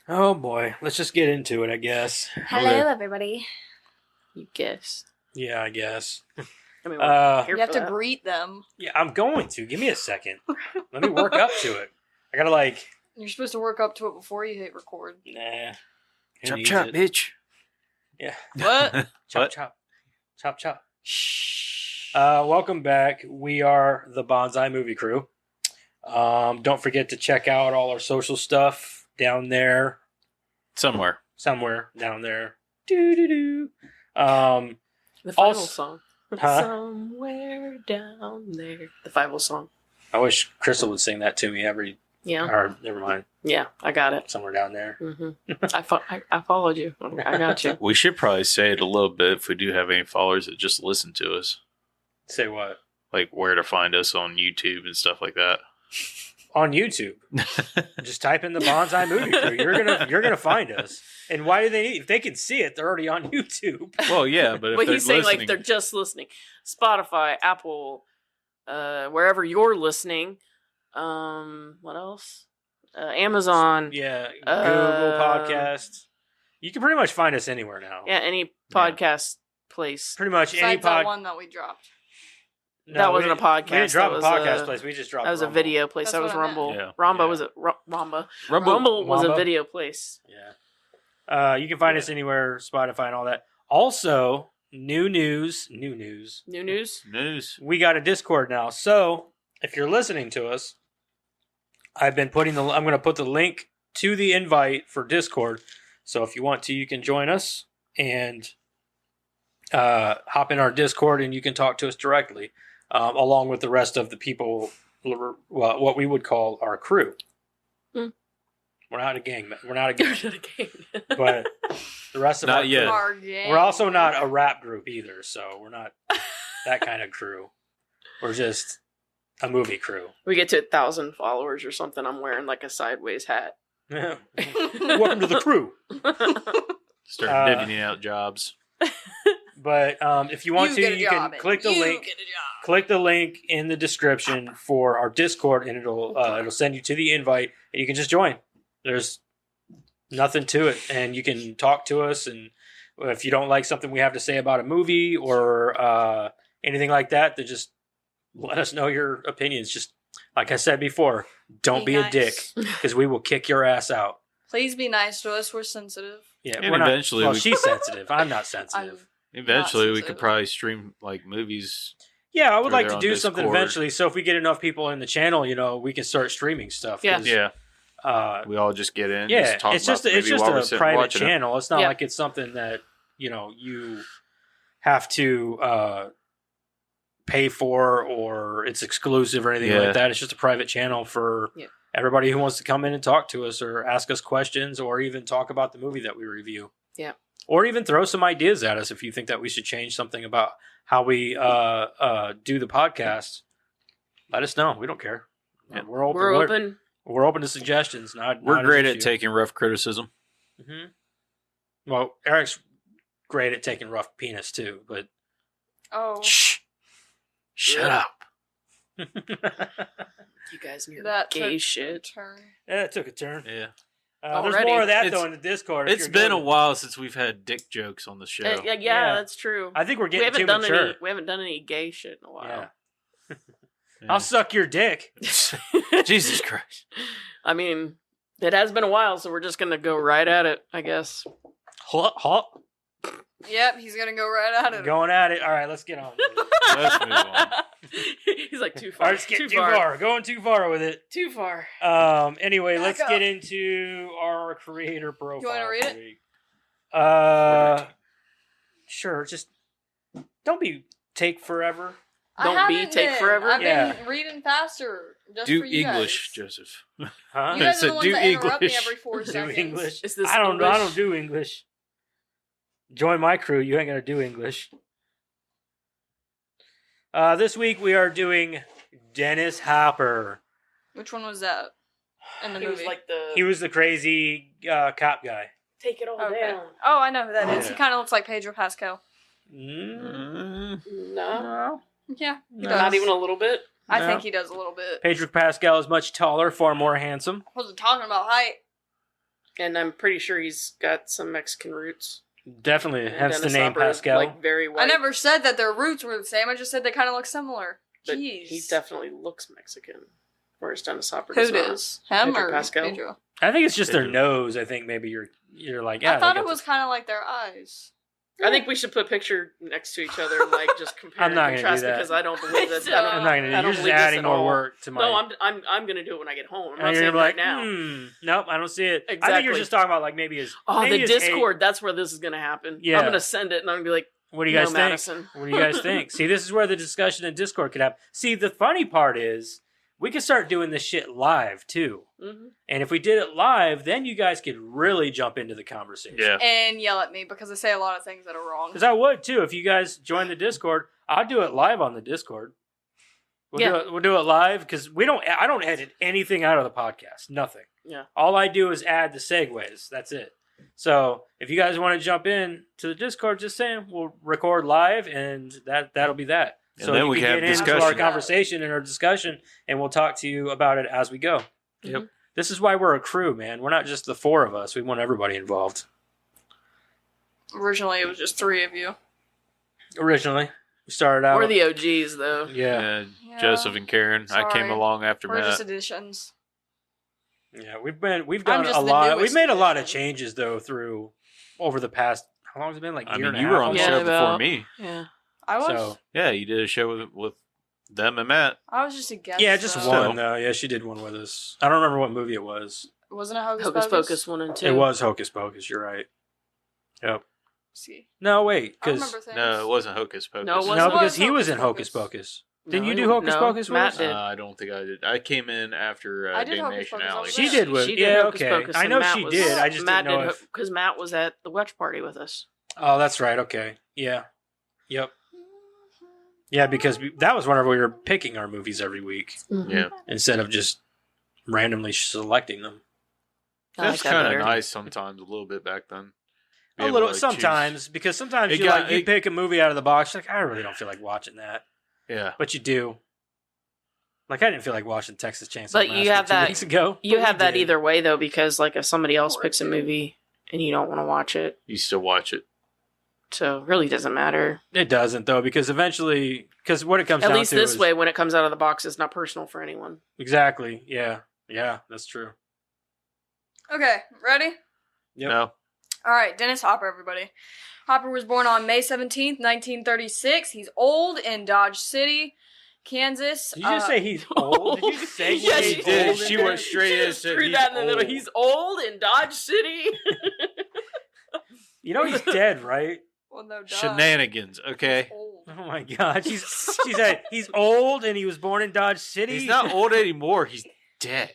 Oh boy, let's just get into it, I guess. Hello, everybody. You guess. Yeah, I guess. I mean, we're here You have for to that. greet them. Yeah, I'm going to. Give me a second. Let me work up to it. I gotta like, You're supposed to work up to it before you hit record. nah. Who Chop needs chop, it? bitch. Yeah. What? Chop What? chop. Chop chop. Shh. Welcome back. We are the Bonsai Movie Crew. Don't forget to check out all our social stuff down there. Somewhere. Somewhere down there. Doo doo doo. The final Also- song. Huh? Somewhere down there. The final song. I wish Crystal would sing that to me every. Yeah. Or never mind. Yeah, I got it. Somewhere down there. hmm I followed you. I got you. We should probably say it a little bit if we do have any followers that just listen to us. Say what? Like where to find us on YouTube and stuff like that. On YouTube. Just type in the Bonsai Movie Crew. You're gonna find us. And why do they need? If they can see it, they're already on YouTube. Well, yeah, but if But they're he's saying listening, like they're just listening. Spotify, Apple, wherever you're listening. What else? Amazon. Yeah, Google Podcasts. You can pretty much find us anywhere now. Yeah, any podcast place. Pretty much any Besides that pod. one that we dropped. No, That wasn't we a podcast, We didn't drop that a was podcast a- place. We just dropped. That was a Rumble. video place. That's That was what I meant. Rumble. Yeah. Rumble Yeah. was it? Rumble. Rumble. Rumble was a Wamba. video place. Yeah. You can find us anywhere, Spotify and all that. Also, new news. New news. News. We got a Discord now. So if you're listening to us, I'm going to put the link to the invite for Discord. So if you want to, you can join us and hop in our Discord and you can talk to us directly, along with the rest of the people, what we would call our crew. Hmm. We're not a gang. We're not a gang. Game. But the rest of Not our yet. crew, Our gang. we're also not a rap group either. So we're not that kind of crew. We're just a movie crew. We get to 1,000 followers or something. I'm wearing like a sideways hat. Welcome to the crew. Start divvying out jobs. But if you want You to, get a you job, can click the you link. Get a job. Click the link in the description for our Discord, and it'll send you to the invite, and you can just join. There's nothing to it, and you can talk to us. And if you don't like something we have to say about a movie or anything like that, then just let us know your opinions. Just like I said before, don't Be be a nice. dick because we will kick your ass out. Please be nice to us. We're sensitive. Yeah, And we're not. eventually Well, we- she's sensitive. I'm not sensitive. Eventually, we sensitive. could probably stream like movies. Yeah, I would Throw like there to on do something Discord. eventually. So if we get enough people in the channel, we can start streaming stuff. Yeah. 'cause, Yeah, we all just get in. yeah. just talk It's about just the movie while we're a sitting private watching it. channel. It's not Yeah. like it's something that you have to pay for or it's exclusive or anything Yeah. like that. It's just a private channel for Yeah. everybody who wants to come in and talk to us or ask us questions or even talk about the movie that we review. Yeah. Or even throw some ideas at us if you think that we should change something about how we do the podcast. Let us know. We don't care. Yeah. We're open. We're open. We're open to suggestions. We're great at taking rough criticism. hmm Well, Eric's great at taking rough penis too, but Oh, Shh. Shut up. You guys and your that gay took shit. turn. That took a turn. Yeah. There's Already. more of that It's- though in the Discord. if It's you're been a going- while since we've had dick jokes on the show. Yeah, Yeah. that's true. I think we're We getting haven't too done mature. any. We haven't done any gay shit in a while. Yeah. Yeah. I'll suck your dick. Jesus Christ. I mean, it has been a while, so we're just gonna go right at it, I guess. Hot, hot. Yep, he's gonna go right at it. Going at it. All right, let's get on. With it. Let's move on. He's like too All far. right, let's get too far. Going too far with it. Too far. Anyway, let's Back get up. into our creator profile. You wanna read for it? the week. Sure. Just don't take forever. Don't be haven't take been. forever? I've Yeah. been reading faster. Just Do for you English, guys. Joseph. Huh? You guys So are the ones do that interrupt me English. every 4 Do seconds. English. Is this I don't English? do English. Join my crew. You ain't gonna do English. This week we are doing Dennis Hopper. Which one was that in the He movie? was like the He was the crazy cop guy. take it all Okay. down. Oh, I know who that is. Yeah. He kind of looks like Pedro Pascal. Mm, No, no. Yeah, he No. does. not even a little bit. I No. think he does a little bit. Pedro Pascal is much taller, far more handsome. I wasn't talking about height. And I'm pretty sure he's got some Mexican roots. Definitely, hence the Dennis name Hopper, Pascal. Like very white. I never said that their roots were the same. I just said they kind of look similar. But Jeez. he definitely looks Mexican. Whereas Dennis Hopper Who does not. does? Him Pedro or Pascal? Pedro? I think it's just their Pedro. nose. I think maybe you're like, yeah. I thought they it got was kind of like their eyes. I think we should put a picture next to each other, like just compare I'm and not gonna do contrast that. because I don't believe that. I'm I'm not gonna do I that. don't You're just believe this adding at more all. work to my. No, I'm gonna do it when I get home. I'm and not you're saying gonna be right like, now. nope, I don't see it. I think Exactly. you're just talking about like maybe his. Oh, maybe the his Discord. That's where this is gonna happen. Yeah. I'm gonna send it and I'm gonna be like, What do you guys no, think? Madison. What do you guys think? See, this is where the discussion in Discord could happen. See, the funny part is we could start doing this shit live too. Mhm. And if we did it live, then you guys could really jump into the conversation. Yeah. And yell at me because I say a lot of things that are wrong. Because I would too. If you guys join the Discord, I'll do it live on the Discord. We'll do it live because I don't edit anything out of the podcast. Nothing. Yeah. All I do is add the segues. That's it. So if you guys want to jump in to the Discord, just saying we'll record live and that'll be that. And So then you we can can get have into our discussion. conversation and our discussion, and we'll talk to you about it as we go. Yep. This is why we're a crew, man. We're not just the four of us. We want everybody involved. Originally, it was just 3 of you. Originally, we started out. We're the OGs though. yeah, Yeah. Joseph and Karen. I came Sorry. along after We're just Matt. additions. yeah. We've I'm done just a the lot. We've newest made a lot of addition. changes though through over the past. How long has it been? Like I year mean, and you a were half on the Yeah, show before about- me. Yeah. I was. So Yeah, you did a show with them and Matt. I was just a guest. yeah, just though. one though. Yeah, she did one with us. I don't remember what movie it was. Wasn't it Hocus Hocus Pocus? Pocus 1 and 2. It was Hocus Pocus. You're right. Yep. See, No, wait, I because remember things. No, it wasn't Hocus Pocus. No, it no, wasn't. because was he was in Hocus Hocus Pocus. Pocus. No, Didn't you he- do Hocus no, Pocus? Matt Willis? did. I don't think I did. I came in after I did Hocus Damnation Pocus, I Alley. was She there. did. She Yeah, did Hocus okay. Pocus, I and know Matt she was- did. I just Matt didn't know did if. because Matt was at the watch party with us. Oh, that's right. Okay. Yeah. Yep. Yeah, because that was whenever we were picking our movies every week Yeah, instead of just randomly selecting them. I like that's that kind of better. nice sometimes. A little bit back then. Be A able little to, like, sometimes, because sometimes It you got- you it- pick a movie out of the box. You're like, I really don't feel like watching that, choose. Yeah, but you do. Like I didn't feel like watching Texas Chainsaw But you Massacre have 2 that- weeks ago. You but have we that did. either way though, because like if somebody else Or picks a two. movie and you don't want to watch it, you still watch it. so it really doesn't matter. It doesn't though, because eventually, because what it comes At down least to this is, way, when it comes out of the box, it's not personal for anyone. exactly. Yeah, that's true. Okay, ready? Yep. No, All right, Dennis Hopper, everybody. Hopper was born on May 17th, 1936. He's old in Dodge City, Kansas. Did you just say he's old? Did you just say Yeah, he's she did. old? She in went there? straight in and just said threw he's that in the middle. old. He's old in Dodge City. You know he's dead, right? Well, no, duh. Shenanigans. Okay, He's old. Oh my God, she said he's old and he was born in Dodge City. he's not old anymore. He's dead.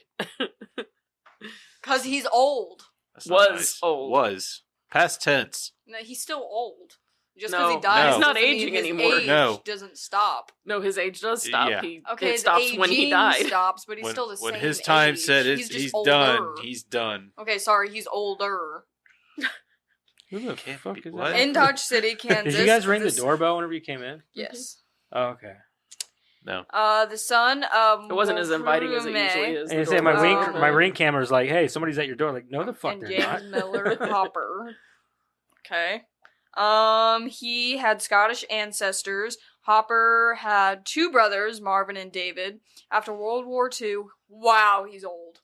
Because he's old. That's not Was old. Was past tense. No, he's still old. Just No, because he dies, no. He's not doesn't mean aging his anymore. Age No. doesn't stop. No, his age does stop. Yeah. Okay, It his stops when he aging died. stops, but he's When, still the when same his time age. said he's just he's older. done. He's done. Okay, sorry, he's older. Who the Can't fuck be- is what? that? In Dodge City, Kansas. Did you guys ring the this- doorbell whenever you came in? Yes. Oh, okay. No. The son of It wasn't as inviting as it usually is. And you The say my door was ring, open. my ring camera's like, hey, somebody's at your door. Like, no, the fuck and they're James not. Miller Hopper. Okay. He had Scottish ancestors. Hopper had 2 brothers, Marvin and David. After World War II, wow, he's old.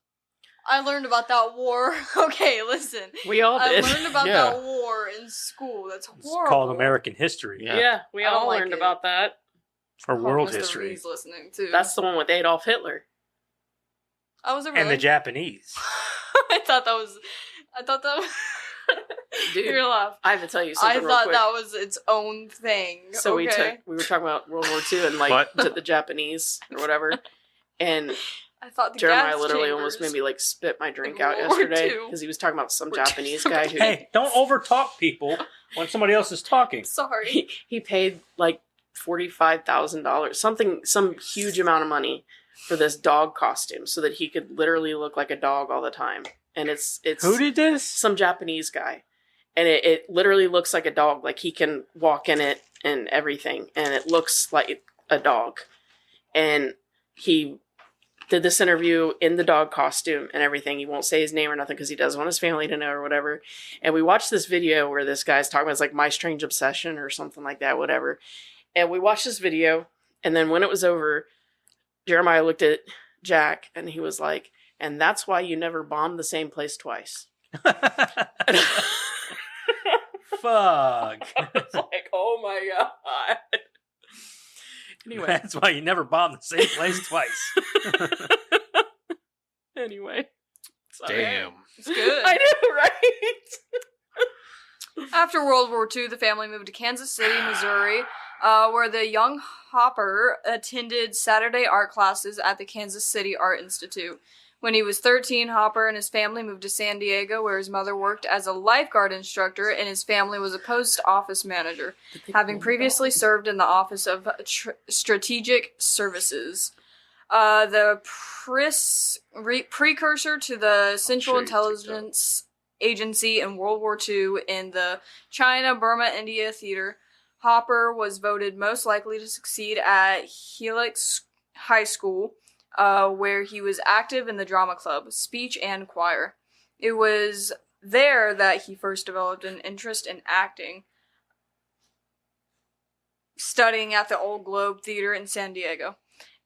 I learned about that war. Okay, listen. We all I did. learned about Yeah. that war in school. That's It's horrible. called American history Yeah. Yeah, we I don't all like learned it. about that. or Oh, world Mr. history Reed's listening too. That's the one with Adolf Hitler. I was a really. and the Japanese. I thought that was. Dude, You're laughing. I have to tell you I something real thought quick. that was its own thing. So okay? we were talking about World War II and like What? the Japanese or whatever, and I thought the Jeremiah gas literally chambers- almost made me like spit my drink in out World War yesterday II. because he was talking about some Were Japanese just- guy who Hey, don't overtalk people when somebody else is talking. Sorry. he paid like $45,000, some huge amount of money for this dog costume so that he could literally look like a dog all the time. And it's Who did this? some Japanese guy, and it literally looks like a dog. Like he can walk in it and everything, and it looks like a dog. And he did this interview in the dog costume and everything. He won't say his name or nothing because he doesn't want his family to know or whatever. And we watched this video where this guy's talking about it's like My Strange Obsession or something like that, whatever. And we watched this video, and then when it was over, Jeremiah looked at Jack and he was like, "And that's why you never bombed the same place twice." Fuck. It's like, oh my god. Anyway. That's why you never bomb the same place twice. Anyway. Sorry. Damn. It's good. I know, right? After World War II, the family moved to Kansas City, Missouri, where the young Hopper attended Saturday art classes at the Kansas City Art Institute. When he was 13, Hopper and his family moved to San Diego, where his mother worked as a lifeguard instructor and his family was a post office manager, having previously served in the Office of Strategic Services. The precursor to the Central Intelligence Agency in World War II in the China, Burma, India theater, Hopper was voted most likely to succeed at Helix High School, where he was active in the drama club, speech, and choir. It was there that he first developed an interest in acting, studying at the Old Globe Theater in San Diego,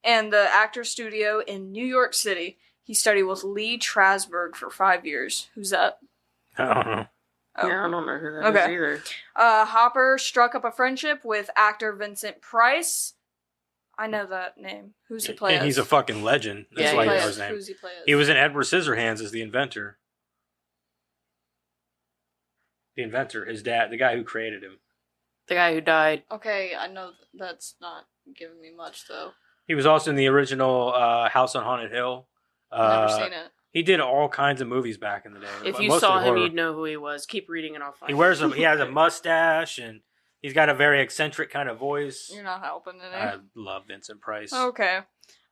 and the Actors Studio in New York City. He studied with Lee Strasberg for 5 years. Who's that? I don't know. Oh. Yeah, I don't know who that is either. Hopper struck up a friendship with actor Vincent Price. I know that name. Who's he play as? He's a fucking legend. That's Yeah, why he you know plays- his name. Who's he play as? He was in Edward Scissorhands as the inventor. The inventor, his dad, the guy who created him. The guy who died. Okay, I know that's not giving me much, though. He was also in the original House on Haunted Hill. Never seen it. He did all kinds of movies back in the day. If you Mostly saw him, horror. you'd know who he was. Keep reading and I'll find He has a mustache and he's got a very eccentric kind of voice. You're not helping any. I love Vincent Price. Okay.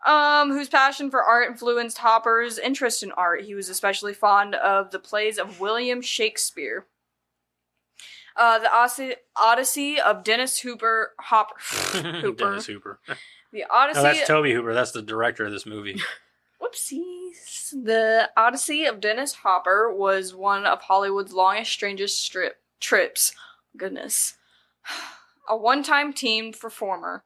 Whose passion for art influenced Hopper's interest in art. He was especially fond of the plays of William Shakespeare. The Odyssey of Dennis Hooper. Dennis Hooper. The Odyssey. No, that's Toby Hooper. That's the director of this movie. Whoopsies. The Odyssey of Dennis Hopper was one of Hollywood's longest, strangest trips. Goodness. A one-time team performer.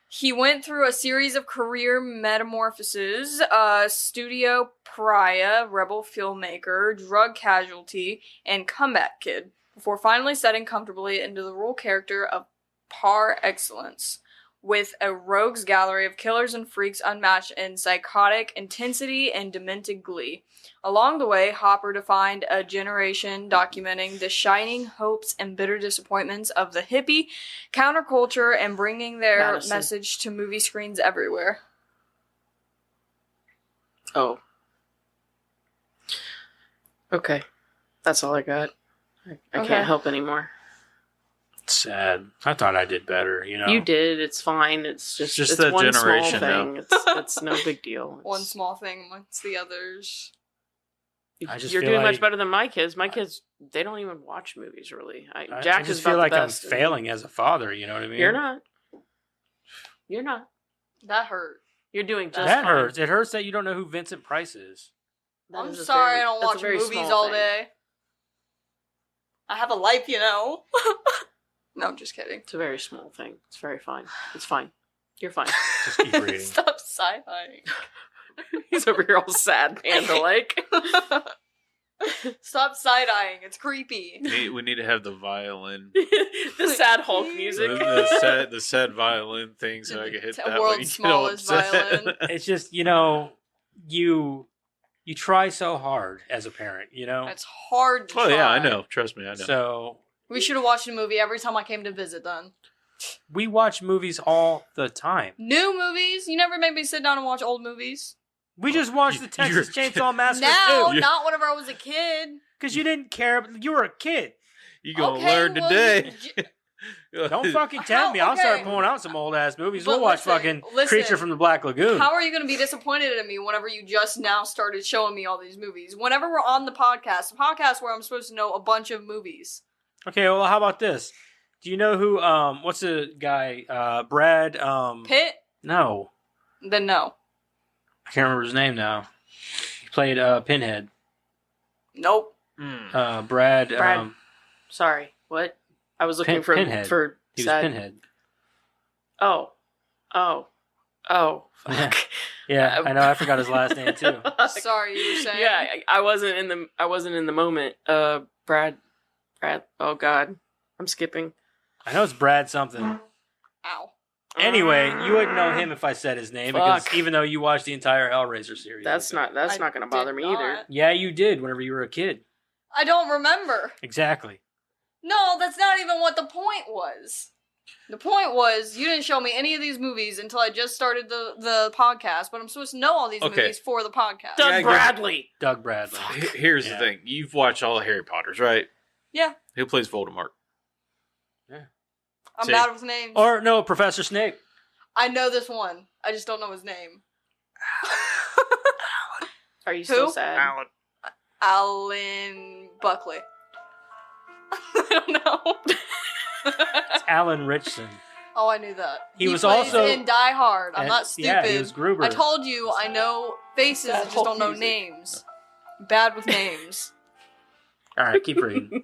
He went through a series of career metamorphoses, studio pariah, rebel filmmaker, drug casualty, and comeback kid, before finally setting comfortably into the role character of par excellence, with a rogues gallery of killers and freaks unmatched in psychotic intensity and demented glee. Along the way, Hopper defined a generation documenting the shining hopes and bitter disappointments of the hippie counterculture and bringing their Madison. message to movie screens everywhere. Oh. Okay. That's all I got. I Okay. can't help anymore. It's sad. I thought I did better, you know. You did. It's fine. It's just just it's that one generation, small thing. though. It's no big deal. One small thing amongst the others. I just You're feel doing like- much better than my kids. My kids, they don't even watch movies really. I Jack just is feel about like the I'm best. failing as a father, you know what I mean? You're not. You're not. That hurt. You're doing just That fine. hurts. It hurts that you don't know who Vincent Price is. That I'm is a sorry very- I don't that's a watch very movies small all thing. day. I have a life, you know. No, I'm just kidding. It's a very small thing. It's very fine. It's fine. You're fine. Just keep reading. Stop side-eyeing. He's over here all sad, panda like. Stop side-eyeing. It's creepy. We need to have the violin, The sad Hulk music. the sad violin thing, so I can hit The that. world's when you get all smallest upset. violin. It's just, you know, you try so hard as a parent, you know? It's hard to Oh try. yeah, I know. Trust me, I know. So We should have watched a movie every time I came to visit then. we watch movies all the time. New movies? You never made me sit down and watch old movies. We just watched the Texas You're- Chainsaw Massacre Now, too. not whenever I was a kid. Because you didn't care. You were a kid. You gonna Okay, learn well, today. Don't fucking tempt me. I'll start pulling out some old ass movies. But We'll watch listen, fucking Creature from the Black Lagoon. How are you going to be disappointed in me whenever you just now started showing me all these movies? Whenever we're on the podcast where I'm supposed to know a bunch of movies. Okay, well, how about this? Do you know who? What's the guy? Brad? Pitt? No. Then no. I can't remember his name now. He played Pinhead. Nope. Brad. Brad. Sorry, what? I was looking for Pinhead. for He was sad. Pinhead. Oh. Fuck. Yeah, I know. I forgot his last name too. Sorry, you were saying. Yeah, I wasn't in the moment. Brad. Oh God, I'm skipping. I know it's Brad something. Ow. Anyway, you wouldn't know him if I said his name because Fuck. even though you watched the entire Hellraiser series. That's with him. not I going to bother did me either. not. Yeah, you did whenever you were a kid. I don't remember. Exactly. No, that's not even what the point was. The point was you didn't show me any of these movies until I just started the podcast, but I'm supposed to know all these Okay. movies for the podcast. Doug Yeah, Bradley. Doug Bradley. Here's Yeah. the thing. You've watched all the Harry Potters, right? Yeah, Who plays Voldemort? I'm See. bad with names. Or no, Professor Snape. I know this one. I just don't know his name. Are you still Who? sad? Alan. Alan Buckley. I don't know. It's Alan Richson. Oh, I knew that. He was plays also- in Die Hard. I'm And- not stupid. Yeah, he was Gruber. I told you I know faces, I That just don't whole know music. names. Bad with names. All right, keep reading.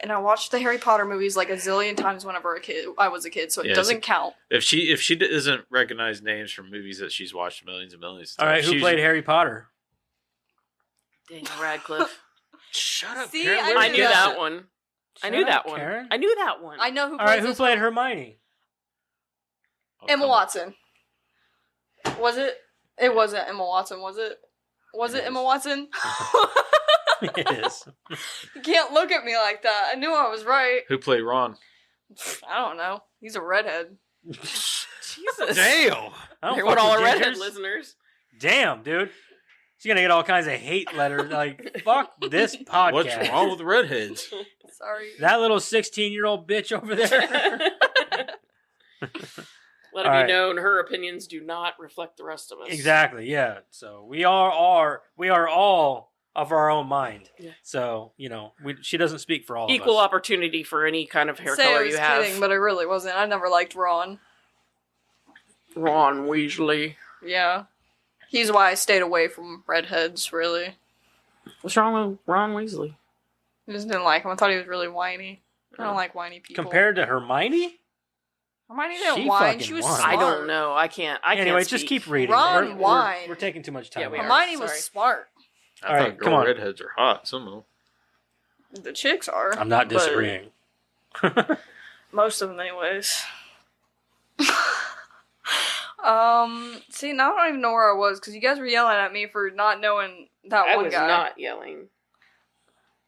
And I watched the Harry Potter movies like a zillion times whenever I was a kid, so it Yeah, doesn't count. If she doesn't recognize names from movies that she's watched millions and millions of All right, times, who she's- played Harry Potter? Daniel Radcliffe. Shut up, See, Karen. I Where's I knew knew the- that one. I knew Shut that up, one. Karen. I knew that one. I know who All plays right, who this played one. Hermione? Oh, Emma come on. Watson. Was it? It wasn't Emma Watson, was it? Was It it Emma is. Watson? It is. You can't look at me like that. I knew I was right. Who played Ron? I don't know. He's a redhead. Jesus. Damn. I don't There fuck went all with our redhead gingers. listeners. Damn, dude. She's gonna get all kinds of hate letters. Like, fuck this podcast. What's wrong with redheads? Sorry. That little 16-year-old bitch over there. Let it All be right. known, her opinions do not reflect the rest of us. Exactly. Yeah. So we are all of our own mind. Yeah. So she doesn't speak for all Equal of us. opportunity for any kind of hair Say color I was you have. kidding, but I really wasn't. I never liked Ron. Ron Weasley. Yeah. He's why I stayed away from redheads, really. What's wrong with Ron Weasley? I just didn't like him. I thought he was really whiny. I don't like whiny people. Compared to Hermione. Hermione didn't She whine. fucking She was whined. smart. I don't know. I can't Anyway, speak. just keep reading. Ron We're- whined. We're taking too much time. Yeah, we are. Hermione was Sorry. smart. I All right, thought come girl on. redheads are hot. Some of them. The chicks are. I'm not but disagreeing. Most of them, anyways. See, now I don't even know where I was because you guys were yelling at me for not knowing that I one was guy. not yelling.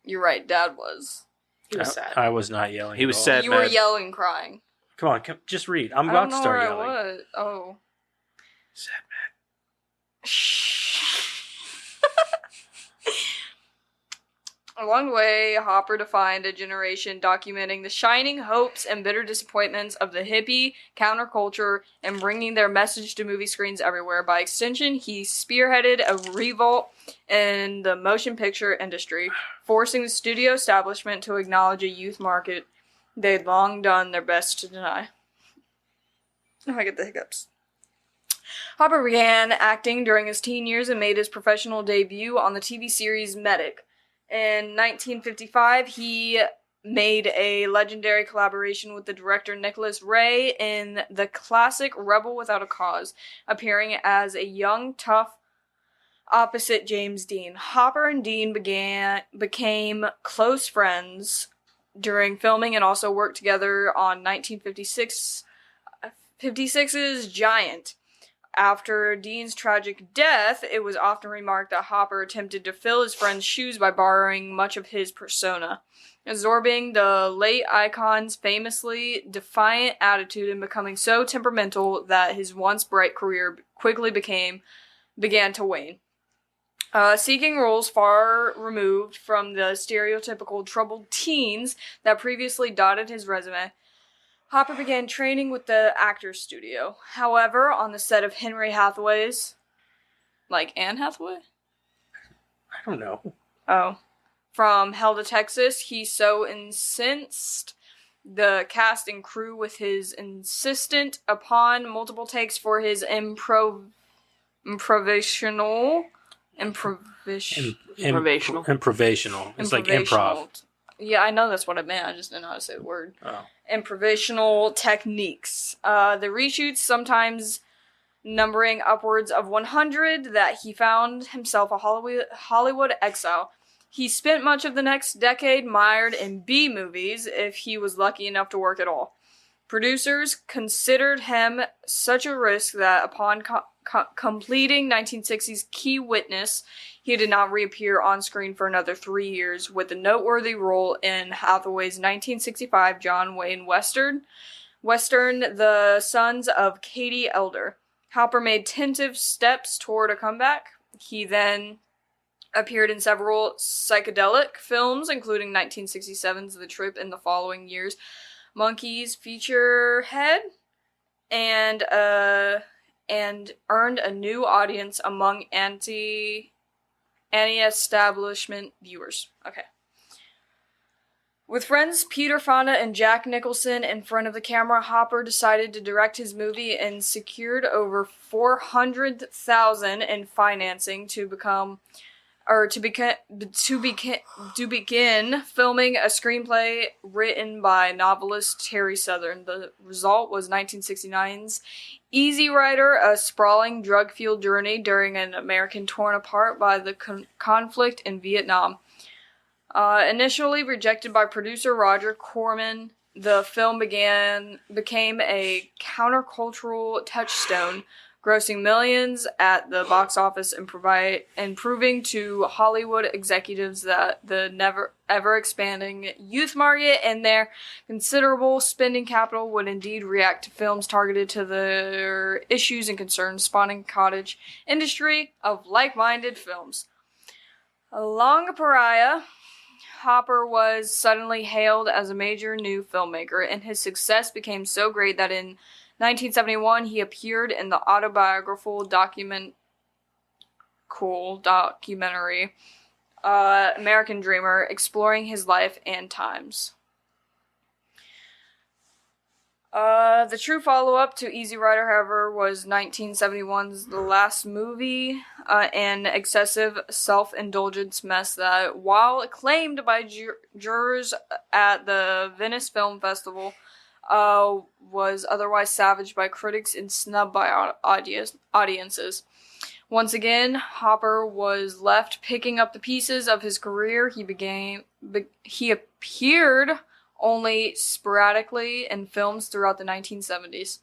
You're right, Dad was. He was sad. I was not yelling. He was at all. sad. You were mad. yelling, crying. Come on, just read. I'm I about don't to know start where yelling. I was. Oh. Sad Along the way, Hopper defined a generation documenting the shining hopes and bitter disappointments of the hippie counterculture and bringing their message to movie screens everywhere. By extension, he spearheaded a revolt in the motion picture industry, forcing the studio establishment to acknowledge a youth market they'd long done their best to deny. Oh, I get the hiccups. Hopper began acting during his teen years and made his professional debut on the TV series Medic. In 1955, he made a legendary collaboration with the director Nicholas Ray in the classic Rebel Without a Cause, appearing as a young, tough opposite James Dean. Hopper and Dean became close friends during filming and also worked together on 1956's Giant. After Dean's tragic death, it was often remarked that Hopper attempted to fill his friend's shoes by borrowing much of his persona, absorbing the late icon's famously defiant attitude and becoming so temperamental that his once bright career quickly began to wane. Seeking roles far removed from the stereotypical troubled teens that previously dotted his resume, Hopper began training with the Actors Studio. However, on the set of Henry Hathaway's... Like Anne Hathaway? I don't know. Oh. From Hell to Texas, he so incensed the cast and crew with his insistent upon multiple takes for his Improvisational. Improvisational. It's like improv. Yeah, I know that's what it meant. I just didn't know how to say the word. Oh. Improvisational techniques. The reshoots, sometimes numbering upwards of 100, that he found himself a Hollywood exile. He spent much of the next decade mired in B movies, if he was lucky enough to work at all. Producers considered him such a risk that upon completing 1960's Key Witness, he did not reappear on screen for another 3 years, with a noteworthy role in Hathaway's 1965 John Wayne Western, The Sons of Katie Elder. Hopper made tentative steps toward a comeback. He then appeared in several psychedelic films, including 1967's The Trip and the following year's Monkeys Featurehead, and earned a new audience among anti-establishment viewers. Okay. With friends Peter Fonda and Jack Nicholson in front of the camera, Hopper decided to direct his movie and secured over $400,000 in financing to begin filming a screenplay written by novelist Terry Southern. The result was 1969's Easy Rider, a sprawling drug-fueled journey during an America torn apart by the conflict in Vietnam. Initially rejected by producer Roger Corman, the film became a countercultural touchstone, grossing millions at the box office and proving to Hollywood executives that the ever-expanding youth market and their considerable spending capital would indeed react to films targeted to their issues and concerns, spawning cottage industry of like-minded films. Along a pariah, Hopper was suddenly hailed as a major new filmmaker, and his success became so great that in 1971 he appeared in the autobiographical documentary American Dreamer, exploring his life and times. The true follow-up to Easy Rider, however, was 1971's The Last Movie, an excessive self-indulgence mess that, while acclaimed by jurors at the Venice Film Festival, was otherwise savaged by critics and snubbed by audiences. Once again, Hopper was left picking up the pieces of his career. He appeared only sporadically in films throughout the 1970s.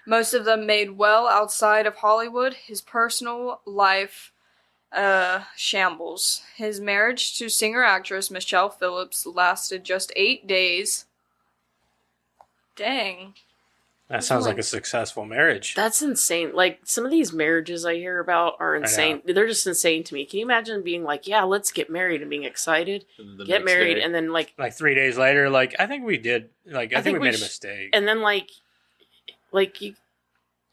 Most of them made well outside of Hollywood. His personal life shambles. His marriage to singer-actress Michelle Phillips lasted just 8 days. Dang. That sounds like a successful marriage. That's insane. Like, some of these marriages I hear about are insane. They're just insane to me. Can you imagine being like, yeah, let's get married, and being excited, get married, and then like 3 days later, like, I think we did, like, I think we made a mistake. And then like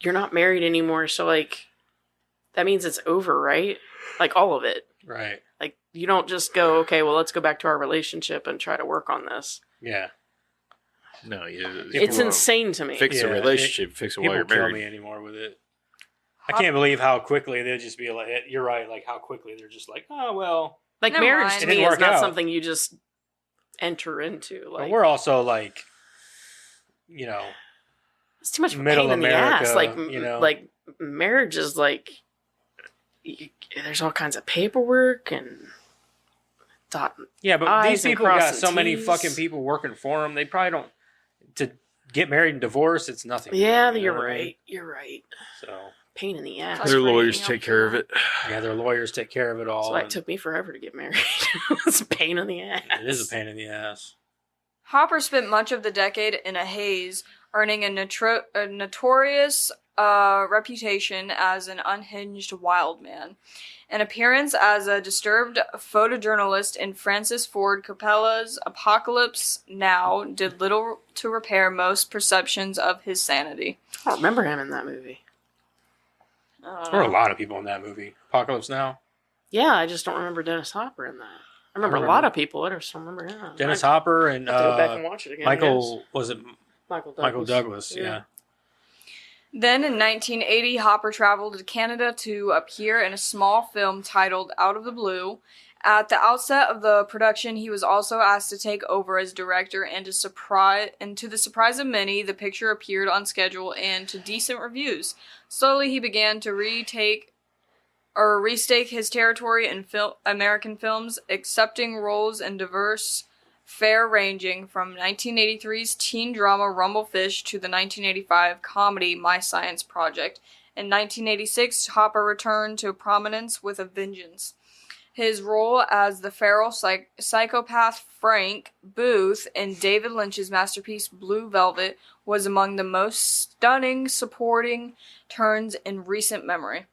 you're not married anymore, so like that means it's over, right? Like, all of it. Right. Like, you don't just go, okay, well, let's go back to our relationship and try to work on this. Yeah. No, it's insane to me. Fix a relationship, fix it while you're married. People kill me anymore with it. I can't believe how quickly they'd just be like, you're right, like how quickly they're just like, oh, well. Like, never marriage mind. to me is not something you just enter into. Like, but we're also like, you know, it's too much middle pain in America, the ass. Like, you know, like marriage is like, there's all kinds of paperwork and yeah, but these people got so T's. many fucking people working for them. They probably don't. To get married and divorce, it's nothing. Yeah, you're right. You're right. So pain in the ass. Their lawyers take care of it. Yeah, their lawyers take care of it all. So it took me forever to get married. It's a pain in the ass. It is a pain in the ass. Hopper spent much of the decade in a haze, earning a notorious reputation as an unhinged wild man. An appearance as a disturbed photojournalist in Francis Ford Coppola's Apocalypse Now did little to repair most perceptions of his sanity. I don't remember him in that movie. There were a lot of people in that movie. Apocalypse Now? Yeah, I just don't remember Dennis Hopper in that. I remember a lot of people. I just don't remember him. Dennis Hopper and go back and watch it again, Michael, was it Michael Douglas? Michael Douglas, yeah. Then in 1980, Hopper traveled to Canada to appear in a small film titled Out of the Blue. At the outset of the production, he was also asked to take over as director, and to the surprise of many, the picture appeared on schedule and to decent reviews. Slowly, he began to restake his territory in American films, accepting roles in diverse fare ranging from 1983's teen drama Rumblefish to the 1985 comedy My Science Project. In 1986, Hopper returned to prominence with a vengeance. His role as the feral psychopath Frank Booth in David Lynch's masterpiece Blue Velvet was among the most stunning supporting turns in recent memory.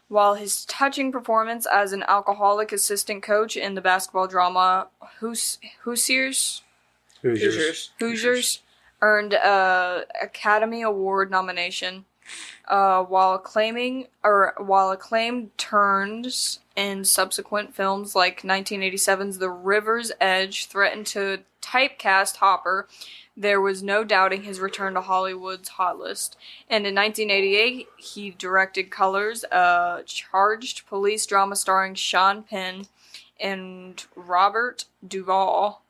While his touching performance as an alcoholic assistant coach in the basketball drama Hoosiers earned an Academy Award nomination, while acclaimed turns in subsequent films like 1987's The River's Edge threatened to typecast Hopper, there was no doubting his return to Hollywood's hot list. And in 1988, he directed Colors, a charged police drama starring Sean Penn and Robert Duvall,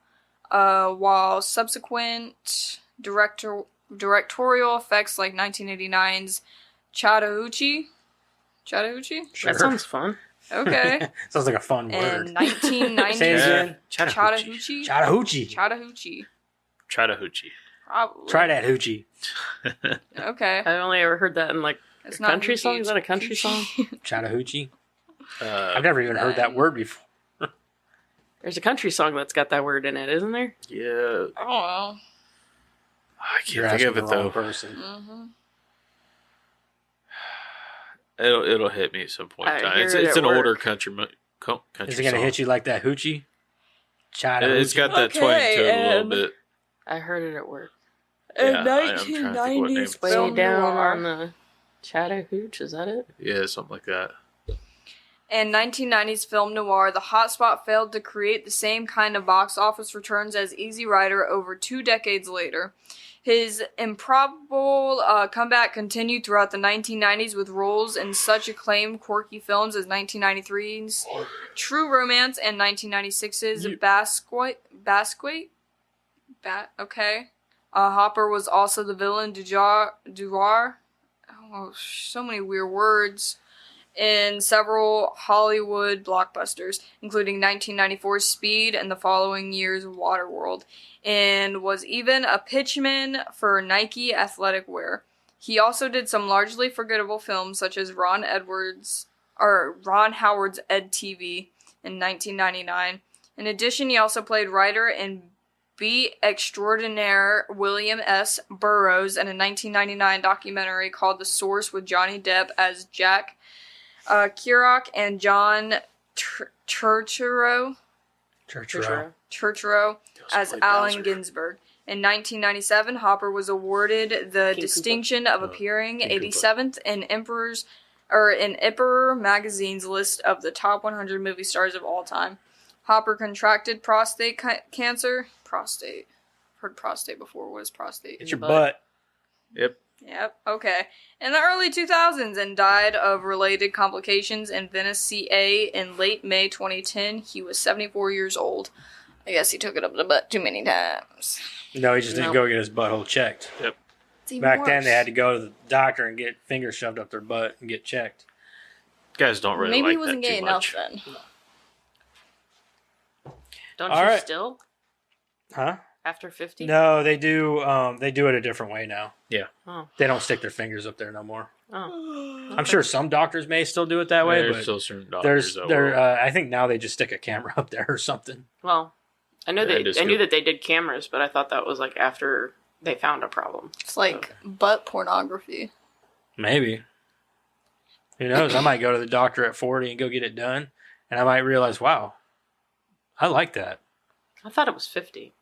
while subsequent directorial effects like 1989's Chattahoochee? Sure. That sounds fun. Okay. Sounds like a fun And word. 1990's Say it again. Chattahoochee? Chattahoochee. Chattahoochee. Probably. Try that hoochie. Okay. I've only ever heard that in like It's a not country hoochie, song. Is it's that a country hoochie. song? Chattahoochee. I've never even heard that um, word before. There's a country song that's got that word in it, isn't there? Yeah. I don't know. I You're can't think asking of the it wrong though. person. Mm-hmm. It'll hit me at some point in I time. hear It's it it's at an older work. country Is it gonna song. hit you like that hoochie? Chattahoochee. It's got that Okay, twang to it a little and- bit. I heard it at work. In Yeah, I'm trying to think what name 1990s it's Way film down noir. on the Chattahoochee, is that it? Yeah, something like that. In 1990s film noir, The Hotspot failed to create the same kind of box office returns as Easy Rider over 2 decades later. His improbable comeback continued throughout the 1990s with roles in such acclaimed quirky films as 1993's True Romance and 1996's Basquiat. Okay. Hopper was also the villain Duar. Oh, so many weird words. In several Hollywood blockbusters, including 1994's Speed and the following year's Waterworld, and was even a pitchman for Nike athletic wear. He also did some largely forgettable films such as Ron Howard's Ed TV in 1999. In addition, he also played writer in Beat Extraordinaire William S. Burroughs in a 1999 documentary called The Source with Johnny Depp as Jack Kerouac and John Turturro as Allen Ginsberg. In 1997, Hopper was awarded the King distinction of appearing King 87th in Emperor magazine's list of the top 100 movie stars of all time. Hopper contracted prostate cancer. Heard prostate before. What is prostate? It's your butt. Yep, okay. In the early 2000s and died of related complications in Venice, CA in late May 2010. He was 74 years old. I guess he took it up the butt too many times. No, he just didn't go get his butthole checked. It's even Back then, worse. they had to go to the doctor and get fingers shoved up their butt and get checked. Guys don't really Maybe like he wasn't that gay too enough much. then. Don't All you right. still? Huh? After 50? No, they do. They do it a different way now. Oh. They don't stick their fingers up there no more. Oh. I'm sure some doctors may still do it that way, There's but still certain doctors that there. will. I think now they just stick a camera up there or something. Well, I know Yeah, it is I knew good. that they did cameras, but I thought that was like after they found a problem. It's like butt pornography. Maybe. Who knows? I might go to the doctor at 40 and go get it done, and I might realize, wow, I like that. I thought it was 50.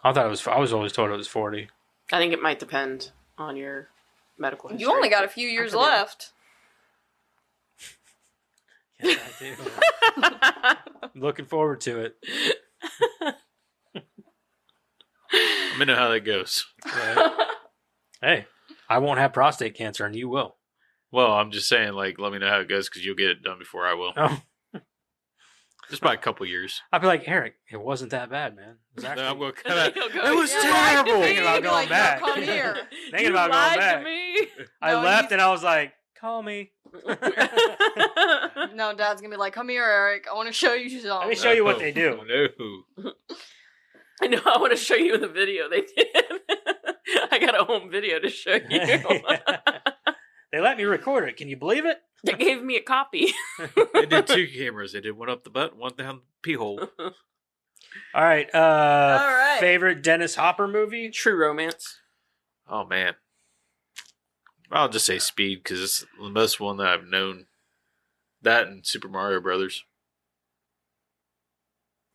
I thought it was. I was always told it was 40. I think it might depend on your medical history. You only got a few years I put in- left. Yes, I do. I'm looking forward to it. Let me know how that goes. Yeah. Hey, I won't have prostate cancer, and you will. Well, I'm just saying, like, let me know how it goes because you'll get it done before I will. Oh, Just by a couple years. I'll be like, Eric, it wasn't that bad, man. It was Then actually I'm going to cut out. He'll go, It was "You terrible. lied to Thinking about me." going Like, no, back. come here. Thinking You about going lied back. to me. I No, left he's- and I was like, call me. No, Dad's gonna be like, "Come here, Eric. I want to show you something." Let me show you what they do. No. I know. I want to show you the video they did. I got a home video to show you. They let me record it. Can you believe it? They gave me a copy. They did 2 cameras. They did one up the butt, one down the pee hole. All right. right. Favorite Dennis Hopper movie? True Romance. Oh, man. I'll just say Speed because it's the most one that I've known. That and Super Mario Brothers.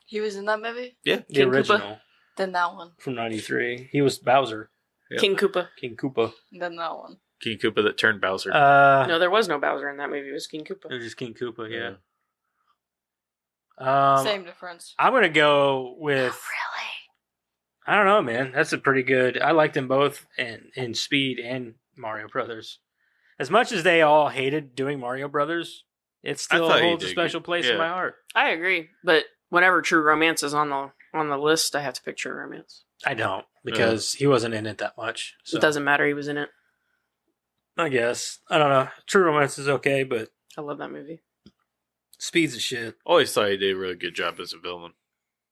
He was in that movie. The King Koopa. original Then that one. from '93. He was Bowser, Yep. King Koopa. King Koopa. Then that one. King Koopa that turned Bowser. No, there was no Bowser in that movie. It was King it Koopa. was just King Koopa. Yeah. Same difference. I'm gonna go with. Really? I don't know, man. That's a pretty good. I liked them both in Speed and Mario Brothers. As much as they all hated doing Mario Brothers, it still thought you holds a did special good. place Yeah. in my heart. I agree, but whenever True Romance is on the list, I have to pick True Romance. I don't because he wasn't in it that much. So It doesn't matter. He was in it. I guess I don't know. True Romance is okay, but I love that movie. Speed's a shit. Always thought he did a really good job as a villain.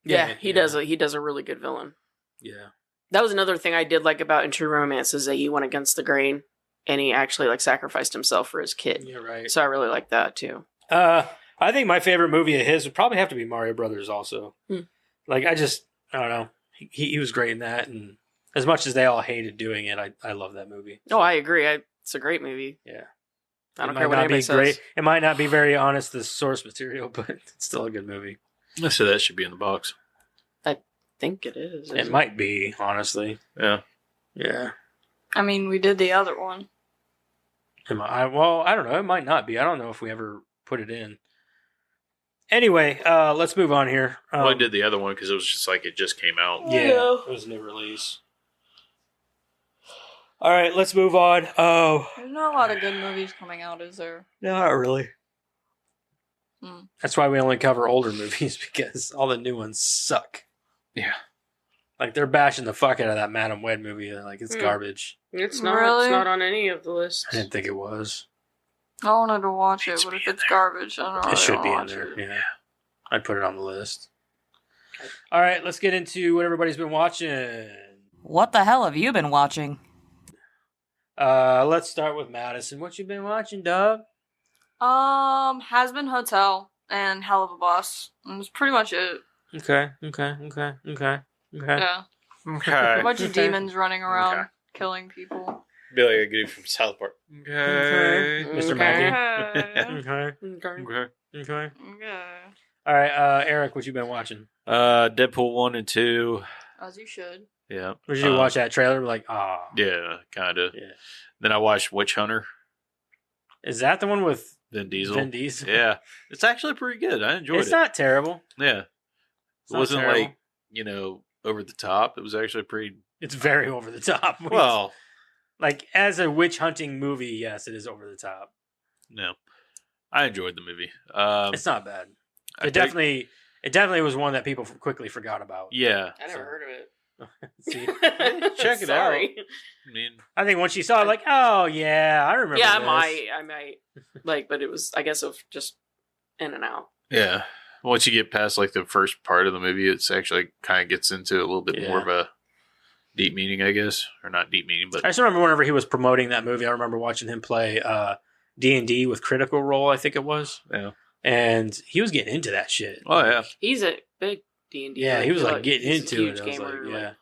Yeah, he does. He does a really good villain. Yeah. That was another thing I did like about in True Romance is that he went against the grain and he actually like sacrificed himself for his kid. You're right. So I really like that too. I think my favorite movie of his would probably have to be Mario Brothers. Also, like I don't know. He was great in that, and as much as they all hated doing it, I love that movie. Oh, I agree. It's a great movie. Yeah. I don't It care might what not anybody be says. great. It might not be very honest, the source material, but it's still a good movie. So that should be in the box. I think it is. It might be, honestly. Yeah. Yeah. I mean, we did the other one. Well, I don't know. It might not be. I don't know if we ever put it in. Anyway, let's move on here. Well, I did the other one because it was just like it just came out. Yeah, it was a new release. All right, let's move on. Oh, There's not a lot of good movies coming out, is there? not really. That's why we only cover older movies because all the new ones suck. Yeah. Like they're bashing the fuck out of that Madam Wed movie. Like it's garbage. It's not. Really? It's not on any of the lists. I didn't think it was. I wanted to watch it, but if it's garbage, I don't know. It should be in there. Yeah, I'd put it on the list. All right, let's get into what everybody's been watching. What the hell have you been watching? Let's start with Madison. What you been watching, Doug? Has Been Hotel and Hell of a Boss. And that's pretty much it. Okay. Yeah. Okay. A bunch of Okay. demons running around, Okay. killing people. Be like a dude from South Park. Okay. Mr. Okay. Mackey. Okay. Okay. Okay. Okay. Okay. All right, Eric, what you been watching? Deadpool 1 and 2. As you should. Yeah. Did you watch that trailer? Like, Yeah, kind of. Yeah. Then I watched Witch Hunter. Is that the one with Vin Diesel. Vin Diesel? Yeah. It's actually pretty good. I enjoyed It's it. not terrible. Yeah. It's It not wasn't terrible. like, over the top. It was actually pretty. It's very over the top. Well, like as a witch hunting movie, yes, it is over the top. no. I enjoyed the movie. It's not bad. I It think- definitely was one that people quickly forgot about. Yeah. I never heard of it. See, Check it Sorry. out. I mean, I think once you saw it, like, oh yeah, I remember. Yeah, this. I might. Like, but it was, I guess, of just in and out. yeah. Once you get past like the first part of the movie, it's actually kind of gets into a little bit more Yeah. of a deep meaning, I guess, or not deep meaning, but I just remember whenever he was promoting that movie, I remember watching him play D&D with Critical Role, I think it was, yeah. and he was getting into that shit. Oh yeah. He's a big D&D. Yeah, he was like getting he's a into huge it. I was gamer, like,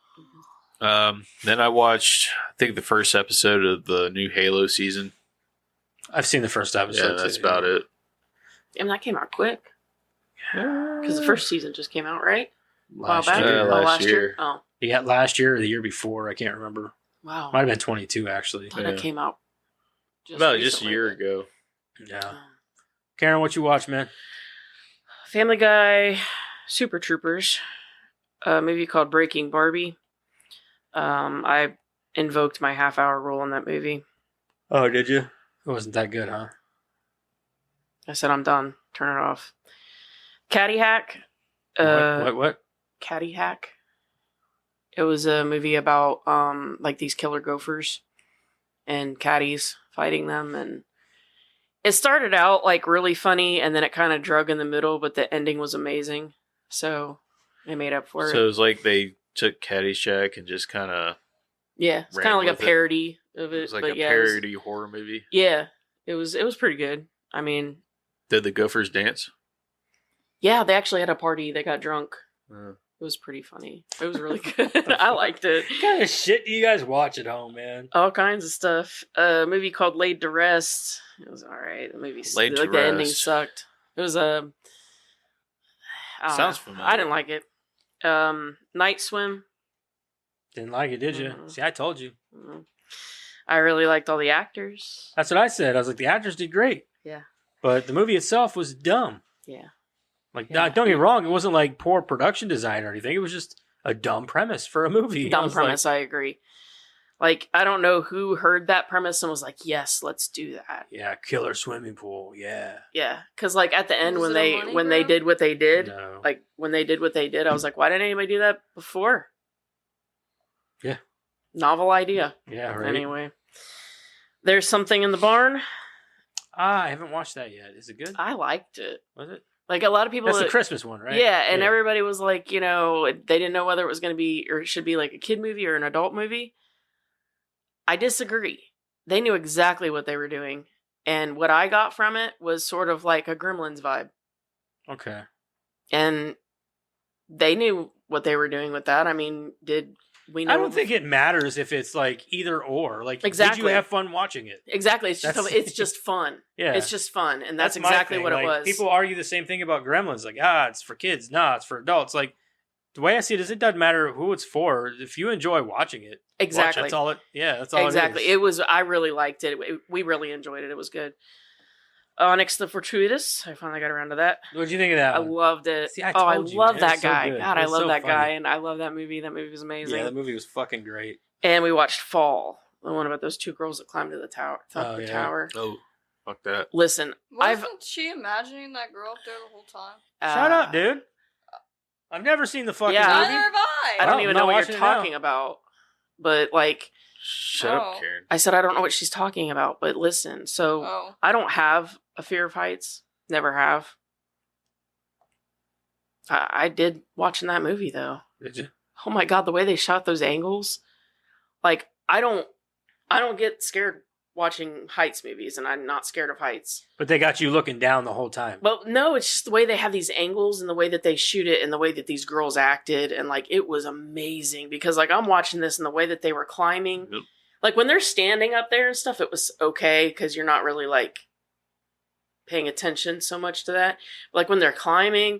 yeah. Then I watched, I think, the first episode of the new Halo season. I've seen the first episode. Yeah, that's too, about it. And that came out quick. Because the first season just came out, right? Last While back? year. Oh, last year. Oh, You got last year or the year before? I can't remember. wow. Might have been 22 actually. I thought Yeah. it came out About just a recently, year but- ago. Yeah. Oh. Karen, what you watch, man? Family Guy, Super Troopers, a movie called Breaking Barbie. I invoked my half-hour rule in that movie. Oh, did you? It wasn't that good, huh? I said, I'm done. Turn it off. Caddy Hack. What? Caddy Hack. It was a movie about like these killer gophers and caddies fighting them, and it started out like really funny, and then it kind of drug in the middle, but the ending was amazing, so they made up for So it. it was like they took Caddyshack and just kind of Yeah, it's ran kind of like a with it. parody of it. It was like but a yeah, it was- parody horror movie. yeah, it was pretty good. I mean, Did the Gophers dance? yeah, they actually had a party. They got drunk. Uh, It was pretty funny. It was really good. I liked it. What kind of shit do you guys watch at home, man? All kinds of stuff. A movie called Laid to Rest. It was all right. The movie, Laid to like the ending Rest. sucked. It was a. Sounds familiar. I didn't like it. Night Swim. Didn't like it, did you? Mhm. See, I told you. Mm. I really liked all the actors. That's what I said. I was like, the actors did great. Yeah. But the movie itself was dumb. Yeah. Like, Yeah. don't get me wrong, it wasn't like poor production design or anything. It was just a dumb premise for a movie. I Dumb was premise. I agree. Like, I don't know who heard that premise and was like, yes, let's do that. Like, yeah, killer swimming pool. Yeah. Yeah. Because, like, at the end, Was when it a they money when they grab? did what they did, No. like, when they did what they did, I was like, why didn't anybody do that before? Yeah. Novel idea. Yeah, right. Anyway. There's Something in the Barn. I haven't watched that yet. Is it good? I liked it. Was it? Like, a lot of people... That's the Christmas one, right? Yeah, and everybody was like, you know, they didn't know whether it was going to be, or it should be like a kid movie or an adult movie. I disagree. They knew exactly what they were doing. And what I got from it was sort of like a Gremlins vibe. Okay. And they knew what they were doing with that. I mean, did we know? I don't think it matters if it's like either or. Like, did Exactly. you have fun watching it? Exactly. It's just, That's- it's just fun. Yeah. It's just fun. And that's my exactly thing. what it Like, was. People argue the same thing about Gremlins. Like, it's for kids. Nah, it's for adults. Like, the way I see it is, it doesn't matter who it's for. If you enjoy watching it, Exactly. that's all it. Yeah, that's all. Exactly. It is. It was, I really liked it. We really enjoyed it. It was good. Onyx the Fortuitous. I finally got around to that. What did you think of that? I one? loved it. See, I I told you, love man. that It's so guy. good. God, I It's love so that funny. guy, and I love that movie. That movie was amazing. Yeah, the movie was fucking great. And we watched Fall, the one about those two girls that climbed to the tower. Oh, yeah. Tower. Oh, fuck that. Listen, Wasn't she imagining that girl up there the whole time? Shut up, dude. I've never seen the fucking Yeah. Neither movie. have I. I don't Oh, even I'm know not what watching you're it now. talking about, but like Shut Oh. up, Karen. I said, I don't know what she's talking about. But listen, so Oh. I don't have a fear of heights. Never have. I did watching that movie though. Did you? Oh my god, the way they shot those angles. Like, I don't get scared watching heights movies, and I'm not scared of heights. But they got you looking down the whole time. But no, it's just the way they have these angles and the way that they shoot it and the way that these girls acted, and like it was amazing because like I'm watching this and the way that they were climbing. Yep. Like when they're standing up there and stuff, it was okay because you're not really like paying attention so much to that. Like when they're climbing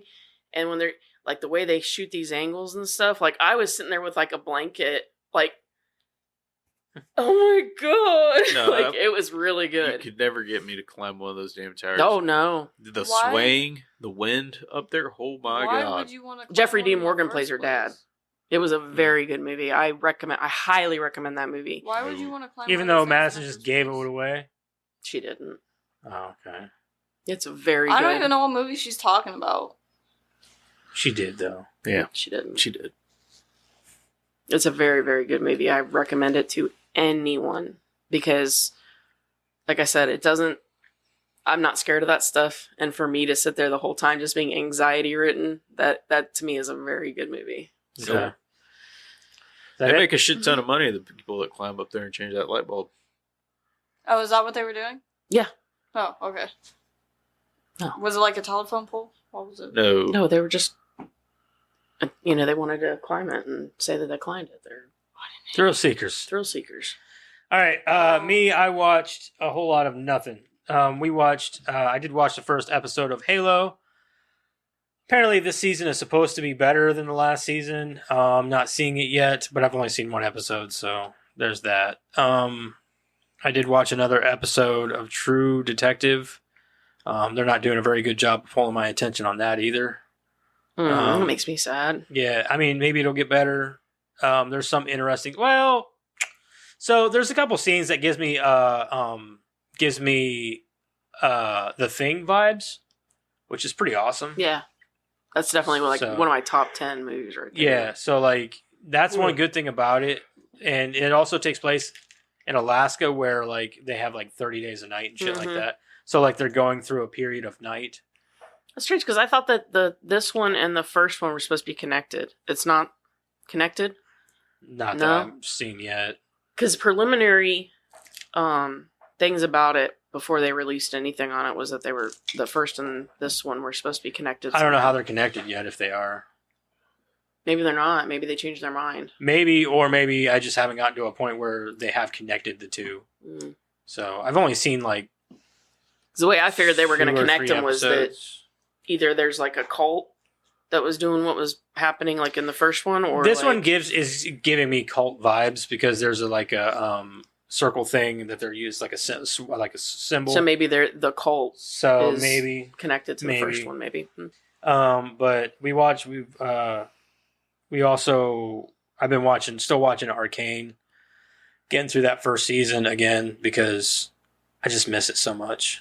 and when they're like the way they shoot these angles and stuff, like I was sitting there with like a blanket, like, oh my god, No, like it was really You good. could never get me to climb one of those damn towers. Oh no, The Why? swaying, the wind up there. Oh my Why god. would you want to? Jeffrey Dean Morgan plays her dad. It was a very good movie. I highly recommend that movie. Why would you want to climb? Even one of though those Madison things in just the gave first it place? away. She didn't. Oh, okay. It's very I good. don't even know what movie she's talking about. She did though. Yeah, She didn't. she did. It's a very, very good movie. I recommend it to anyone because, like I said, it doesn't. I'm not scared of that stuff, and for me to sit there the whole time just being anxiety ridden, that to me is a very good movie. So Okay. Is that they it? make a shit ton of money. The people that climb up there and change that light bulb. Oh, is that what they were doing? Yeah. Oh, okay. No. Was it like a telephone pole? What was it? No, No, they were just, they wanted to climb it and say that they climbed it. They're Thrill seekers. thrill seekers. All right. Me, I watched a whole lot of nothing. We watched. I did watch the first episode of Halo. Apparently, this season is supposed to be better than the last season. I'm not seeing it yet, but I've only seen one episode, so there's that. I did watch another episode of True Detective. They're not doing a very good job of pulling my attention on that either. It makes me sad. Yeah, I mean, maybe it'll get better. There's some interesting. Well, So there's a couple scenes that gives me the Thing vibes, which is pretty awesome. Yeah. That's definitely one So- of my top 10 movies right there. Yeah, so like that's one good thing about it, and it also takes place in Alaska where like they have like 30 days a night and shit like Mhm. that. So like they're going through a period of night. That's strange because I thought that this one and the first one were supposed to be connected. It's not connected Not No. that I've seen yet. because preliminary things about it before they released anything on it was that they were the first and this one were supposed to be connected. I don't know somehow. how they're connected yet. If they are, Maybe they're not. Maybe they changed their mind. maybe I just haven't gotten to a point where they have connected the two. Mm. So I've only seen like 'Cause the way I figured they were going to 2 or connect 3 them was that episodes. either there's like a cult that was doing what was happening like in the first one, or This like, one is giving me cult vibes because there's a circle thing that they're used like a symbol. So maybe they're the cult So is- maybe, connected to the first Maybe. one. Maybe. but I've been still watching Arcane, getting through that first season again because I just miss it so much.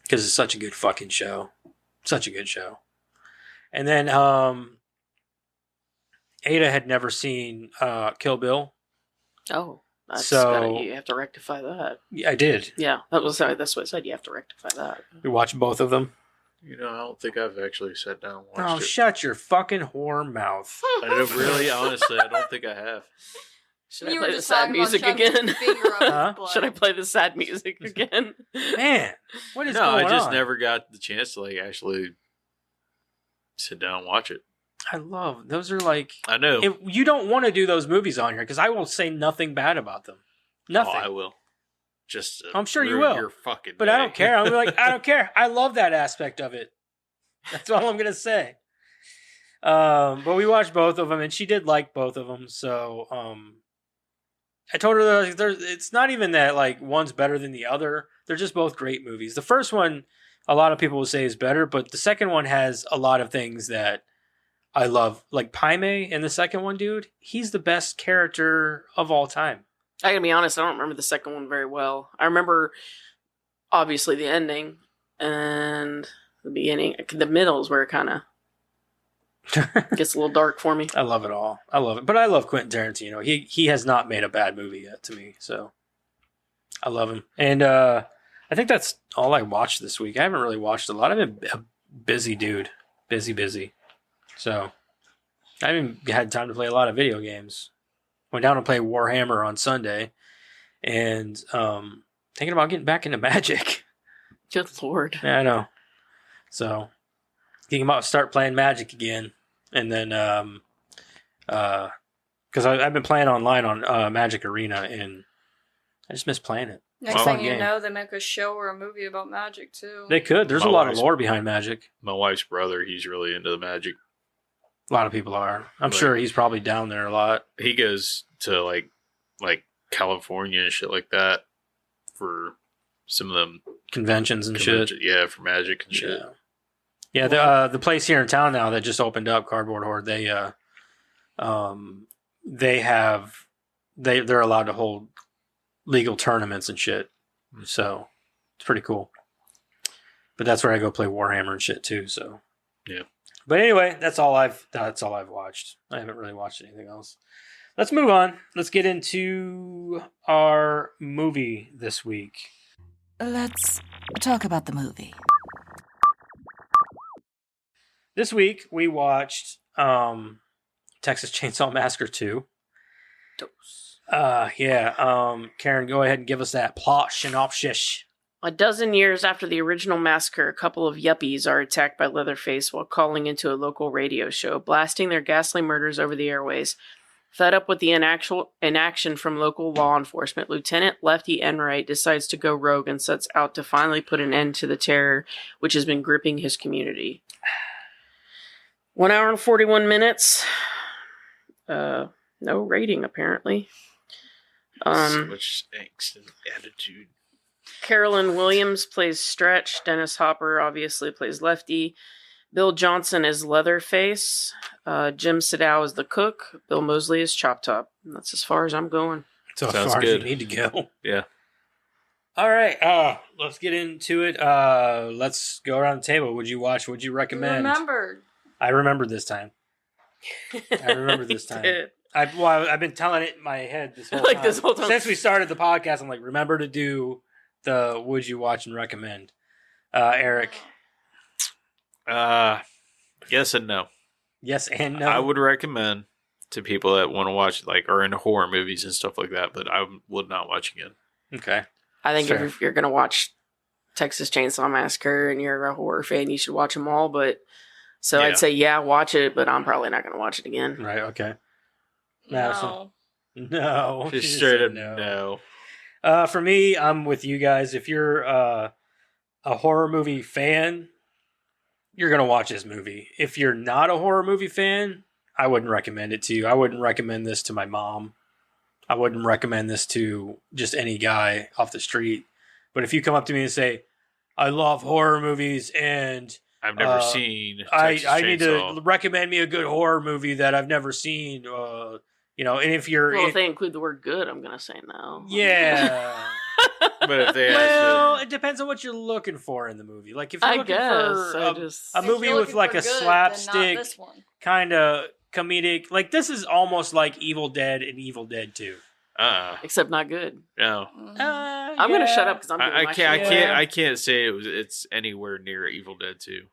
Because it's such a good fucking show, such a good show. And then Ada had never seen Kill Bill. Oh, that's So- you have to rectify that. Yeah, I did. Yeah, that's what I said. You have to rectify that. We watched both of them. You know, I don't think I've actually sat down and Oh, watched it. shut your fucking whore mouth. I don't really, honestly, I don't think I have. Should You I were play the just sad talking about music shoving your again? finger up his Huh? butt. Should I play the sad music again? Man, what is No, going I just on? never got the chance to like actually sit down and watch it. I love those are like I know. if you don't want to do those movies on here because I will say nothing bad about them. Nothing. Oh, I will. Just I'm sure you ruin will. Your fucking But I day. don't care. I'm like, I don't care. I love that aspect of it. That's all I'm gonna say. But we watched both of them, and she did like both of them. So I told her that it's not even that like one's better than the other. They're just both great movies. The first one, a lot of people will say is better, but the second one has a lot of things that I love. Like Paime in the second one, dude. He's the best character of all time. I gotta be honest, I don't remember the second one very well. I remember obviously the ending and the beginning. The middle is where it kind of gets a little dark for me. I love it all. I love it. But I love Quentin Tarantino. He has not made a bad movie yet to me. So I love him. And I think that's all I watched this week. I haven't really watched a lot. I've been a busy dude. Busy. So I haven't had time to play a lot of video games. Went down to play Warhammer on Sunday. And thinking about getting back into Magic. Good lord. Yeah, I know. So thinking about start playing Magic again. And then because I've been playing online on Magic Arena, and I just miss playing it. Next Well, thing fun you game. know, they make a show or a movie about magic too. They could. There's My a lot of wife's- lore behind Magic. My wife's brother, he's really into the Magic. A lot of people are. I'm Right. sure he's probably down there a lot. He goes to like California and shit like that for some of them Conventions and shit. convention- Yeah, for Magic and shit. Yeah. The place here in town now that just opened up, Cardboard Horde. They're allowed to hold legal tournaments and shit. So it's pretty cool. But that's where I go play Warhammer and shit too. So Yeah. But anyway, that's all I've watched. I haven't really watched anything else. Let's move on. Let's get into our movie this week. Let's talk about the movie. This week we watched Texas Chainsaw Massacre 2. Karen, go ahead and give us that plot synopsis. A dozen years after the original massacre, a couple of yuppies are attacked by Leatherface while calling into a local radio show, blasting their ghastly murders over the airways. Fed up with the inaction from local law enforcement, Lieutenant Lefty Enright decides to go rogue and sets out to finally put an end to the terror which has been gripping his community. 1 hour and 41 minutes. No rating, apparently. So much angst and attitude. Carolyn Williams plays Stretch. Dennis Hopper obviously plays Lefty. Bill Johnson is Leatherface. Jim Sadow is the cook. Bill Moseley is Chop Top. And that's as far as I'm going. So as Sounds far good. as you need to go. Yeah. All right. Let's get into it. Let's go around the table. Would you watch? Would you recommend? Remembered. I remembered this time. I remember this You time. did. I've been telling it in my head this whole Like time. this whole time. Since we started the podcast. I'm like, remember to do the would you watch and recommend. Eric, Yes and no. yes and no. I would recommend to people that want to watch, like, are into horror movies and stuff like that, but I would not watch again. Okay. I think Fair. if you're going to watch Texas Chainsaw Massacre and you're a horror fan, you should watch them all. But so Yeah. I'd say, yeah, watch it, but I'm probably not going to watch it again. Right. Okay. No. No. She Just just straight said up no. For me, I'm with you guys. If you're a horror movie fan, you're gonna watch this movie. If you're not a horror movie fan, I wouldn't recommend it to you. I wouldn't recommend this to my mom. I wouldn't recommend this to just any guy off the street. But if you come up to me and say, "I love horror movies," and I've never seen I Texas need Chainsaw. to recommend me a good horror movie that I've never seen, and if you're Well, if they include the word good, I'm going to say no. yeah. But if they Well, asked it depends on what you're looking for in the movie. Like if you're I looking guess. for I a just... a If movie you're with looking like for a good, then not slapstick this one. kind of comedic, like this is almost like Evil Dead and Evil Dead 2. Except not good. no. I'm going to shut up because I'm doing I my can't. shit. Yeah. I can't say it's anywhere near Evil Dead 2.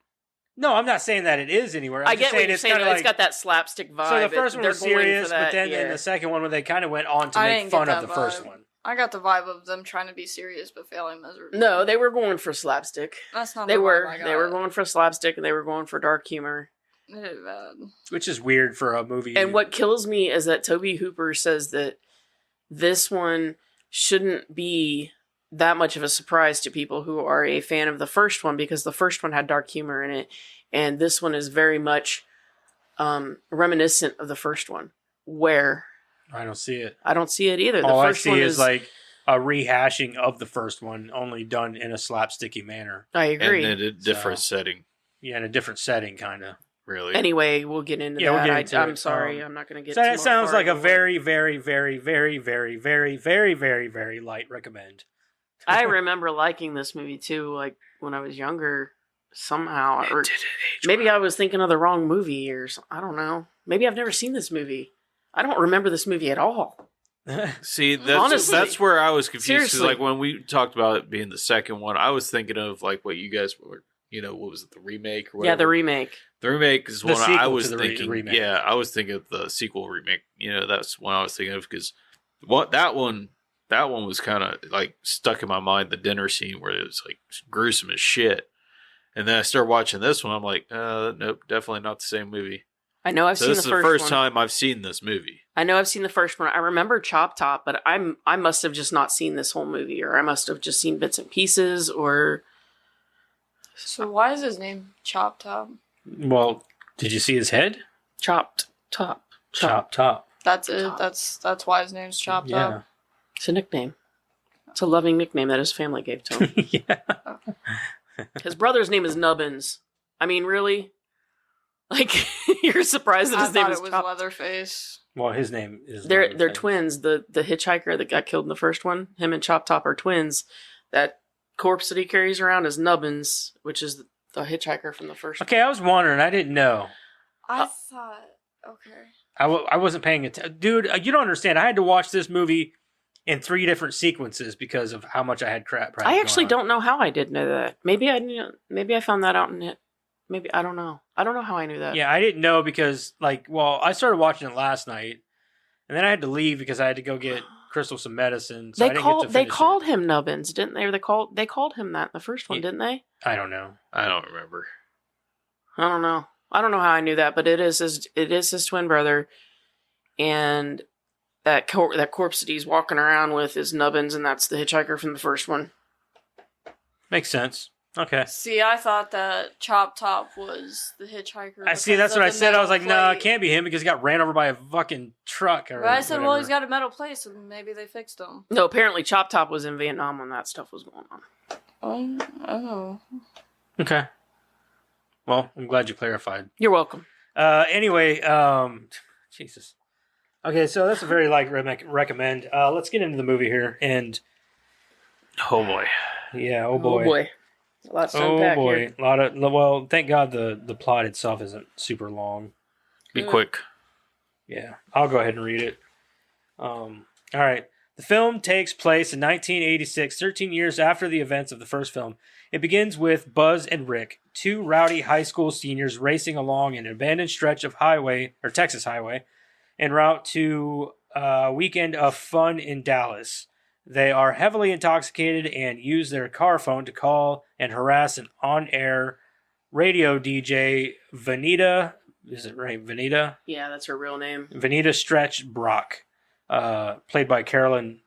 No, I'm not saying that it is anywhere. I'm I just get what saying you're it's saying. kind Though. of It's like got that slapstick vibe. so the first one They're was going for serious, that, but then in yeah. the second one, when they kind of went on to I make didn't fun get of the that first vibe. one. I got the vibe of them trying to be serious but failing miserably. No, they were going for slapstick. That's not They the were. vibe I got. They were going for slapstick and they were going for dark humor. It is bad. Which is weird for a movie. And what kills me is that Toby Hooper says that this one shouldn't be that much of a surprise to people who are a fan of the first one because the first one had dark humor in it, and this one is very much reminiscent of the first one. Where I don't see it. I don't see it either. All the I first see one is like a rehashing of the first one, only done in a slapsticky manner. I agree. And in a different setting, Yeah, in a different setting, kind of. really. Anyway, we'll get into Yeah, we'll that. get into I'm it. sorry, I'm not going to get. So too that sounds far like a into it. very, very, very, very, very, very, very, very, very light recommend. I remember liking this movie too, like when I was younger. Somehow, or maybe I was thinking of the wrong movie, or I don't know. Maybe I've never seen this movie. I don't remember this movie at all. See, Honestly. that's where I was confused. 'Cause, Seriously. like when we talked about it being the second one, I was thinking of like what you guys were. What was it? The remake or whatever? Yeah, the remake. The remake is The one I sequel was to the thinking. remake. Yeah, I was thinking of the sequel remake. That's one I was thinking of because that one was kind of like stuck in my mind. The dinner scene where it was like gruesome as shit, and then I started watching this one. I'm like, nope, definitely not the same movie. I know I've So seen this the is the first first one. time I've seen this movie. I know I've seen the first one. I remember Chop Top, but I must have just not seen this whole movie, or I must have just seen bits and pieces, or So why is his name Chop Top? Well, did you see his head? Chopped Top. Chop top. That's it. That's why his name's Chop Top. Yeah. It's a nickname. It's a loving nickname that his family gave to him. Yeah. His brother's name is Nubbins. I mean, really? Like, you're surprised that I his name thought is it was Chop. Leatherface. Well, his name is. They're Leatherface. twins. The hitchhiker that got killed in the first one, him and Chop Top are twins. That corpse that he carries around is Nubbins, which is the hitchhiker from the first. Okay, I was wondering. I didn't know. I thought. Okay. I wasn't paying attention. Dude, you don't understand. I had to watch this movie in 3 different sequences because of how much I had crap. I actually don't know how I did know that. Maybe I knew. Maybe I found that out in it. Maybe I don't know. I don't know how I knew that. Yeah, I didn't know because, I started watching it last night, and then I had to leave because I had to go get Crystal some medicine. So I didn't get to They finish called it. him Nubbins, didn't they? Or they called him that in the first one, Yeah. didn't they? I don't know. I don't remember. I don't know. I don't know how I knew that, but it is his twin brother, and that corpse that he's walking around with is Nubbins, and that's the hitchhiker from the first one. Makes sense. Okay. See, I thought that Chop Top was the hitchhiker. I see. because That's of what I the said. I was metal like, no, it plate. can't be him because he got ran over by a fucking truck. Or But I said, well, whatever. he's got a metal plate, so maybe they fixed him. No, apparently Chop Top was in Vietnam when that stuff was going on. Oh. Okay. Well, I'm glad you clarified. You're welcome. Anyway, Jesus. Okay, so that's a very recommend. Let's get into the movie here, and Oh boy. yeah, oh boy, A lot to oh unpack boy, here. a lot of well, thank God the plot itself isn't super long. Be Good. quick. Yeah, I'll go ahead and read it. All right. The film takes place in 1986, 13 years after the events of the first film. It begins with Buzz and Rick, two rowdy high school seniors racing along an abandoned stretch of Texas highway, en route to a weekend of fun in Dallas. They are heavily intoxicated and use their car phone to call and harass an on-air radio DJ, Vanita. Is it right? Vanita? Yeah, that's her real name. Vanita Stretch Brock, played by Caroline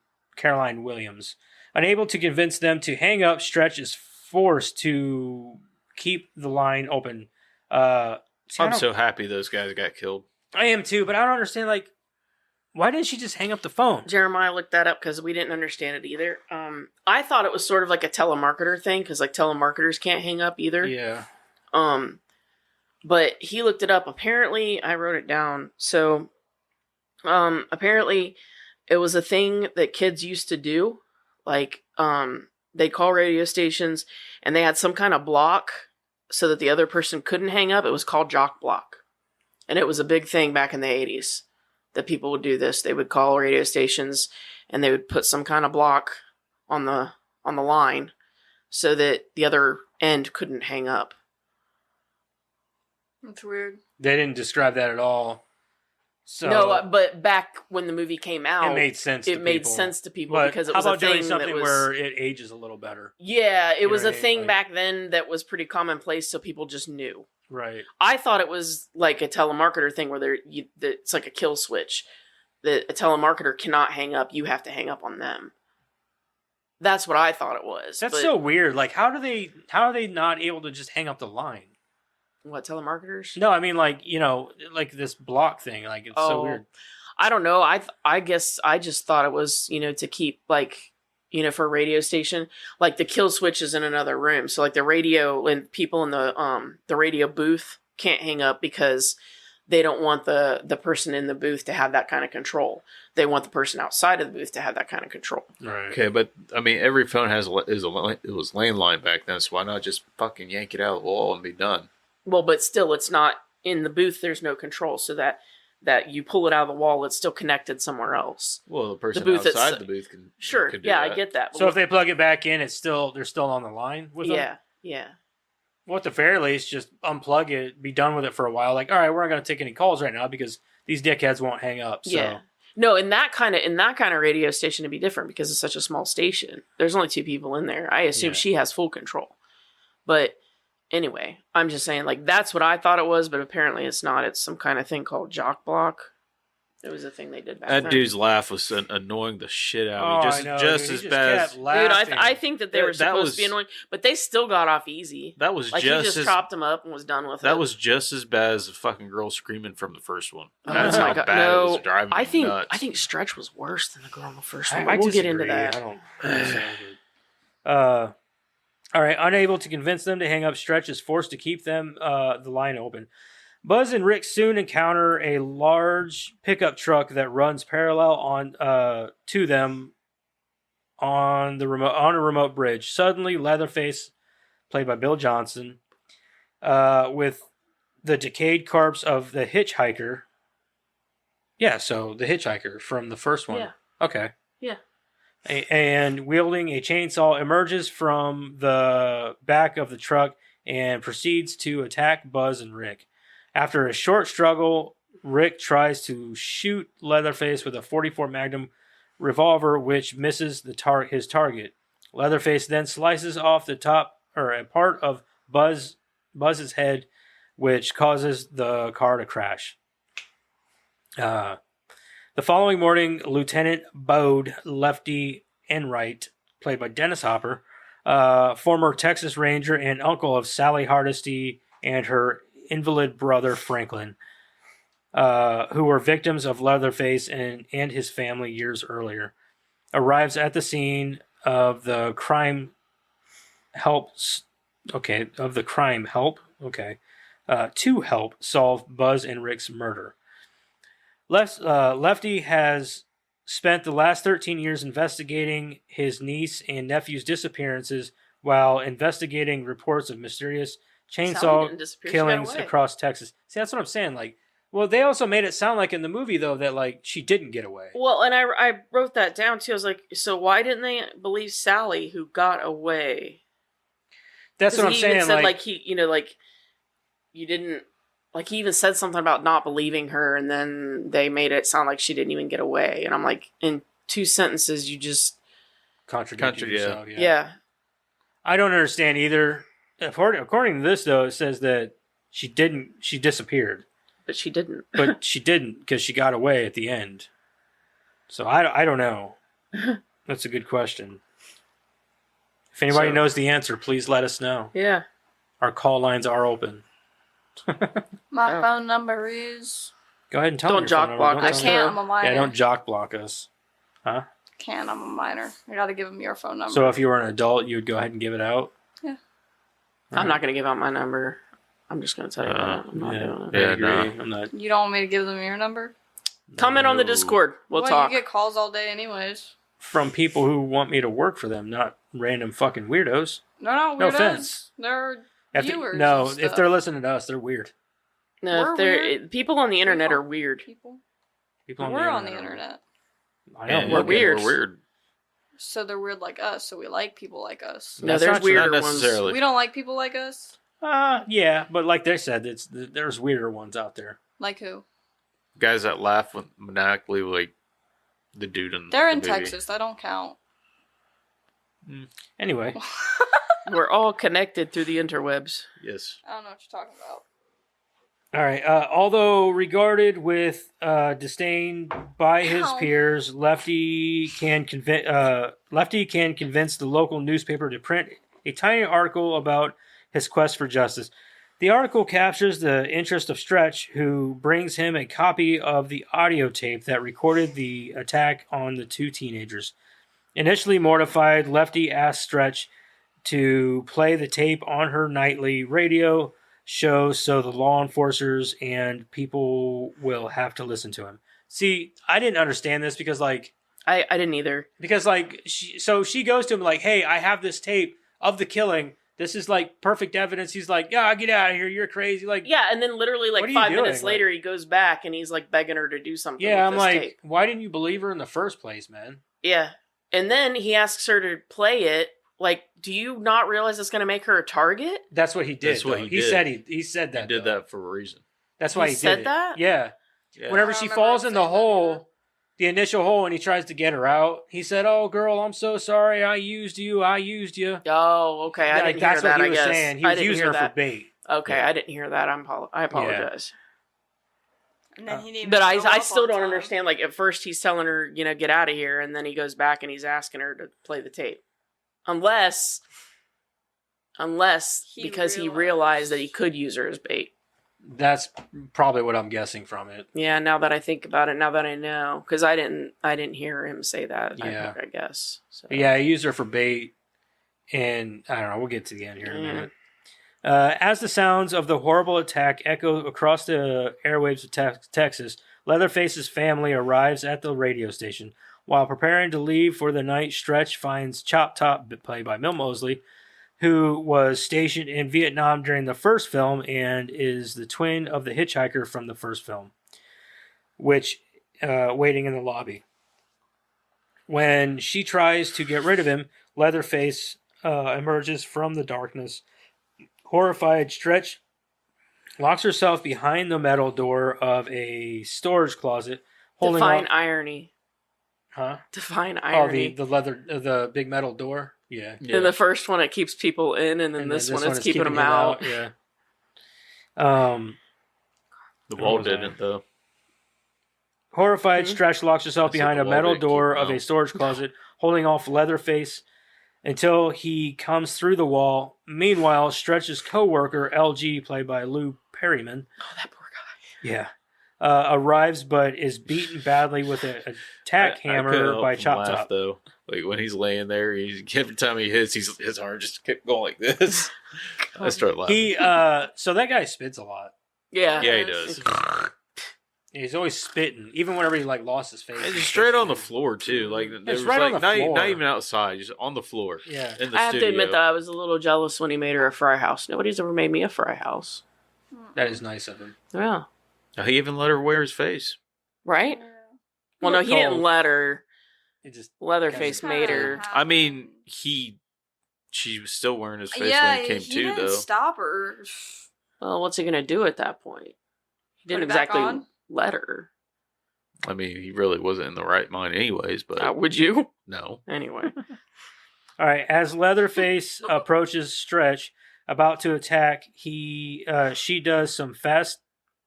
Williams. Unable to convince them to hang up, Stretch is forced to keep the line open. I'm so happy those guys got killed. I am too, but I don't understand. Like, why didn't she just hang up the phone? Jeremiah looked that up because we didn't understand it either. I thought it was sort of like a telemarketer thing because like telemarketers can't hang up either. Yeah. But he looked it up. Apparently, I wrote it down. So, apparently, it was a thing that kids used to do. Like, they'd call radio stations and they had some kind of block so that the other person couldn't hang up. It was called jock block. And it was a big thing back in the 80s that people would do this. They would call radio stations and they would put some kind of block on the line so that the other end couldn't hang up. That's weird. They didn't describe that at all. So No, but back when the movie came out, it made sense. it made sense to people But because it how was about a thing doing something that was, where it ages a little better? yeah, it You was know a what I mean? thing Like- back then that was pretty commonplace, so people just knew. Right. I thought it was like a telemarketer thing where it's like a kill switch that a telemarketer cannot hang up. You have to hang up on them. That's what I thought it was. That's but so weird. Like, how are they not able to just hang up the line? what, telemarketers? No, I mean, like, you know, like this block thing. Like, it's so Oh. weird. I don't know. I guess I just thought it was, to keep like, for a radio station, like the kill switch is in another room. So like the radio and people in the radio booth can't hang up because they don't want the person in the booth to have that kind of control. They want the person outside of the booth to have that kind of control. Right. Okay, but I mean, every phone it was landline back then, so why not just fucking yank it out of the wall and be done? Well, but still, it's not in the booth. There's no control, so that you pull it out of the wall, it's still connected somewhere else. Well, the person booth outside is- the booth can Sure, can do yeah, that. I get that. So if they plug it back in, they're still on the line with them? yeah. Well, at the very least, just unplug it, be done with it for a while. Like, all right, we're not going to take any calls right now because these dickheads won't hang up. So. Yeah. No, in that kind of radio station, it'd be different because it's such a small station. There's only 2 people in there. I assume Yeah. she has full control. But anyway, I'm just saying, like, that's what I thought it was, but apparently it's not. It's some kind of thing called jock block. It was a thing they did back then. That dude's laugh was annoying the shit out Oh, of me. I know, Just dude. as He bad. kept Dude, laughing. I think that they were That supposed to be was- annoying, but they still got off easy. That was Like, he just just as chopped him up and was done with it. that was just as bad as the fucking girl screaming from the first one. Oh That's my how God. bad No, it was driving I me think nuts. I think Stretch was worse than the girl in the first I one. But we'll get into disagree. that. I don't think so. All right. Unable to convince them to hang up, Stretch is forced to keep them the line open. Buzz and Rick soon encounter a large pickup truck that runs parallel to them on a remote bridge. Suddenly, Leatherface, played by Bill Johnson, with the decayed corpse of the hitchhiker. Yeah, so the hitchhiker from the first one. Yeah. Okay. Yeah. And wielding a chainsaw emerges from the back of the truck and proceeds to attack Buzz and Rick. After a short struggle, Rick tries to shoot Leatherface with a .44 Magnum revolver, which misses his target. Leatherface then slices off a part of Buzz's head, which causes the car to crash. The following morning, Lieutenant Bode Lefty Enright, played by Dennis Hopper, former Texas Ranger and uncle of Sally Hardesty and her invalid brother Franklin, who were victims of Leatherface and his family years earlier, arrives at the scene of the crime help. to help solve Buzz and Rick's murder. Lefty has spent the last 13 years investigating his niece and nephew's disappearances while investigating reports of mysterious Sally chainsaw didn't disappear. She got killings away. across Texas. See, that's what I'm saying. Like, well, they also made it sound like in the movie, though, that, like, she didn't get away. Well, and I wrote that down too. I was like, so why didn't they believe Sally who got away? That's what I'm he saying. even said, like, he, you didn't, like, he even said something about not believing her, and then they made it sound like she didn't even get away. And I'm like, in 2 sentences, you just, contradicted yourself. yeah. I don't understand either. According to this, though, it says that she disappeared. But she didn't. But she didn't because she got away at the end. So I don't know. That's a good question. If anybody knows the answer, please let us know. Yeah. Our call lines are open. My phone number is. Go ahead and tell Don't me. jock block I us. can't. I'm a minor. Yeah, don't jock block us. Huh? Can't. I'm a minor. You got to give them your phone number. So if you were an adult, you would go ahead and give it out? Yeah. I'm not going to give out my number. I'm just going to tell you that. I'm not doing it. I agree. no. I'm not. You don't want me to give them your number? Comment on the No. Discord. We'll well, talk. you get calls all day, anyways. From people who want me to work for them, not random fucking weirdos. No, No weirdos. offense. They're If viewers. no, and if stuff. they're listening to us, they're weird. No, We're if they're weird. people on the internet People. are weird. people, People we're on the are- internet, I know. We're weird. We're weird. so they're weird like us. So we like people like us. No, That's there's not true. weirder Not ones. necessarily. We don't like people like us. Yeah, but like they said, there's weirder ones out there. Like who? Guys that laugh maniacally, like the dude in They're the in movie. Texas. That don't count. Anyway, We're all connected through the interwebs. Yes. I don't know what you're talking about. all right. Although regarded with disdain by his Ow. peers, Lefty can convince the local newspaper to print a tiny article about his quest for justice. The article captures the interest of Stretch, who brings him a copy of the audio tape that recorded the attack on the 2 teenagers. Initially mortified, Lefty asks Stretch to play the tape on her nightly radio show so the law enforcers and people will have to listen to him. See, I didn't understand this because I didn't either. she goes to him like, hey, I have this tape of the killing. This is like perfect evidence. He's like, yeah, get out of here. You're crazy. Like, Yeah, and then literally What like are you 5 minutes doing? later, he goes back and he's like begging her to do something. yeah, with I'm this like, tape. why didn't you believe her in the first place, man? Yeah, and then he asks her to play it. Like, do you not realize it's going to make her a target? That's what he did. That's what though. he He did. said he said that. He did though. that for a reason. That's why He he said did it. that? Yeah. Yeah. Whenever I she don't falls remember in the saying that hole, either. the initial hole, and he tries to get her out, he said, "Oh, girl, I'm so sorry. I used you. I used you." Oh, okay. I Like, didn't hear that's that. what he I was guess saying. He I was didn't using hear her that. for bait. Okay, Yeah. I didn't hear that. I apologize. And then he didn't But even show I up still on don't time. understand. Like, at first he's telling her, get out of here, and then he goes back and he's asking her to play the tape. Unless He because he realized. realized that he could use her as bait. That's probably what I'm guessing from it. Yeah, now that I think about it, now that I know, because I didn't hear him say that. Yeah. I guess. So. But yeah, he used her for bait, and I don't know. We'll get to the end here in a Yeah. minute. As the sounds of the horrible attack echo across the airwaves of Texas, Leatherface's family arrives at the radio station. While preparing to leave for the night, Stretch finds Chop Top, played by Mil Mosley, who was stationed in Vietnam during the first film and is the twin of the hitchhiker from the first film, which waiting in the lobby. When she tries to get rid of him, Leatherface emerges from the darkness. Horrified, Stretch locks herself behind the metal door of a storage closet, holding Define up, irony. huh? Define Oh, irony. the big metal door. Yeah. In the first one, it keeps people in, and then this one, it's is keeping them out. Yeah. The Where wall was I? didn't though. Horrified, Mhm. Stretch locks herself I said behind the a wall metal didn't keep door him of a out. storage closet, holding off Leatherface until he comes through the wall. Meanwhile, Stretch's co-worker, LG, played by Lou Perryman, Oh, that poor guy. yeah, arrives, but is beaten badly with an attack I hammer couldn't help by from Chop laugh, Top. though. Like when he's laying there, every time he hits, his arm just kept going like this. I start laughing. He so that guy spits a lot. Yeah. Yeah, he does. He's always spitting, even whenever he like lost his face. And just straight on the floor too. Like there It's was right like on the floor. not even outside, just on the floor. Yeah. In the I have studio. to admit that I was a little jealous when he made her a fry house. Nobody's ever made me a fry house. That is nice of him. Yeah. He even let her wear his face. Right? Well, no, he didn't Cold. let her. It just Leatherface made her. I mean, she was still wearing his face yeah, when he came he to, didn't though. stop her. Well, what's he gonna do at that point? He didn't Put it back exactly on? let her. I mean, he really wasn't in the right mind, anyways. But Would you? no, Anyway. all right. As Leatherface approaches Stretch, about to attack, she does some fast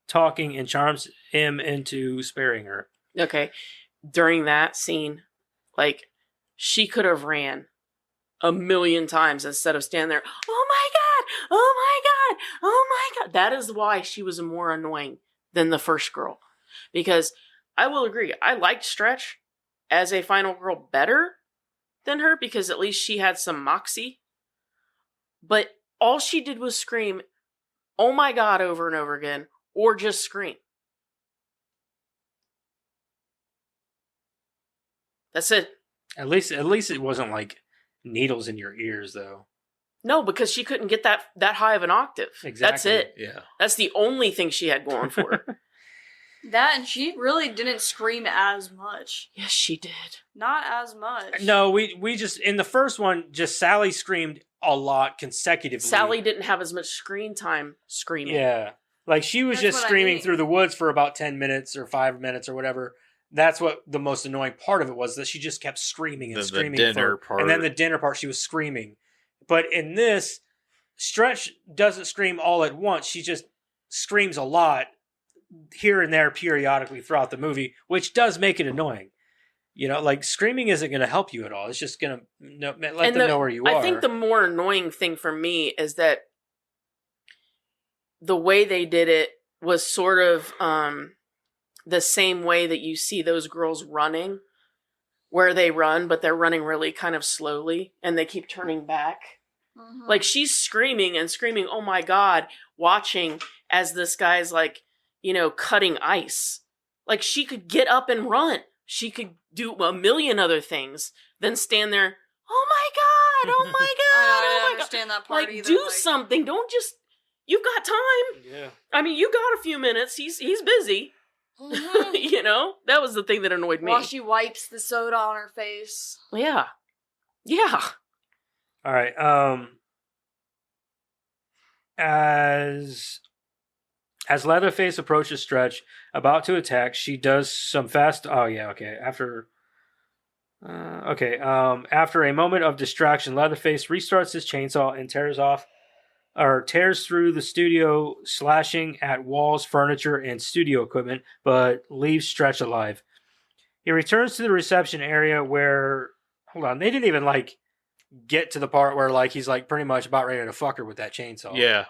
talking and charms him into sparing her. Okay. During that scene, like, she could have ran a million times instead of standing there, oh my god, oh my god, oh my god. That is why she was more annoying than the first girl. Because I will agree, I liked Stretch as a final girl better than her because at least she had some moxie. But all she did was scream, oh my god, over and over again, or just scream. That's it. At least it wasn't like needles in your ears, though. No, because she couldn't get that high of an octave. Exactly. That's it. yeah. That's the only thing she had going for her. That, and she really didn't scream as much. Yes, she did. Not as much. No, we just in the first one, just Sally screamed a lot consecutively. Sally didn't have as much screen time screaming. Yeah. Like she was That's just what I screaming mean. through the woods for about 10 minutes or 5 minutes or whatever. That's what the most annoying part of it was, that she just kept screaming and The screaming. dinner part. And then the dinner part, she was screaming. But in this, Stretch doesn't scream all at once. She just screams a lot here and there periodically throughout the movie, which does make it annoying. You know, like screaming isn't going to help you at all. It's just going to let them know where you are. I think the more annoying thing for me is that the way they did it was sort of the same way that you see those girls running, where they run, but they're running really kind of slowly and they keep turning back. Mhm. Like she's screaming and screaming, oh my god, watching as this guy's like, cutting ice. Like she could get up and run. She could do a million other things than stand there, oh my god, oh my god, I oh don't my god. understand that part Like either. do like, something. Don't just, you've got time. Yeah. I mean, you got a few minutes. He's busy. mhm. That was the thing that annoyed me. While she wipes the soda on her face. Yeah. All right. As Leatherface approaches Stretch, about to attack, she does some fast. Oh yeah, okay. After a moment of distraction, Leatherface restarts his chainsaw and tears through the studio, slashing at walls, furniture, and studio equipment, but leaves Stretch alive. He returns to the reception area where, hold on, they didn't even like get to the part where like he's like pretty much about ready to fuck her with that chainsaw. Yeah.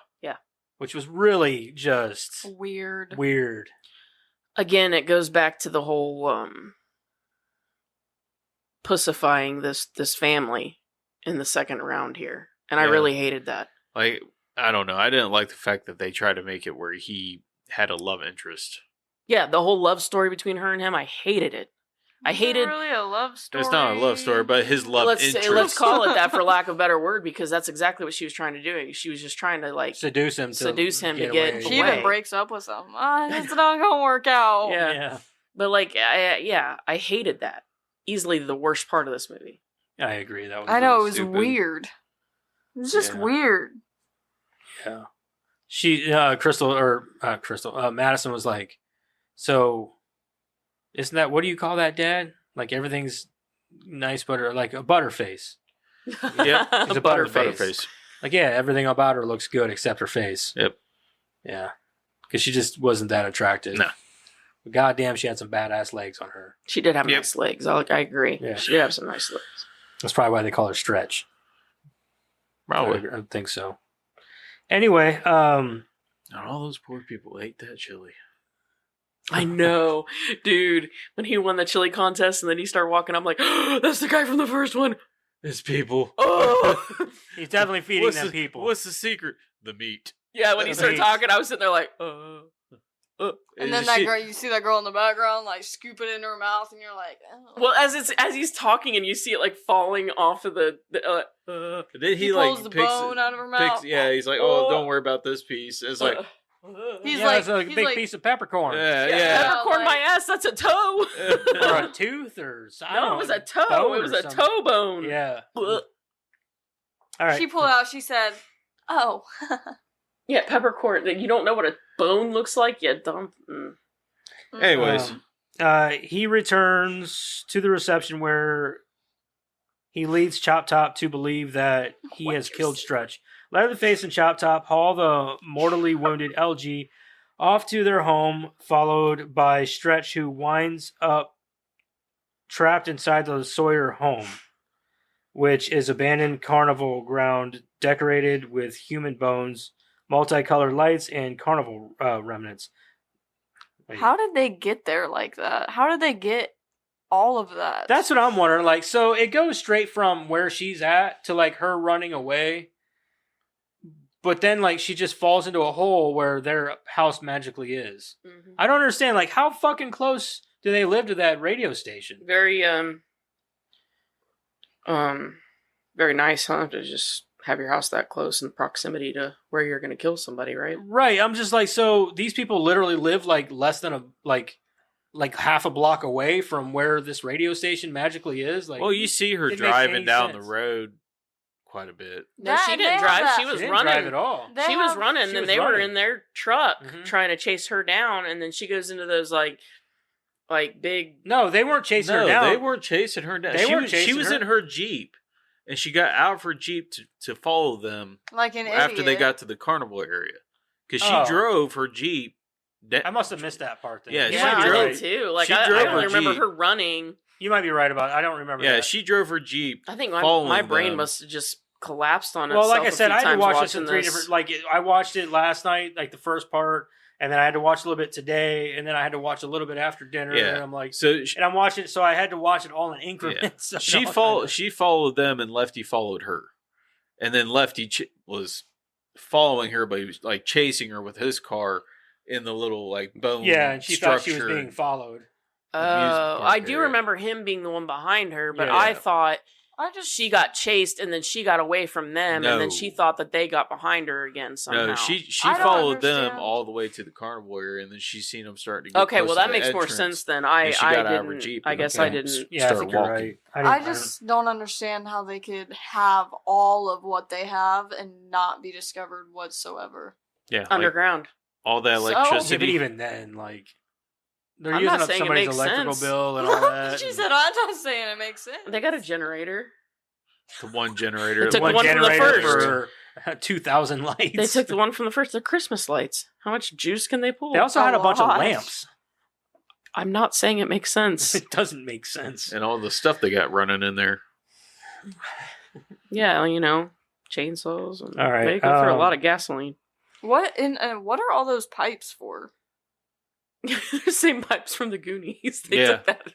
Which was really just Weird. weird. Again, it goes back to the whole pussifying this family in the second round here. And I Yeah. really hated that. Like, I don't know. I didn't like the fact that they tried to make it where he had a love interest. Yeah, the whole love story between her and him, I hated it. I Is it hated. really a love story. It's not a love story, but his love interest. Let's call it that for lack of a better word, because that's exactly what she was trying to do. She was just trying to like Seduce him to get away. She away. even breaks up with him. It's not gonna work out. Yeah. Yeah, But like, I hated that. Easily the worst part of this movie. I agree. That was I know, really it was stupid. weird. It was just Yeah. weird. Yeah. She, Madison was like, so, isn't that, what do you call that, Dad? Like, everything's nice, like a butterface. Yep. It's a Butterface. Like, yeah, everything about her looks good except her face. Yep. Yeah. Because she just wasn't that attractive. No. But goddamn, she had some badass legs on her. She did have Yep. nice legs. I agree. Yeah. She did have some nice legs. That's probably why they call her Stretch. Probably. I think so. Anyway, And all those poor people ate that chili. I know, dude. When he won the chili contest and then he started walking, I'm like, oh, that's the guy from the first one. It's people. Oh, He's definitely feeding them people. What's the secret? The meat. yeah. When he started Meat. talking, I was sitting there like, And then that girl, you see that girl in the background, like scoop it into her mouth, and you're like, oh. Well, as he's talking and you see it like falling off of the Then he pulls the bone out of her mouth. Yeah, he's like, oh, don't worry about this piece. It's like, He's yeah, like, it's a he's big like, piece of peppercorn. yeah. peppercorn like- my ass. That's a toe. Or a tooth, or I don't No, know, it was a toe. bone It was or a something. toe bone. Yeah. Ugh. All right. She pulled out. She said, "Oh, Yeah, peppercorn. You don't know what a bone looks like. You don't. Anyways, He returns to the reception where he leads Chop Top to believe that he has killed Stretch. Leatherface and Chop Top haul the mortally wounded LG off to their home, followed by Stretch, who winds up trapped inside the Sawyer home, which is abandoned carnival ground decorated with human bones, multicolored lights, and carnival remnants. Wait. how did they get there like that? How did they get all of that?" That's what I'm wondering. Like, so it goes straight from where she's at to like her running away, but then like she just falls into a hole where their house magically is. Mm-hmm. I don't understand. Like, how fucking close do they live to that radio station? Very very nice, huh? To just have your house that close in proximity to where you're going to kill somebody, right? Right. I'm just like, so these people literally live like less than like half a block away from where this radio station magically is. Like, well, you see her it makes driving any down sense. the road quite a bit. No, That- she they didn't have drive. that- She was she didn't running. drive at all. They She was have- running, she and was they were running. in their truck Mhm. trying to chase her down, and then she goes into those like big. No, they weren't chasing her No, down. they weren't chasing her down. They She weren't was chasing in her. her Jeep, and she got out of her Jeep to follow them like an after they idiot. got to the carnival area. Because she Oh. drove her Jeep. I must have missed that part. Then. Yeah, You she might Yeah, be I drove- right. did too. Like she I drove don't her remember Jeep. her running. You might be right about it. I don't remember. Yeah, that. she drove her Jeep. I think following my brain them. must have just collapsed on Well, itself. like I a said, few I had to times watch this in watching three different. Like, I watched it last night, like the first part, and then I had to watch a little bit today, and then I had to watch a little bit after dinner. Yeah. And I'm like, So and I'm watching it, so I had to watch it all in increments. So she followed them, and Lefty followed her, and then Lefty was following her, but he was like chasing her with his car in the little like bone. Yeah, and she thought she was structure. being followed. Oh, amusement park I do area. remember him being the one behind her, but Yeah. I thought I just she got chased and then she got away from them, and No. then she thought that they got behind her again somehow. No, she I don't followed them understand. all the way to the carnival area, and then she seen them starting to get Okay, close well to that the makes more entrance, sense then. I and she got out of her didn't. Jeep I and guess okay. I didn't. Yeah, I Start think you're walking. right. I just don't understand how they could have all of what they have and not be discovered whatsoever. Yeah, like Underground. all that So- Yeah, but electricity. even then, like, they're I'm using not up saying it somebody's makes electrical sense. bill and all that. She and said, "I'm not saying it makes sense." They got a generator. The one generator. They took one the one from the generator first. for 2,000 lights. They took the one from the first. They're Christmas lights. How much juice can they pull? They also had a bunch of lot. lamps. I'm not saying it makes sense. It doesn't make sense. and all the stuff they got running in there. Yeah, chainsaws. And All right, they go through a um, lot of gasoline. What what are all those pipes for? Same pipes from the Goonies. They Yeah. took that.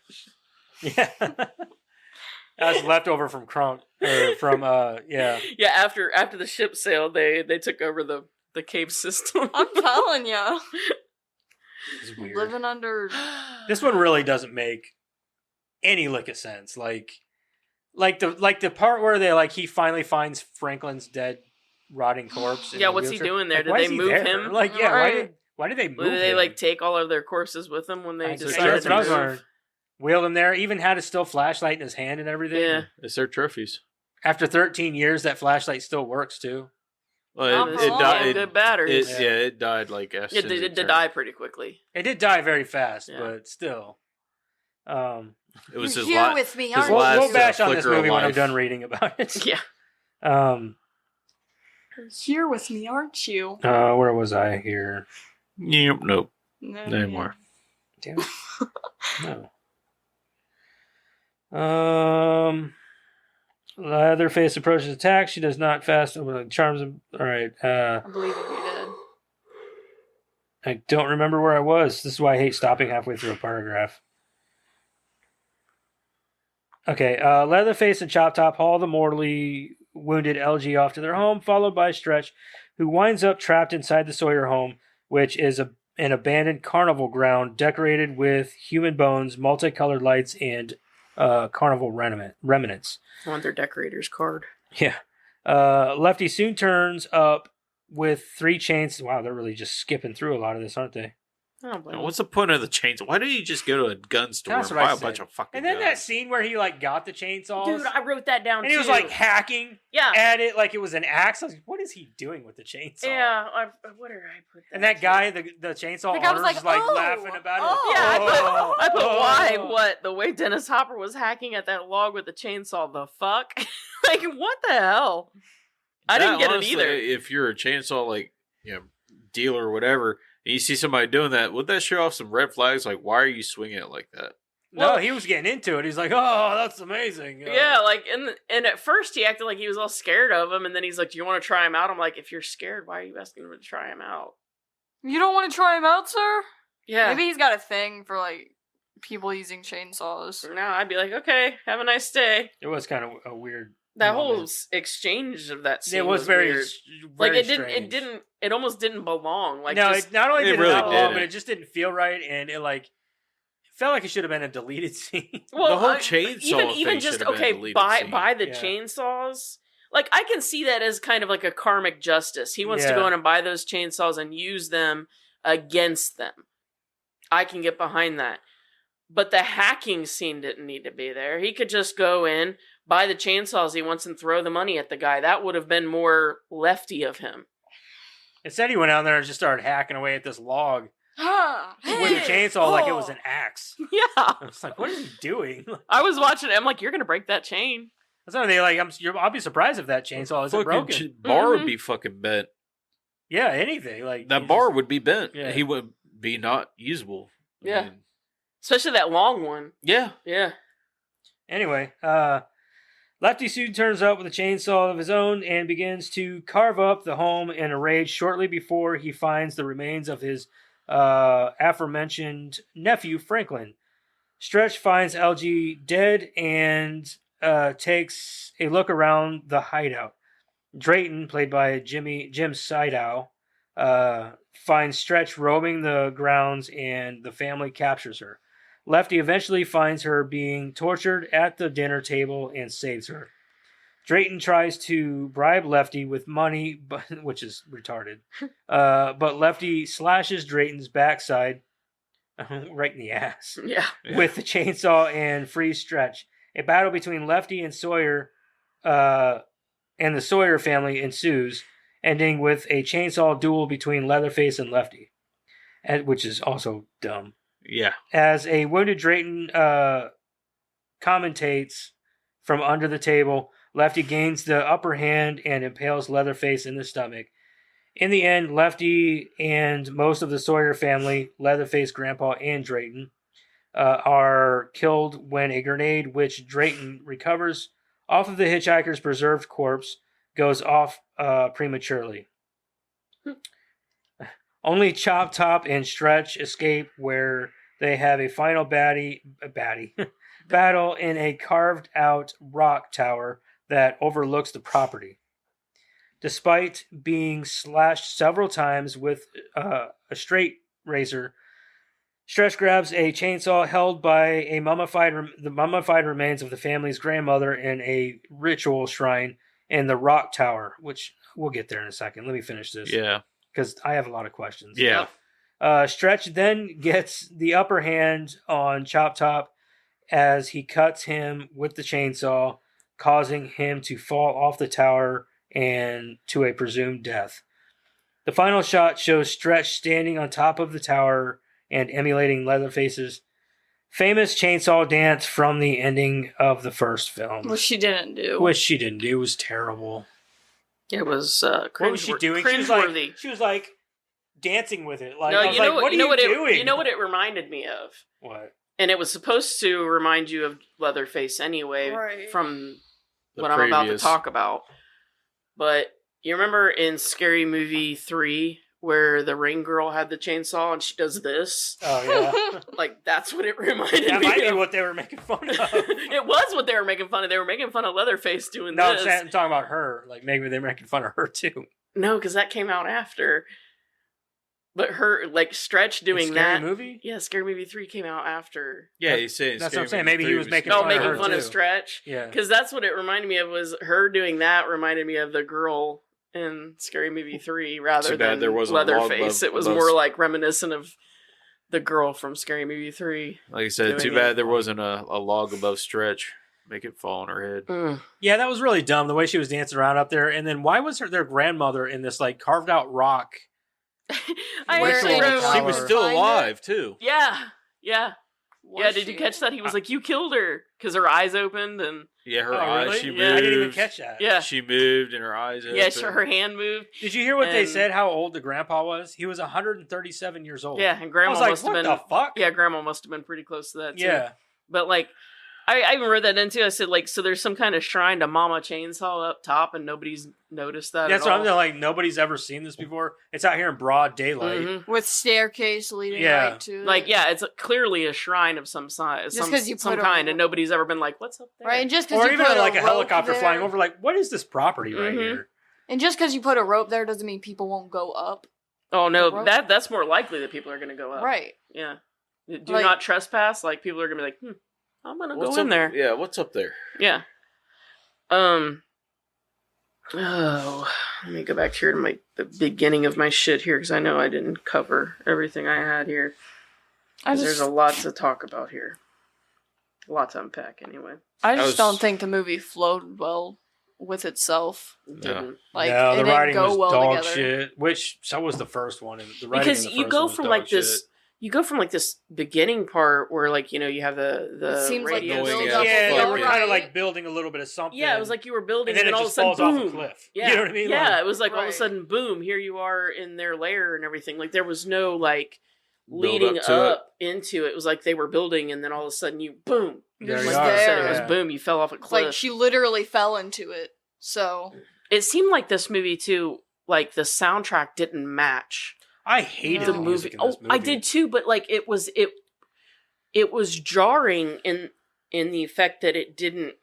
Yeah. That was leftover from Crunk. Or from, yeah. Yeah, after the ship sailed, they took over the cave system. I'm telling you, It's weird. living under. This one really doesn't make any lick of sense. Like the part where he finally finds Franklin's dead, rotting corpse. in Yeah, the what's he wheelchair. doing there? Like, Did why they is he move there? him? Like, yeah, Right. why did they move Did they him? take all of their corpses with them when they That's decided what to I was move? wondering. Wheeled him there. Even had a still flashlight in his hand and everything. Yeah. It's their trophies. After 13 years, that flashlight still works too. Well, Not it, for it long. died. Good batteries. Yeah. Yeah, it died like as It soon as did turned. die pretty quickly. It did die very fast, Yeah. but still. It was You're his here last. with me, his aren't We'll, last, you? we'll bash on this flicker of movie when I'm life. done reading about it. Yeah. Um, You're here with me, aren't you? where was I here? Nope. No, No anymore. Damn it. No. Leatherface approaches attack. She does not fast over the charms. All right. I believe it. You did. I don't remember where I was. This is why I hate stopping halfway through a paragraph. Okay, Leatherface and Chop Top haul the mortally wounded LG off to their home, followed by Stretch, who winds up trapped inside the Sawyer home, which is an abandoned carnival ground decorated with human bones, multicolored lights, and carnival remnants. I want their decorator's card. Yeah. Lefty soon turns up with 3 chains. Wow, they're really just skipping through a lot of this, aren't they? Oh, Now, what's the point of the chainsaw? Why don't you just go to a gun store That's and what I buy a said. bunch of fucking And then that guns? scene where he got the chainsaws, Dude, I wrote that down and he was hacking yeah. at it like it was an axe. I was like, what is he doing with the chainsaw? Yeah, what did I put? And that guy, the chainsaw The guy was owner, is like, "Oh, laughing about it. oh." Yeah, I put Oh. why, what, the way Dennis Hopper was hacking at that log with the chainsaw, the fuck? Like, what the hell? I didn't get honestly, it either. If you're a chainsaw, dealer or whatever, and you see somebody doing that, would that show off some red flags? Like, why are you swinging it like that? No, Well- he was getting into it. He's like, oh, that's amazing. Yeah, like, and at first he acted like he was all scared of him, and then he's like, do you want to try him out? I'm like, if you're scared, why are you asking him to try him out? You don't want to try him out, sir? Yeah. Maybe he's got a thing for, people using chainsaws. No, I'd be like, okay, have a nice day. It was kind of a weird. That moment. whole exchange of that scene It was very, weird. very Like, it strange. almost didn't belong. Like, no, just, it not only it did really it not belong, didn't. but it just didn't feel right, and it felt like it should have been a deleted scene. well, the whole chainsaw even thing just should have been a okay, deleted buy scene. the Yeah. chainsaws. Like, I can see that as kind of like a karmic justice. He wants to Yeah. go in and buy those chainsaws and use them against them. I can get behind that. But the hacking scene didn't need to be there. He could just go in, buy the chainsaws he wants, and throw the money at the guy. That would have been more lefty of him. Instead, he went out there and just started hacking away at this log with a chainsaw like it was an axe. Yeah. I was like, what is he doing? I was watching it. I'm like, you're going to break that chain. That's what they I'll be surprised if that chainsaw isn't Fucking broken. bar Mhm. would be fucking bent. Yeah, anything That he bar just- would be bent. Yeah. He would be not usable. I Yeah. mean, Especially that long one. yeah. Yeah. Anyway, Lefty soon turns up with a chainsaw of his own and begins to carve up the home in a rage shortly before he finds the remains of his aforementioned nephew, Franklin. Stretch finds LG dead and takes a look around the hideout. Drayton, played by Jim Sydow, finds Stretch roaming the grounds and the family captures her. Lefty eventually finds her being tortured at the dinner table and saves her. Drayton tries to bribe Lefty with money, which is retarded. But Lefty slashes Drayton's backside right in the ass Yeah. with the chainsaw and frees Stretch. A battle between Lefty and Sawyer and the Sawyer family ensues, ending with a chainsaw duel between Leatherface and Lefty, which is also dumb. Yeah. As a wounded Drayton commentates from under the table, Lefty gains the upper hand and impales Leatherface in the stomach. In the end, Lefty and most of the Sawyer family, Leatherface, Grandpa, and Drayton, are killed when a grenade, which Drayton recovers off of the hitchhiker's preserved corpse, goes off prematurely. Only Chop Top and Stretch escape, where they have a final battle in a carved-out rock tower that overlooks the property. Despite being slashed several times with a straight razor, Stretch grabs a chainsaw held by the mummified remains of the family's grandmother in a ritual shrine in the rock tower, which we'll get there in a second. Let me finish this. Yeah. Because I have a lot of questions. Yeah. Stretch then gets the upper hand on Chop Top as he cuts him with the chainsaw, causing him to fall off the tower and to a presumed death. The final shot shows Stretch standing on top of the tower and emulating Leatherface's famous chainsaw dance from the ending of the first film. Which she didn't do. Which she didn't do. It was terrible. It was What was she doing? cringeworthy. She was like dancing with it. Like, No, I was you know like, what are you know you what doing? you know what it reminded me of? What? And it was supposed to remind you of Leatherface anyway, Right. from The what I'm about to previous- talk about. But you remember in Scary Movie 3 where the ring girl had the chainsaw and she does this. Oh yeah, Like, that's what it reminded that me might be of. what they were making fun of. It was what they were making fun of. They were making fun of Leatherface doing No, this. I'm talking about her. Like maybe they're making fun of her too. No, because that came out after. But her, like, Stretch doing Scary that. movie. Yeah, Scary Movie 3 came out after. Yeah, he's saying That's what I'm Scary saying. Movie Maybe he 3 was making Oh, fun of making her fun of too. Stretch? Yeah. Because that's what it reminded me of, was her doing that reminded me of the girl in Scary Movie 3 rather Too bad than there wasn't a log Leatherface. above- It was above- more like reminiscent of the girl from Scary Movie 3. Like I said, doing too it. bad there wasn't a log above Stretch. Make it fall on her head. Mm. Yeah, that was really dumb the way she was dancing around up there. And then why was their grandmother in this like carved out rock? I Where actually they wrote. just She was Find still her? alive too. Yeah, yeah. Yeah, Was did you she? catch that? He was like, "You killed her," because her eyes opened and Yeah, her Oh, eyes. really? She moved. Yeah. I didn't even catch that. yeah, She moved and her eyes. yeah. opened. Her hand moved. Did you hear what they And- said? How old the grandpa was? He was 137 years old. Yeah, and I Grandma was like, must have what been. the fuck? Yeah, Grandma must have been pretty close to that too. Yeah. But like, I even read that into. I said like, so there's some kind of shrine to Mama Chainsaw up top, and nobody's noticed that. That's at what all. I'm like. Nobody's ever seen this before. It's out here in broad daylight. Mhm. With staircase leading Yeah. right to it. Like, yeah, it's clearly a shrine of some size, Just 'cause you some put a- kind, and nobody's ever been like, "What's up there?" Right, and just because Or you even put like a rope helicopter there, flying over. Like, what is this property right Mhm. here? and just because you put a rope there doesn't mean people won't go up. Oh no, The rope? that's more likely that people are going to go up. Right. Yeah. Do Like- not trespass. Like, people are going to be like, I'm going to What's go in up there. Yeah, what's up there? Yeah. Oh, let me go back here to the beginning of my shit here, because I know I didn't cover everything I had here. I 'Cause just, there's a lot to talk about here. A lot to unpack, anyway. I I just was- don't think the movie flowed well with itself. Didn't. Like, no, it the didn't writing go was well dog together. shit. Which so was the first one. And the writing Because in the you first go one was from dog like shit. this, you go from like this beginning part where like, you know, you have the It seems like radio they Going build out. up. Yeah, they Fuck were it. kind of like building a little bit of something. Yeah, it was like you were building, and then it all of a just sudden, falls boom. off a cliff. Yeah. You know what I mean? Yeah, Like, it was like all of a Right. sudden, boom, here you are in their lair and everything. Like there was no like Build leading up to up into it. It was like they were building, and then all of a sudden, you boom. There Like you you are. said, it There. was boom. You fell off a It's cliff. like she literally fell into it. So It seemed like this movie too. Like the soundtrack didn't match I hated The the the music movie. in this movie. I did too, but like it was jarring in the effect that it didn't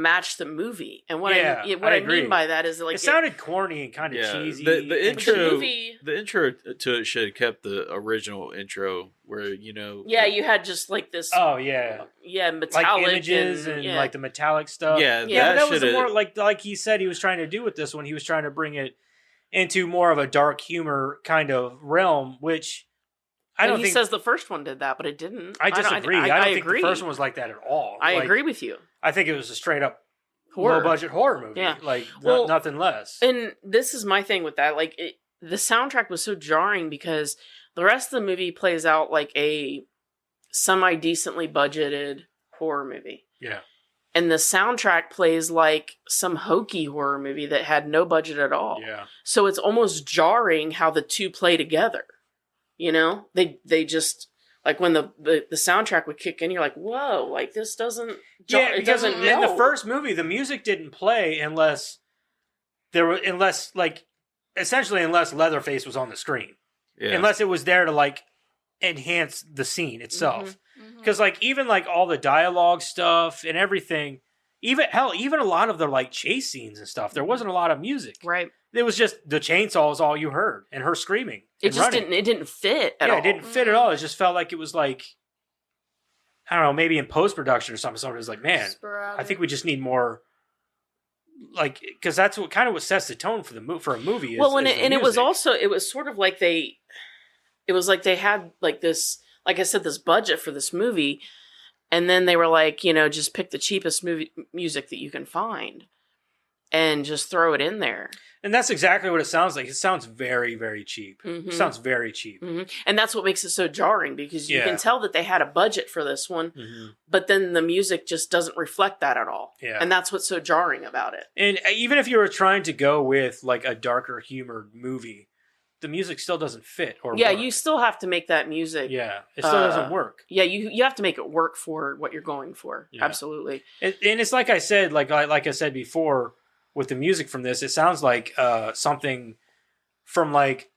match the movie. And what Yeah, what I I agree. mean by that is that, like It sounded corny and kind of Yeah, cheesy. the and intro- the movie. The intro to it should have kept the original intro where, you know. Yeah, you had just like this. Oh yeah, metallic like images and yeah. like the metallic stuff. Yeah, Yeah, but that was shoulda- more like he said he was trying to do with this one. He was trying to bring it into more of a dark humor kind of realm, which I And don't he think. says the first one did that, but it didn't. I disagree. I don't think agree. the first one was like that at all. I Like, agree with you. I think it was a straight up Horror. low budget horror movie. Yeah. Like Well, nothing less. And this is my thing with that. Like, the soundtrack was so jarring because the rest of the movie plays out like a semi decently budgeted horror movie. Yeah. And the soundtrack plays like some hokey horror movie that had no budget at all. Yeah. So it's almost jarring how the two play together. You know? They just like when the soundtrack would kick in, you're like, whoa, like this doesn't Yeah, it because doesn't in the meld. first movie, the music didn't play unless unless Leatherface was on the screen, Yeah. unless it was there to like enhance the scene itself. mhm. Because like even like all the dialogue stuff and everything, even a lot of the like chase scenes and stuff, there wasn't a lot of music. Right. It was just the chainsaw is all you heard and her screaming. It and just running. didn't fit at Yeah, all. it didn't fit at all. It just felt like it was like, I don't know, maybe in post production or something. Somebody was like, man, I think we just need more, like, because that's what kind of what sets the tone for for a movie. Is, Well, is the it was music. also, it was sort of like they had like this, like I said, this budget for this movie, and then they were like, you know, just pick the cheapest music that you can find, and just throw it in there. And that's exactly what it sounds like. It sounds very, very cheap. Mhm. It sounds very cheap. And that's what makes it so jarring, because you Yeah. can tell that they had a budget for this one, but then the music just doesn't reflect that at all. Yeah. And that's what's so jarring about it. And even if you were trying to go with like a darker humored movie, the music still doesn't fit. Or Yeah, work. you still have to make that music. Yeah, it still doesn't work. Yeah, you have to make it work for what you're going for. Yeah. Absolutely. And it's like I said, like I said before, with the music from this, it sounds like something from like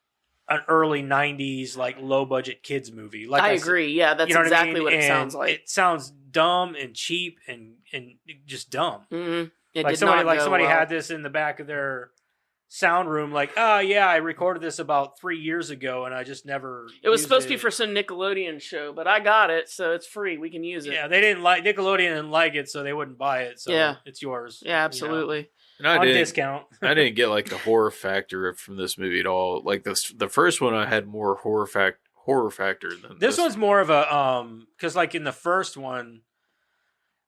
an early '90s like low budget kids movie. Like I said, agree. Yeah, that's you know exactly what, I mean? what it sounds like. It sounds dumb and cheap and just dumb. Mm-hmm. It Like did somebody not go well. had this in the back of their sound room. Like, oh yeah, I recorded this about 3 years ago, and I just never. It was used supposed to it. be for some Nickelodeon show, but I got it, so it's free. We can use it. Yeah, they didn't like Nickelodeon didn't like it, so they wouldn't buy it. So Yeah. it's yours. Yeah, absolutely. And I On didn't, discount. I didn't get like the horror factor from this movie at all. Like the first one, I had more horror factor than This one's more of a because like in the first one,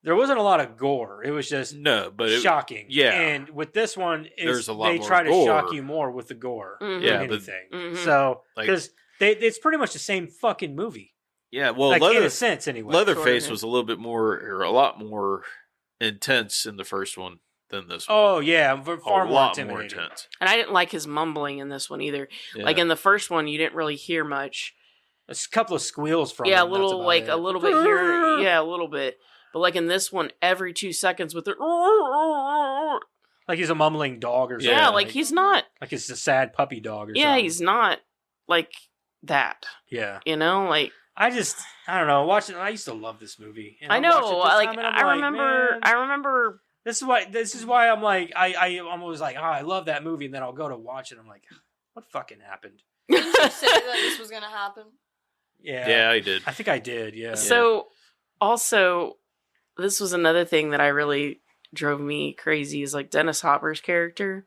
there wasn't a lot of gore. It was just but shocking. yeah. And with this one, There's a lot they more try to gore. shock you more with the gore Mhm. than Yeah, but- anything. Mhm. So Like- because it's pretty much the same fucking movie. Yeah, well, Like in a sense, anyway. Leatherface Sort of. was a little bit more, or a lot more intense in the first one than this one. Oh yeah, far a more lot more intimidating. intense. And I didn't like his mumbling in this one either. Yeah. Like in the first one, you didn't really hear much. There's a couple of squeals from Yeah, a him, that's little, about like it. a little bit here. Yeah, a little bit. But like in this one, every 2 seconds with the. Like he's a mumbling dog or something. Yeah, like he's not. like it's a sad puppy dog or Yeah, something. he's not like that. Yeah. You know, like I don't know. Watching, I used to love this movie. And I watched it know. this Like time and I'm I remember. man, I remember. This is why I'm like I'm always like, oh, I love that movie, and then I'll go to watch it. I'm like, what fucking happened? Didn't you say that this was gonna happen? Yeah, Yeah, I did. I think I did. Yeah. So, also, this was another thing that I really drove me crazy is like Dennis Hopper's character.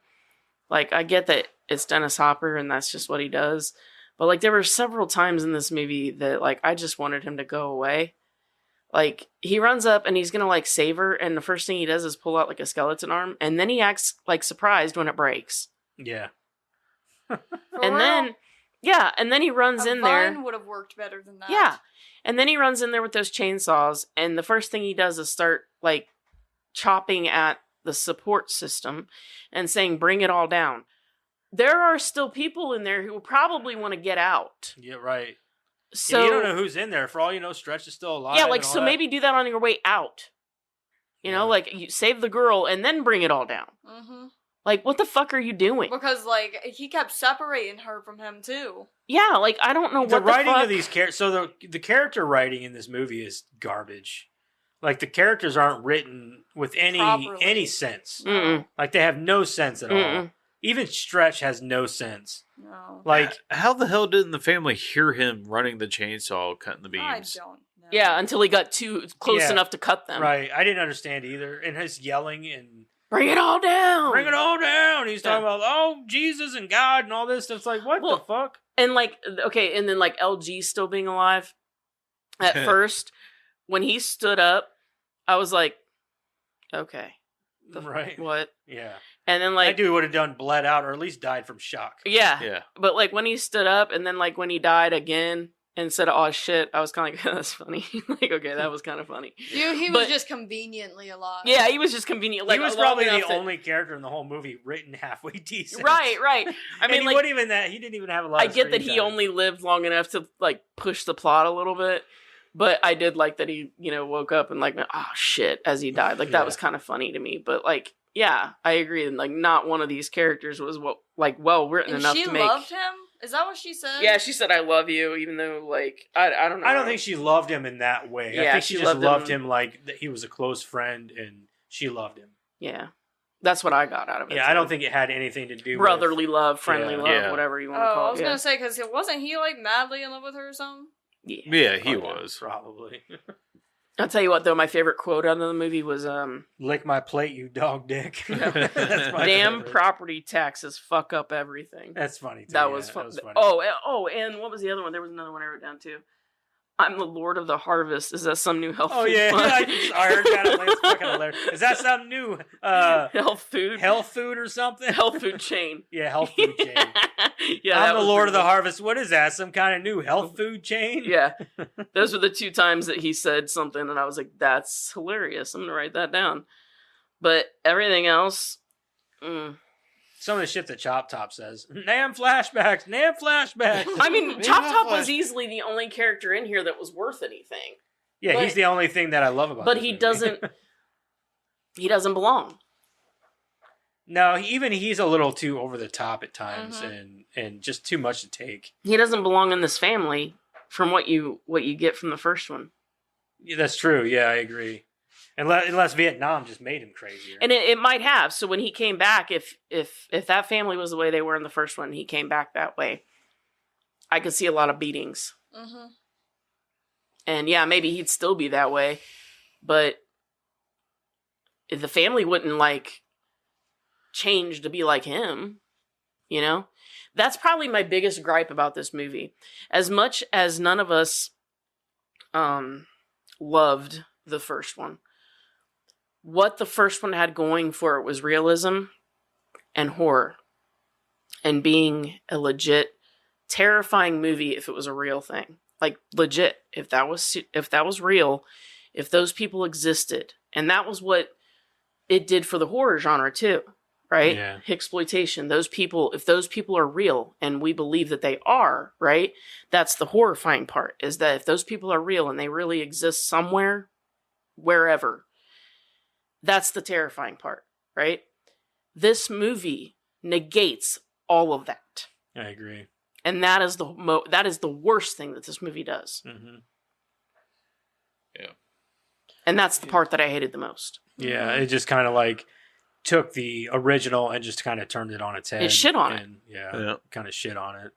Like, I get that it's Dennis Hopper and that's just what he does. But, like, there were several times in this movie that, like, I just wanted him to go away. Like, he runs up and he's gonna, like, save her, and the first thing he does is pull out, like, a skeleton arm, and then he acts, like, surprised when it breaks. yeah. For And real? then, yeah, and then he runs a in there. vine would have worked better than that. Yeah. And then he runs in there with those chainsaws, and the first thing he does is start, like, chopping at the support system and saying, bring it all down. There are still people in there who probably want to get out. Yeah, right. So, Yeah, you don't know who's in there. For all you know, Stretch is still alive. yeah, and like, all so that. maybe do that on your way out. You know, Yeah. like, you save the girl and then bring it all down. Mm-hmm. Like, what the fuck are you doing? Because like he kept separating her from him too. Yeah, like, I don't know the what the writing fuck. of these characters. So the character writing in this movie is garbage. Like the characters aren't written with Properly. any sense. Mm-mm. Like they have no sense at all. Mm-mm. Even Stretch has no sense. No. Like How the hell didn't the family hear him running the chainsaw, cutting the I beams? don't know. Yeah, until he got too close Yeah. enough to cut them. right, I didn't understand either. And his yelling and Bring it all down. bring it all down. He's talking Yeah. about Jesus and God and all this stuff. It's like what Well, the fuck? And like, okay, and then like LG still being alive. At first, when he stood up, I was like, okay, Right? what? Yeah. And then That like, dude would have done bled out or at least died from shock. yeah, Yeah. but like when he stood up, and then like when he died again and said, "Oh shit," I was kind of like, "That's funny." Like, okay, that was kind of funny. He But- was just conveniently alive. Yeah, he was just convenient. Like he was long probably enough the that- only character in the whole movie written halfway decent. Right, right. I And mean, he like, wouldn't even that he didn't even have a lot. I of get that screen he time. only lived long enough to like push the plot a little bit, but I did like that he, woke up and like, oh shit, as he died. Like that Yeah. was kind of funny to me. But like, yeah, I agree. And like, not one of these characters was well written And enough she to make. loved him? Is that what she said? Yeah, she said, "I love you," even though like I don't know. I don't think she loved him in that way. I Yeah, think she she just loved loved him- him like that he was a close friend and she loved him. Yeah, that's what I got out of it. Yeah, too. I don't think it had anything to do brotherly love, friendly Yeah. love, Yeah. whatever you Oh, want to I call was it. gonna say because wasn't he like madly in love with her or something? Yeah. Yeah, he with. was. Probably. I'll tell you what though, my favorite quote out of the movie was Lick my plate, you dog dick. That's my "Damn favorite. property taxes fuck up everything." That's funny. Too. That yeah, was fun. That was funny. Oh, and what was the other one? There was another one I wrote down too. "I'm the Lord of the Harvest." Is that some new health Oh food yeah, fund? I heard that. It's fucking hilarious. Is that some new health food? health food or something? Health food chain. Yeah, health food chain. Yeah, that I'm the was Lord of the pretty Harvest. What is that? Some kind of new health food chain? good. Yeah, those were the two times that he said something, and I was like, "That's hilarious." I'm gonna write that down. But everything else, Some of the shit that Chop Top says. Nam flashbacks. Nam flashbacks. I mean, Maybe Chop not Top was Flash. easily the only character in here that was worth anything. Yeah, But- he's the only thing that I love about. But this he movie. doesn't. He doesn't belong. No, even he's a little too over the top at times, Mm-hmm. and just too much to take. He doesn't belong in this family from what you get from the first one. Yeah, that's true. Yeah, I agree. Unless Vietnam just made him crazier. And it might have. So when he came back, if that family was the way they were in the first one, he came back that way. I could see a lot of beatings. Mm-hmm. And yeah, maybe he'd still be that way, but if the family wouldn't like change to be like him, you know? That's probably my biggest gripe about this movie. As much as none of us loved the first one, what the first one had going for it was realism and horror and being a legit terrifying movie if it was a real thing. Like legit, if that was real, if those people existed. And that was what it did for the horror genre too, right? Yeah. Exploitation. Those people, if those people are real and we believe that they are, right? That's the horrifying part, is that if those people are real and they really exist somewhere, wherever, that's the terrifying part, right? This movie negates all of that. I agree. And that is the worst thing that this movie does. Mm-hmm. Yeah. And that's the part that I hated the most. Yeah, it just kind of like took the original and just kind of turned it on its head. It shit on it. Yeah, kind of shit on it.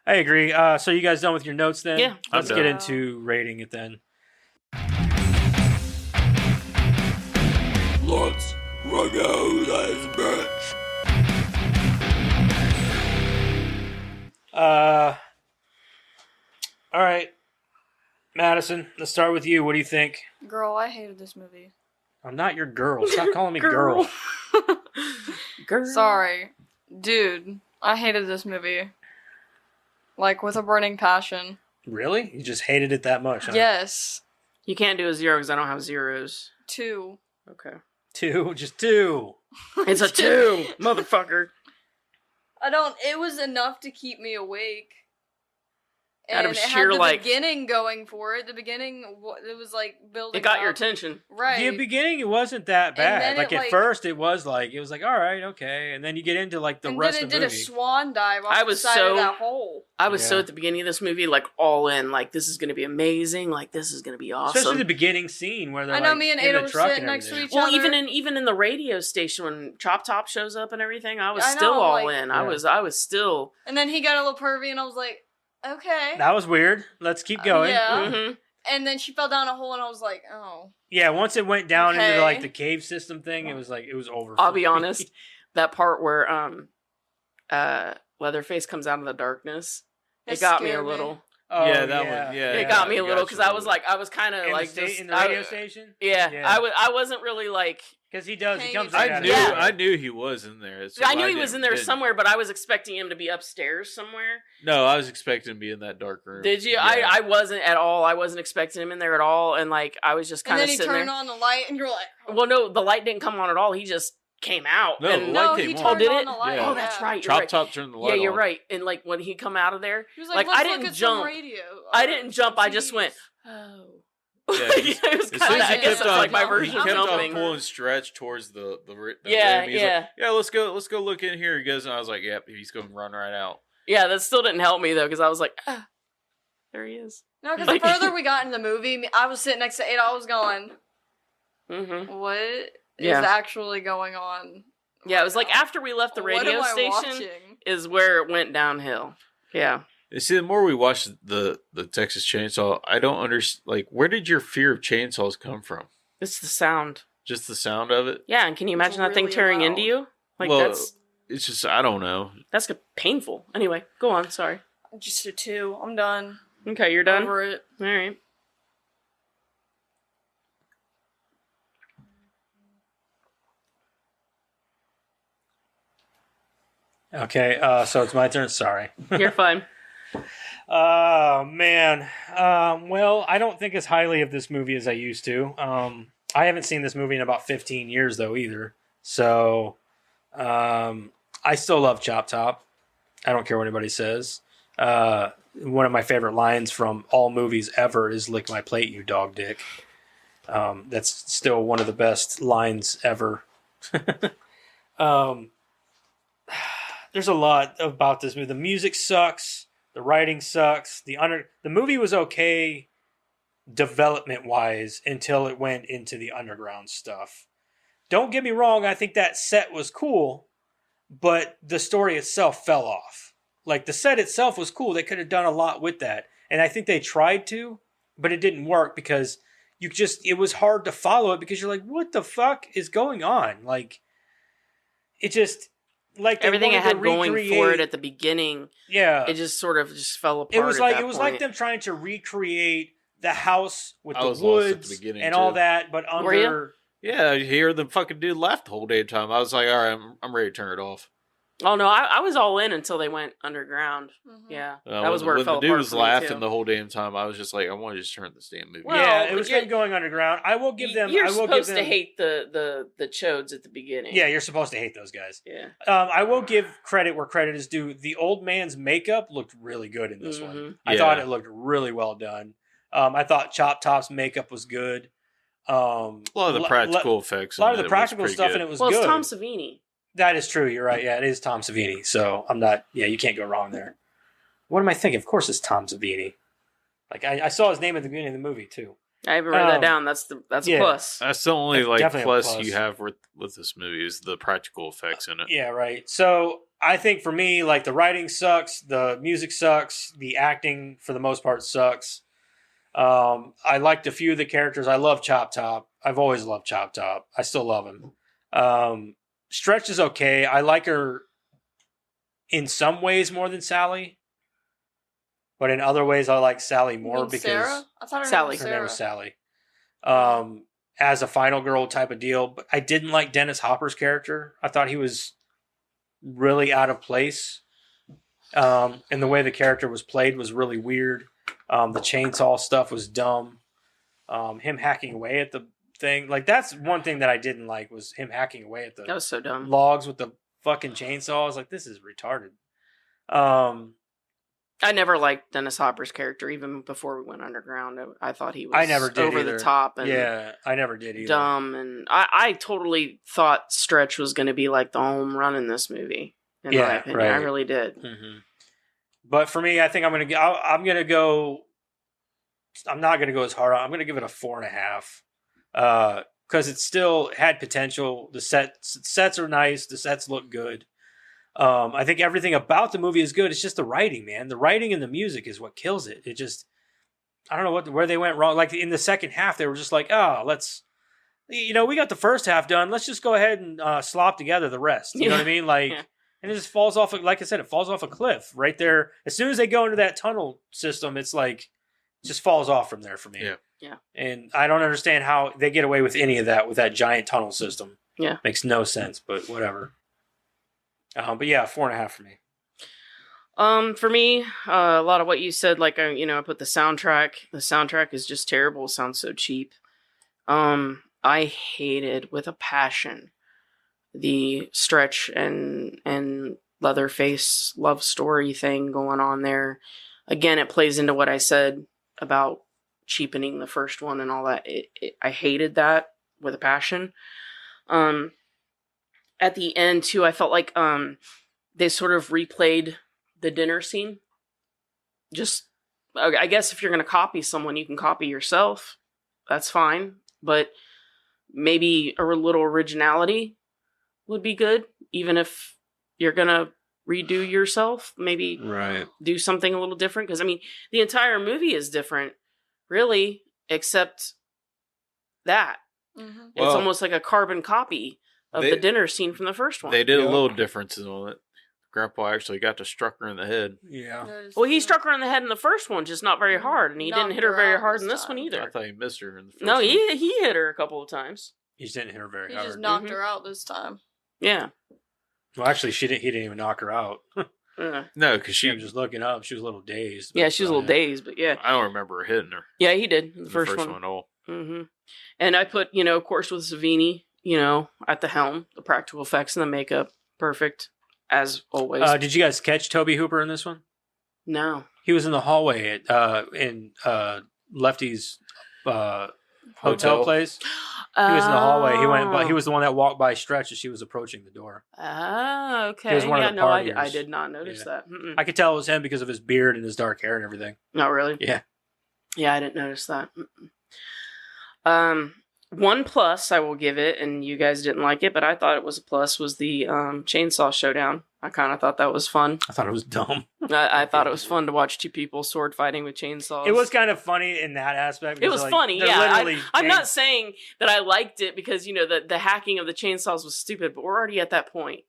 I agree. So you guys done with your notes then? Yeah. Let's I'm get done. into rating it then. Let's rock out this bitch. All right. Madison, let's start with you. What do you think? Girl, I hated this movie. I'm not your girl. Stop calling me girl. Girl. Sorry. Dude, I hated this movie. Like, with a burning passion. Really? You just hated it that much, huh? Yes. You can't do a 0 because I don't have zeros. 2. Okay. Two. Just two. It's a 2, motherfucker. It was enough to keep me awake. Out And of it sheer, had the like- beginning going for it. The beginning, it was like building It got your up. attention. Right. The beginning, it wasn't that bad. then Like, it, at like- first, it was like, all right, okay. And then you get into, like, the and rest then it of the did movie. a swan dive off I the was side so- of that hole. I was so Yeah. at the beginning of this movie, like, all in. Like, this is going to be amazing. Like, this is going to be awesome. Especially the beginning scene where they're I know, like, me and in Ada the were truck sitting and next to everything. each Well, other. even in the radio station when Chop Top shows up and everything, I was I still know, all like- in. Yeah. I was still. And then he got a little pervy, and I was like, okay. That was weird. Let's keep going. yeah. Mhm. And then she fell down a hole, and I was like, oh. Yeah, once it went down into, like, Okay. the cave system thing, it was like, it was over. I'll for be me. honest. That part where Leatherface comes out of the darkness, it got me a scared little. Oh, Yeah, that one, yeah. It got me a I little got because you a I was little. like, I was kind of In, like the, just, in the radio station? Yeah, Yeah. I wasn't really like. Because he does. He Paying comes attention. right I out knew of Yeah. the- I knew he was in there. That's I knew why he was in there didn't- somewhere, but I was expecting him to be upstairs somewhere. No, I was expecting to be in that dark room. Did you? Yeah. I wasn't at all. I wasn't expecting him in there at all, and like I was just And kind then of he sitting turned there. on the light, and you're like, oh. Well, no, the light didn't come on at all. He just came out. No, and, the light No, came he on. turned did on it? the light. Yeah. Oh, that's right. You're Chop right. Top turned the light Yeah, on. you're right. And like when he come out of there, He was like, like, let's I look didn't at jump. some radio. I didn't jump. I just TVs. went, oh. Yeah, it was As kind soon of. as I he guess kept that's on- like my I'm version he of kept on jumping. pulling stretch towards the Yeah, room. He's yeah. like, yeah, let's go look in here. He goes, and I was like, yep, he's going to run right out. Yeah, that still didn't help me though, because I was like, there he is. No, because Like- the further we got in the movie, I was sitting next to Ada. I was going, Mm-hmm. what is Yeah. actually going on? Yeah, it was like after we left the What radio am I station watching? is where it went downhill. Yeah. You see, the more we watch the Texas Chainsaw, I don't understand. Like, where did your fear of chainsaws come from? It's the sound. Just the sound of it? Yeah, and can you imagine that thing really tearing loud. into you? Like Well, it's just, I don't know. that's painful. Anyway, go on. Sorry. Just a 2. I'm done. Okay, you're done. Over it. All right. Okay, so it's my turn. Sorry. You're fine. Oh, man. Well, I don't think as highly of this movie as I used to. I haven't seen this movie in about 15 years, though, either. So, I still love Chop Top. I don't care what anybody says. One of my favorite lines from all movies ever is "Lick my plate, you dog dick." That's still one of the best lines ever. There's a lot about this movie. The music sucks. The writing sucks. The movie was okay development wise until it went into the underground stuff. Don't get me wrong, I think that set was cool, but the story itself fell off. Like, the set itself was cool. They could have done a lot with that. And I think they tried to, but it didn't work because it was hard to follow it because you're like, what the fuck is going on? Like, it just, like, everything I had going for it at the beginning, yeah, it just sort of just fell apart. It was like them trying to recreate the house with the woods and all that, but under. Were you? Yeah, you hear the fucking dude laugh the whole damn time. I was like, all right, I'm ready to turn it off. Oh no, I was all in until they went underground. Mhm. Yeah, that was where it fell apart. The dude was for me, laughing too. the whole damn time. I was just like, I want to just turn this damn movie. Well, Yeah, it was them going underground. I will give them. You're I will supposed give them, to hate the chodes at the beginning. Yeah, you're supposed to hate those guys. Yeah. I will give credit where credit is due. The old man's makeup looked really good in this one. I Yeah. thought it looked really well done. I thought Chop Top's makeup was good. A lot of the practical effects. A lot of the practical stuff in it was Well, good. it's Tom Savini. That is true. You're right. Yeah, it is Tom Savini. So I'm not. Yeah, you can't go wrong there. What am I thinking? Of course, it's Tom Savini. Like I saw his name at the beginning of the movie too. I haven't written that down. That's yeah. a plus. That's the only That's like definitely a plus plus. you have with this movie is the practical effects in it. Yeah, right. So I think for me, like, the writing sucks, the music sucks, the acting for the most part sucks. I liked a few of the characters. I love Chop Top. I've always loved Chop Top. I still love him. Stretch is okay. I like her in some ways more than Sally, but in other ways I like Sally more because Sarah? I thought her Sally. name her was name Sarah. was Sally. As a final girl type of deal, but I didn't like Dennis Hopper's character. I thought he was really out of place. And the way the character was played was really weird. The chainsaw stuff was dumb. Him hacking away at the thing, like, that's one thing that I didn't like, was him hacking away at That the was so dumb. logs with the fucking chainsaw. I was like, this is retarded. I never liked Dennis Hopper's character even before we went underground. I thought he was I never did over either. the top and Yeah, I never did either. dumb, and I totally thought Stretch was going to be like the home run in this movie. In my opinion, I right. really did. Mm-hmm. But for me, I think I'm gonna go. I'm not gonna go as hard. I'm gonna give it a 4.5, because it still had potential. The sets are nice. The sets look good. I think everything about the movie is good. It's just the writing, man. The writing and the music is what kills it. It just, I don't know where they went wrong. Like, in the second half, they were just like, we got the first half done. Let's just go ahead and slop together the rest. You know what I mean? Like, and it just falls off. Like I said, it falls off a cliff right there. As soon as they go into that tunnel system, it's like, it just falls off from there for me. Yeah. And I don't understand how they get away with any of that with that giant tunnel system. Yeah. Makes no sense, but whatever. But yeah, 4.5 for me. For me, a lot of what you said, like, I put the soundtrack. The soundtrack is just terrible. It sounds so cheap. I hated with a passion the Stretch and Leatherface love story thing going on there. Again, it plays into what I said about cheapening the first one and all that. I hated that with a passion. At the end too, I felt like they sort of replayed the dinner scene. Just, I guess if you're going to copy someone, you can copy yourself. That's fine. But maybe a little originality would be good. Even if you're going to redo yourself, maybe Right. do something a little different. Because, the entire movie is different, really, except that. Mm-hmm. It's Well, almost like a carbon copy of they- the dinner scene from the first one. They did Yeah. a little difference on it. Grandpa actually got to struck her in the head. Yeah. Well, he struck her in the head in the first one, just not very hard, and he didn't Knocked hit her her very out hard this in this one time. I either. thought he missed her in the first No, one. he hit her a couple of times. He just didn't hit her very He hard. just knocked Mhm. her out this time. Yeah. Well, actually, he didn't even knock her out. Yeah, No, because She she. was just looking up. She was a little dazed. yeah, she was a little dazed, but yeah. I don't remember her hitting her. Yeah, he did in in the first one. at all. Mm-hmm. And I put, of course, with Savini, at the helm, the practical effects and the makeup, perfect, as always. Did you guys catch Toby Hooper in this one? No. He was in the hallway in Lefty's hotel place. He was in the hallway. He went, but he was the one that walked by Stretch as she was approaching the door. Oh, okay. He was one of the partiers. I did not notice that. I could tell it was him because of his beard and his dark hair and everything. Not really. Yeah. Yeah, I didn't notice that. One plus I will give it, and you guys didn't like it, but I thought it was a plus, was the chainsaw showdown. I kind of thought that was fun. I thought it was dumb. I thought it was fun to watch two people sword fighting with chainsaws. It was kind of funny in that aspect. It was funny, yeah. I'm not saying that I liked it because, the hacking of the chainsaws was stupid, but we're already at that point.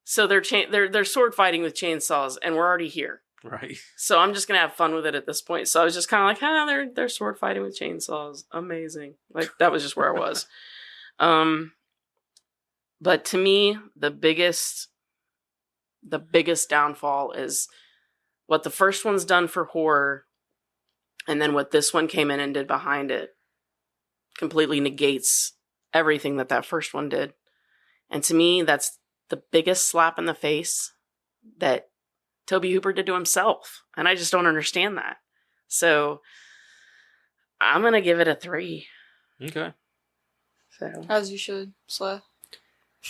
So they're sword fighting with chainsaws, and we're already here. Right. So I'm just gonna have fun with it at this point. So I was just kind of like, they're sword fighting with chainsaws. Amazing. Like, that was just where I was. But to me, the biggest downfall is what the first one's done for horror, and then what this one came in and did behind it completely negates everything that first one did. And to me, that's the biggest slap in the face that Toby Hooper did to himself. And I just don't understand that. So I'm going to give it a 3. Okay. So As you should, Slay.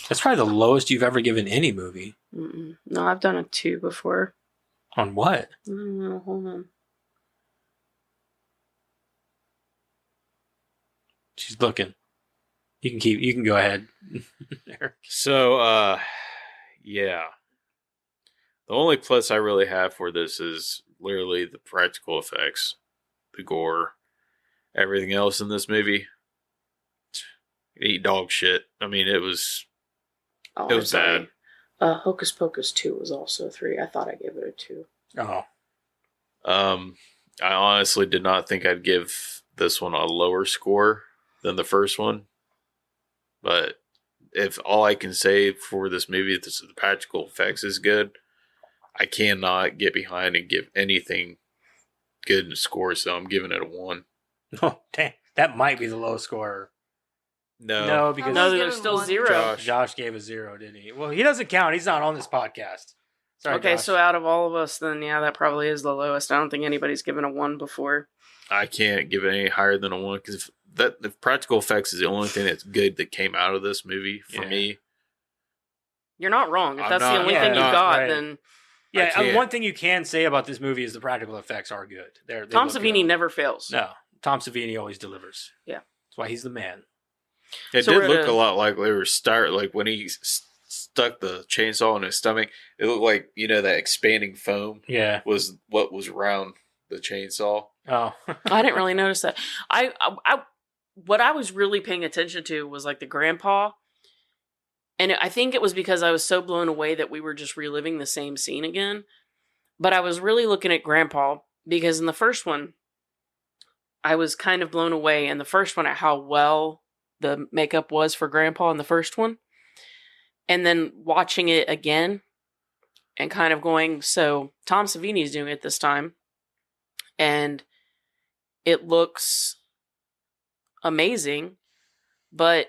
That's probably the lowest you've ever given any movie. No, I've done a 2 before. On what? Hold on. She's looking. You can go ahead. So, yeah. The only plus I really have for this is literally the practical effects, the gore, everything else in this movie. Eat dog shit. I mean, it was bad. Hocus Pocus 2 was also a 3. I thought I gave it a 2. Oh. I honestly did not think I'd give this one a lower score than the first one. But if all I can say for this movie is the practical effects is good, I cannot get behind and give anything good in the score, so I'm giving it a 1. Oh, dang. That might be the lowest score. No, because there's still 0. Josh gave a 0, didn't he? Well, he doesn't count. He's not on this podcast. Sorry, Okay, Josh. so out of all of us, then yeah, that probably is the lowest. I don't think anybody's given a 1 before. I can't give it any higher than a 1 because the practical effects is the only thing that's good that came out of this movie for me. You're not wrong. If I'm that's not- the only yeah, thing you not got, right. then Yeah, one thing you can say about this movie is the practical effects are good. They Tom look Savini good. never fails. No, Tom Savini always delivers. Yeah. That's why he's the man. It So did we're look at a lot like they were like when he stuck the chainsaw in his stomach. It looked like that expanding foam Yeah. was what was around the chainsaw. Oh. I didn't really notice that. I what I was really paying attention to was like the grandpa. And I think it was because I was so blown away that we were just reliving the same scene again. But I was really looking at grandpa because in the first one, I was kind of blown away in the first one at how well the makeup was for grandpa in the first one. And then watching it again and kind of going, so Tom Savini's doing it this time. And it looks amazing, but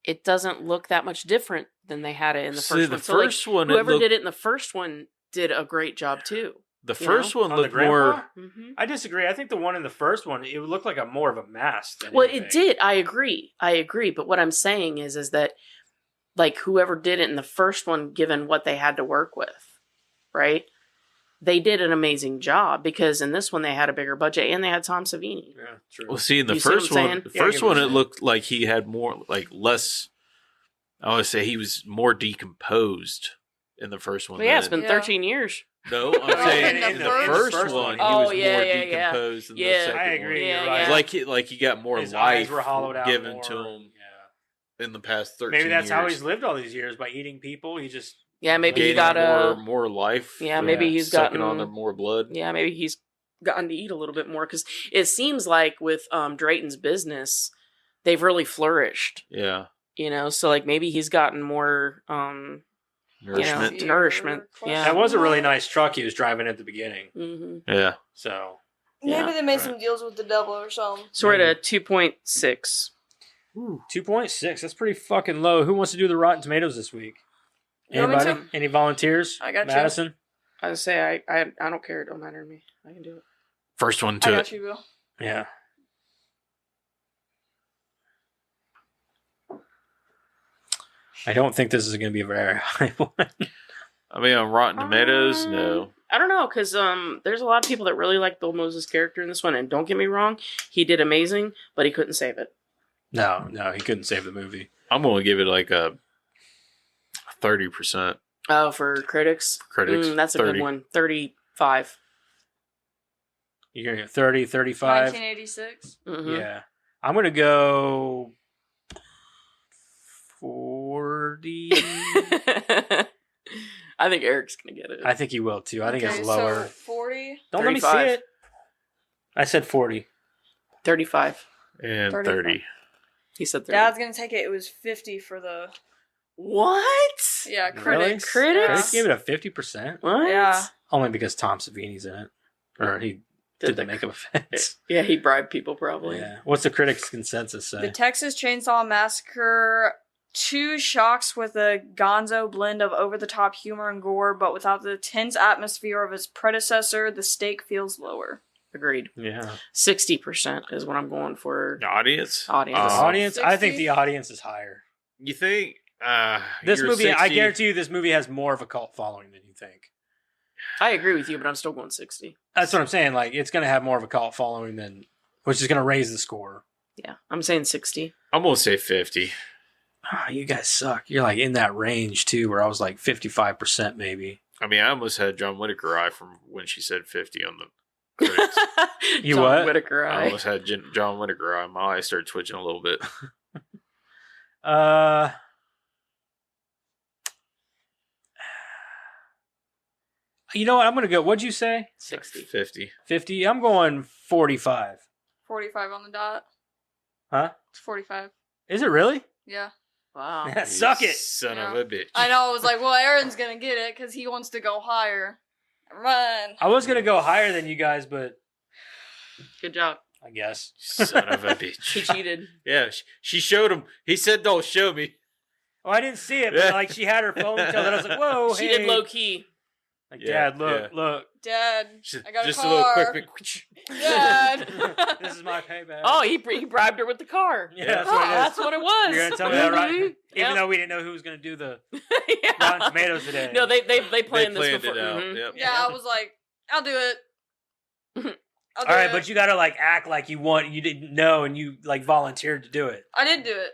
it doesn't look that much different than they had it in the first one. The first one, whoever did it in the first one did a great job too. The first one On the looked grandpa? more. Mm-hmm. I disagree. I think the one in the first one, it would look like more of a mask. Than Well, anything. it did. I agree. But what I'm saying is that like whoever did it in the first one, given what they had to work with, right? They did an amazing job because in this one they had a bigger budget and they had Tom Savini. Yeah, true. Well, see, in the You see what first I'm one, saying? the Yeah, first I get what one, you're it saying. looked like he had more, less. I would say he was more decomposed in the first one. Well, yeah, it's than- been 13 years. No, I'm saying in in the the first first one, he Oh, was yeah, more yeah, yeah. decomposed than Yeah. the second I agree. one. Yeah, You're yeah. right. Like he got more His life eyes were hollowed out given more. to him Yeah. in the past 13 Maybe that's years. how he's lived all these years, by eating people. He just Yeah, maybe he Gaining got a. more life. Yeah, from maybe he's sucking gotten on their more blood. Yeah, maybe he's gotten to eat a little bit more because it seems like with Drayton's business, they've really flourished. Yeah, So like maybe he's gotten more nourishment. nourishment. Yeah. that was a really nice truck he was driving at the beginning. hmm Yeah, So Maybe Yeah. they made Right. some deals with the devil or something. So we're at a 2.6. 2.6. That's pretty fucking low. Who wants to do the Rotten Tomatoes this week? You want me Anybody? Any volunteers? I got you. Madison? I say I don't care. It don't matter to me. I can do it. first one I to got it. you, Bill. Yeah. I don't think this is going to be a very high one. I mean, on Rotten Tomatoes, no. I don't know, because there's a lot of people that really like Bill Moses' character in this one, and don't get me wrong, he did amazing, but he couldn't save it. No, he couldn't save the movie. I'm going to give it like a 30%. Oh, for critics? That's a 30. good one. 35. You're going to get 30, 35? 1986. Mhm. Yeah. I'm going to go 40. I think Eric's going to get it. I think he will too. I think Okay, it's lower. So 40. Don't let me see 35. it. I said 40. 35. And 35. 30. He said 30. Dad's gonna take it. It was 50 for the What? yeah Really? critics. Critics? They gave it a 50%? What? Yeah. Only because Tom Savini's in it. Or he did the makeup effects. Yeah, he bribed people probably. Yeah. What's the critics' consensus say? The Texas Chainsaw Massacre. 2 shocks with a gonzo blend of over-the-top humor and gore, but without the tense atmosphere of its predecessor, the stake feels lower. Agreed. Yeah. 60% is what I'm going for. The audience? Audience. The Uh, audience? I think 60? the audience is higher. You think? This you're movie, I 60? guarantee you, this movie has more of a cult following than you think. I agree with you, but I'm still going 60. That's what I'm saying. Like, it's going to have more of a cult following than, which is going to raise the score. Yeah, I'm saying 60. I'm going to say 50. Oh, you guys suck. You're like in that range too, where I was like 55% maybe. I mean, I almost had John Whitaker eye from when she said 50 on the critics. You John what? Whitaker I eye. almost had John Whitaker eye. My eye started twitching a little bit. You know what? I'm going to go. What'd you say? 60. 50. 50? I'm going 45. 45 on the dot. Huh? It's 45. Is it really? Yeah. Wow. Suck You it. Son Yeah. of a bitch. I know. I was like, well, Aaron's gonna get it because he wants to go higher. Run. I was going to go higher than you guys, but Good job. I guess. Son of a He bitch. cheated. Yeah, she showed him. He said, don't show me. Oh, I didn't see it, but Yeah. like she had her phone until then. I was like, whoa, She hey. did low key. Like, Yeah, Dad, look, look. Dad, Just, I got just a little car. quick. Dad. This is my payback. Oh, he bribed her with the car. yeah, Yeah. that's Oh, what it is. that's what it was. You're gonna tell me that, right? Mhm. Even Yep. though we didn't know who was gonna do the Yeah. Rotten Tomatoes today. No, they They planned this planned before. it out. Mhm. Yep. Yeah, I was like, I'll do it. I'll do All right, it. but you gotta like act like you didn't know, and you like volunteered to do it. I did do it.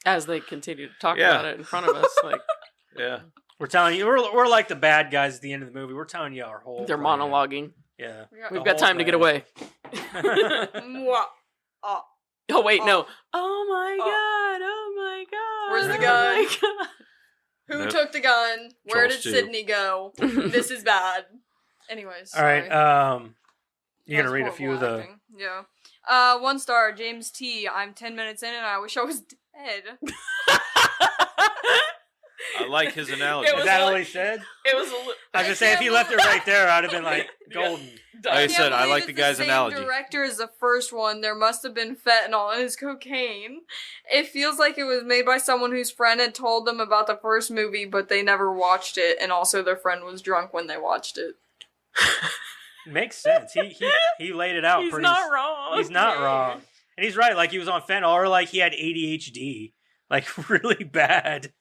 As they continue to talk Yeah. about it in front of us, like Yeah. We're telling you, we're like the bad guys at the end of the movie. We're telling you our whole. they're plan. monologuing. Yeah, We've The got whole time to get plan. away. Mwah. Oh, Oh wait, Oh. no. Oh my Oh. god! Oh my god! Where's the oh gun? my God. who Nope. took the gun? Where Charles did too. Sydney go? This is bad. Anyways. All right. sorry. You're gonna That's read a few of horrible the. acting. Yeah. 1 star, James T. I'm 10 minutes in and I wish I was dead. I like his analogy. It Is was that all like- he said? It was a li- I was gonna say if he left it right there, I'd have been like golden. Like I can't said, I believe like it's the guy's same analogy. Director as the first one. There must have been fentanyl in his cocaine. It feels like it was made by someone whose friend had told them about the first movie, but they never watched it, and also their friend was drunk when they watched it. Makes sense. He laid it out. He's pretty. not wrong. He's not wrong, and he's right. Like he was on fentanyl, or like he had ADHD, like really bad.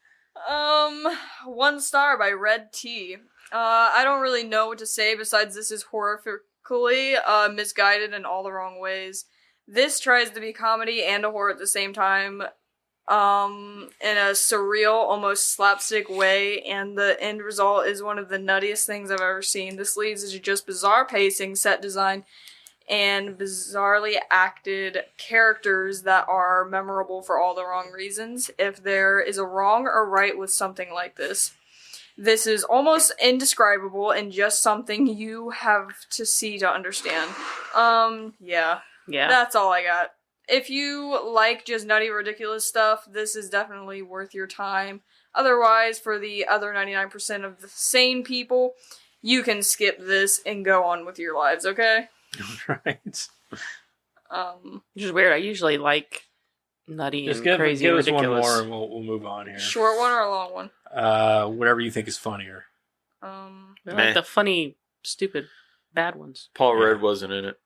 1 star by Red T. I don't really know what to say besides this is horrifically misguided in all the wrong ways. This tries to be comedy and a horror at the same time, in a surreal, almost slapstick way, and the end result is one of the nuttiest things I've ever seen. This leads to just bizarre pacing, set design, and bizarrely acted characters that are memorable for all the wrong reasons. If there is a wrong or right with something like this is almost indescribable and just something you have to see to understand. Yeah. Yeah. That's all I got. If you like just nutty, ridiculous stuff, this is definitely worth your time. Otherwise, for the other 99% of the sane people, you can skip this and go on with your lives, okay? Right. Which is weird. I usually like nutty Just and give crazy and us one ridiculous. more, and we'll move on here. Short one or a long one? Whatever you think is funnier. I Meh. like the funny, stupid, bad ones. Paul Yeah. Rudd wasn't in it.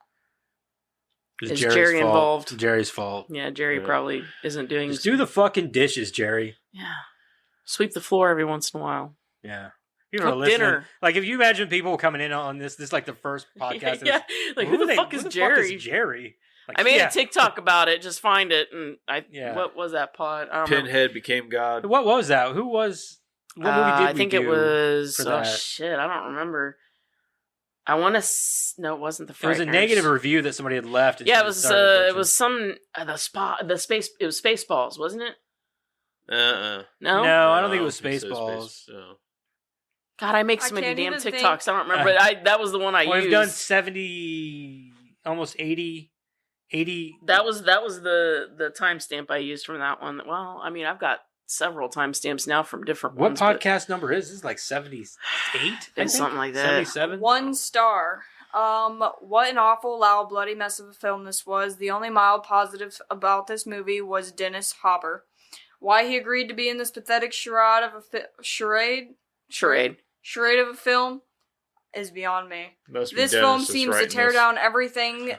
It's Is Jerry's Jerry fault. involved? Jerry's fault. Yeah, Jerry Yeah. probably isn't doing. Just do the fucking dishes, Jerry. Yeah. Sweep the floor every once in a while. Yeah. People are Cook listening. dinner. Like, if you imagine people coming in on this is like the first podcast. Yeah, like who the fuck is Jerry? Jerry? Like, I made yeah. a TikTok about it. Just find it, and Yeah. what was that pod? I don't remember. Pinhead became God. What was that? What movie did I we think do it was. for Oh that? shit! I don't remember. I want to. No, it wasn't the. It was a Frighteners. negative review that somebody had left. And Yeah, somebody started it bitching. was some the space. It was Spaceballs, wasn't it? Uh-uh. No. No, I don't think it was think so. Spaceballs. No. God, I make I so many can't damn even think. TikToks. I don't remember. That was the one I Well, used. we've done 70, almost 80. That was the timestamp I used from that one. Well, I mean, I've got several timestamps now from different What ones. but podcast number is this? Like 78? It's something like that. 77? 1 star. What an awful, loud, bloody mess of a film this was. The only mild positive about this movie was Dennis Hopper. Why he agreed to be in this pathetic charade of a charade of a film is beyond me. Must be This Dennis film that's seems to writing tear this. down everything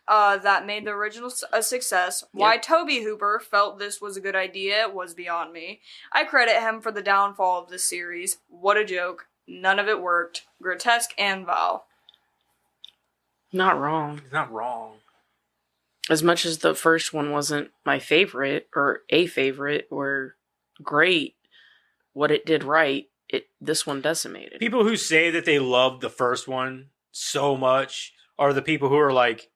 that made the original a success. Why Toby Hooper felt this was a good idea was beyond me. I credit him for the downfall of this series. What a joke. None of it worked. Grotesque and vile. Not wrong. He's not wrong. As much as the first one wasn't my favorite or a favorite or great, what it did right, this one decimated. People who say that they loved the first one so much are the people who are like,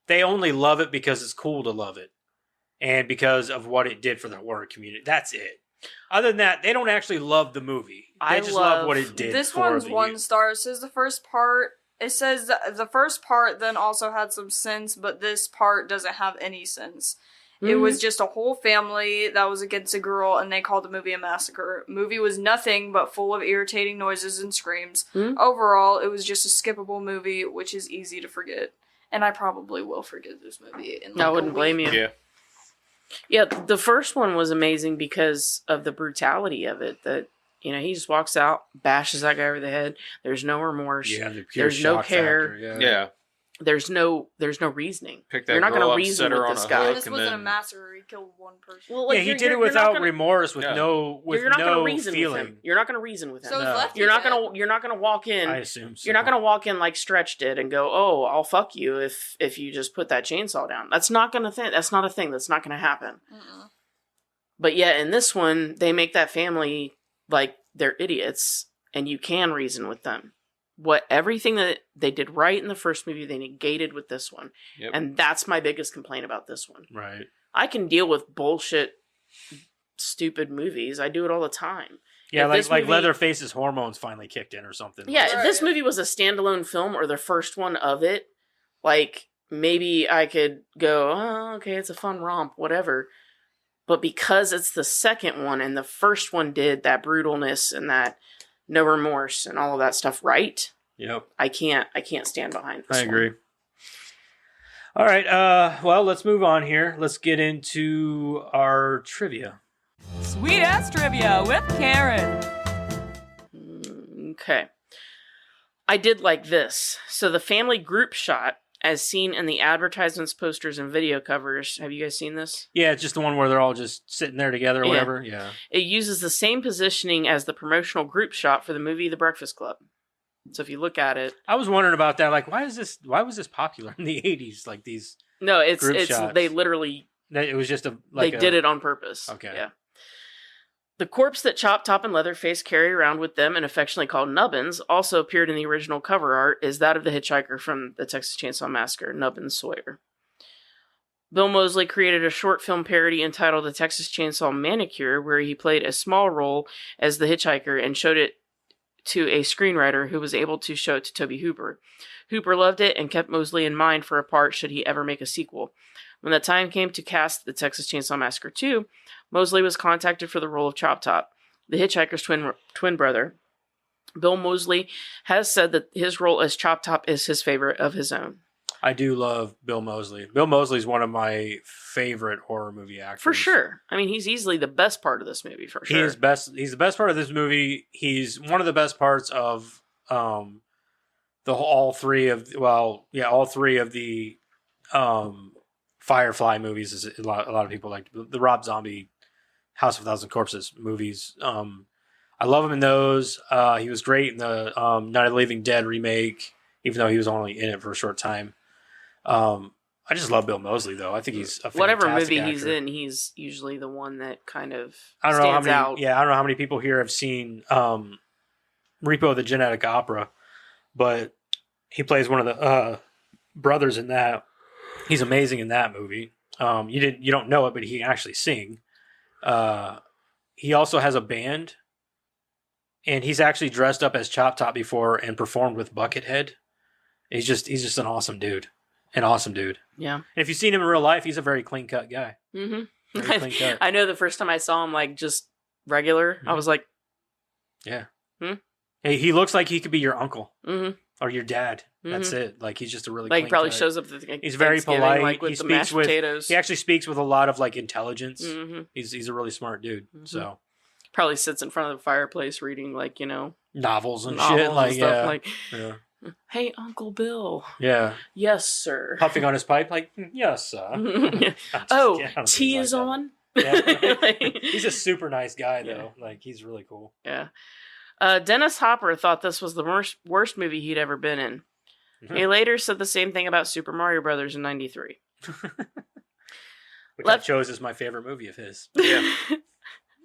they only love it because it's cool to love it. And because of what it did for the horror community. That's it. Other than that, they don't actually love the movie. They just love what it did. This for one's the 1 youth. star. It says the first part. It says the first part then also had some sense, but this part doesn't have any sense. It was just a whole family that was against a girl, and they called the movie a massacre. Movie was nothing but full of irritating noises and screams. Overall, it was just a skippable movie, which is easy to forget. And I probably will forget this movie. In like I wouldn't blame you. Yeah. Yeah, the first one was amazing because of the brutality of it. That, you know, he just walks out, bashes that guy over the head. There's no remorse. Yeah, the pure There's no shock care. factor, Yeah. There's no reasoning. Pick that You're not girl gonna up, reason set her with on this a guy. hook, This and wasn't a then massacre. He killed 1 person. Well, Yeah, he did it without remorse, with Yeah. no You're not no gonna reason feeling. with him. You're not gonna reason with him. So No. is Lefty You're not dead? gonna walk in. I assume so. You're not gonna walk in like Stretch did and go, "Oh, I'll fuck you if you just put that chainsaw down." That's not gonna That's not a thing. That's not gonna happen. Mm-mm. But yeah, in this one, they make that family like they're idiots, and you can reason with them. Everything that they did right in the first movie, they negated with this one, Yep. and that's my biggest complaint about this one. Right. I can deal with bullshit, stupid movies. I do it all the time. Yeah, If like this movie- Leatherface's hormones finally kicked in or something. Yeah, Like, if this movie was a standalone film or the first one of it, like, maybe I could go, oh, okay, it's a fun romp, whatever. But because it's the second one and the first one did that brutalness and that no remorse and all of that stuff right, Yep. I can't stand behind this I one. agree. All right. Well, let's move on here. Let's get into our trivia. Sweet ass trivia with Karen. Okay. I did like this. So the family group shot, as seen in the advertisements, posters, and video covers. Have you guys seen this? Yeah, it's just the one where they're all just sitting there together or Yeah. whatever. Yeah. It uses the same positioning as the promotional group shot for the movie The Breakfast Club. So if you look at it, I was wondering about that. Like, why was this popular in the 80s? Like these, no, it's Group shots. they literally it was just they did it on purpose. Okay. Yeah. The corpse that Chop Top and Leatherface carry around with them and affectionately called Nubbins also appeared in the original cover art is that of the hitchhiker from the Texas Chainsaw Massacre, Nubbins Sawyer. Bill Moseley created a short film parody entitled The Texas Chainsaw Manicure, where he played a small role as the hitchhiker and showed it to a screenwriter who was able to show it to Toby Hooper. Hooper loved it and kept Moseley in mind for a part should he ever make a sequel. When the time came to cast The Texas Chainsaw Massacre 2, Moseley was contacted for the role of Chop Top, the hitchhiker's twin brother. Bill Moseley has said that his role as Chop Top is his favorite of his own. I do love Bill Moseley. Bill Moseley's one of my favorite horror movie actors. For sure. I mean, he's easily the best part of this movie, for sure. He is best. He's the best part of this movie. He's one of the best parts of all three of the Firefly movies. Is a lot of people like the Rob Zombie House of a Thousand Corpses movies. I love him in those. He was great in the Night of the Living Dead remake, even though he was only in it for a short time. I just love Bill Moseley, though. I think he's a Whatever fantastic movie actor. he's in, he's usually the one that kind of I don't know how stands many. out. Yeah, I don't know how many people here have seen Repo the Genetic Opera, but he plays one of the brothers in that. He's amazing in that movie. You don't know it, but he can actually sing. He also has a band, and he's actually dressed up as Chop Top before and performed with Buckethead. He's just an awesome dude. Yeah. And if you've seen him in real life, he's a very clean cut guy. Mm-hmm. Very clean cut. I know the first time I saw him, like, just regular, I was like, Yeah. Hmm? Hey, he looks like he could be your uncle mm-hmm. or your dad. That's it. Like, he's just a really Like, clean probably cut. shows up at the He's very Thanksgiving, polite. like, with He the speaks mashed with- potatoes. He actually speaks with a lot of like intelligence. Mm-hmm. He's a really smart dude. So Probably sits in front of the fireplace reading, like, novels and novels shit. and Like stuff. yeah, Like, yeah, hey, Uncle Bill. yeah. Yes, sir. Puffing on his pipe, like yes, sir. I'm just Oh, kidding. I don't think tea he's is like that. on? Yeah. He's a super nice guy though. Yeah. Like he's really cool. Yeah. Dennis Hopper thought this was the worst movie he'd ever been in. He later said the same thing about Super Mario Brothers in '93. Which I chose as my favorite movie of his. Yeah.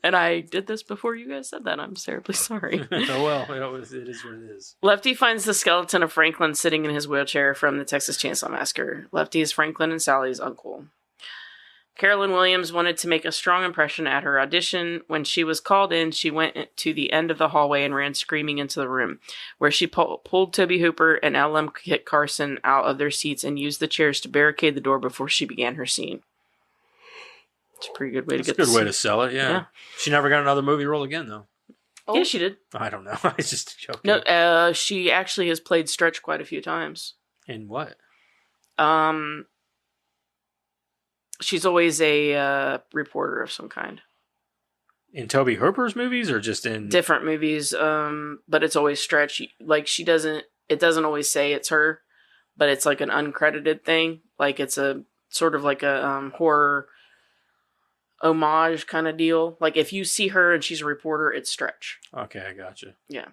And I did this before you guys said that. I'm terribly sorry. Oh well, it is what it is. Lefty finds the skeleton of Franklin sitting in his wheelchair from the Texas Chainsaw Massacre. Lefty is Franklin and Sally's uncle. Carolyn Williams wanted to make a strong impression at her audition. When she was called in, she went to the end of the hallway and ran screaming into the room, where she pulled Toby Hooper and L.M. Kit Carson out of their seats and used the chairs to barricade the door before she began her scene. It's a pretty good way It's to a get good way to sell it. Yeah. She never got another movie role again though. Yeah, she did. I don't know. I was just joking. No, she actually has played Stretch quite a few times. In what? She's always a reporter of some kind. In Toby Hooper's movies or just in Different movies, but it's always Stretch. Like, it doesn't always say it's her, but it's like an uncredited thing. Like, it's a sort of like a horror homage kind of deal. Like, if you see her and she's a reporter, it's Stretch. Okay, I gotcha. Yeah.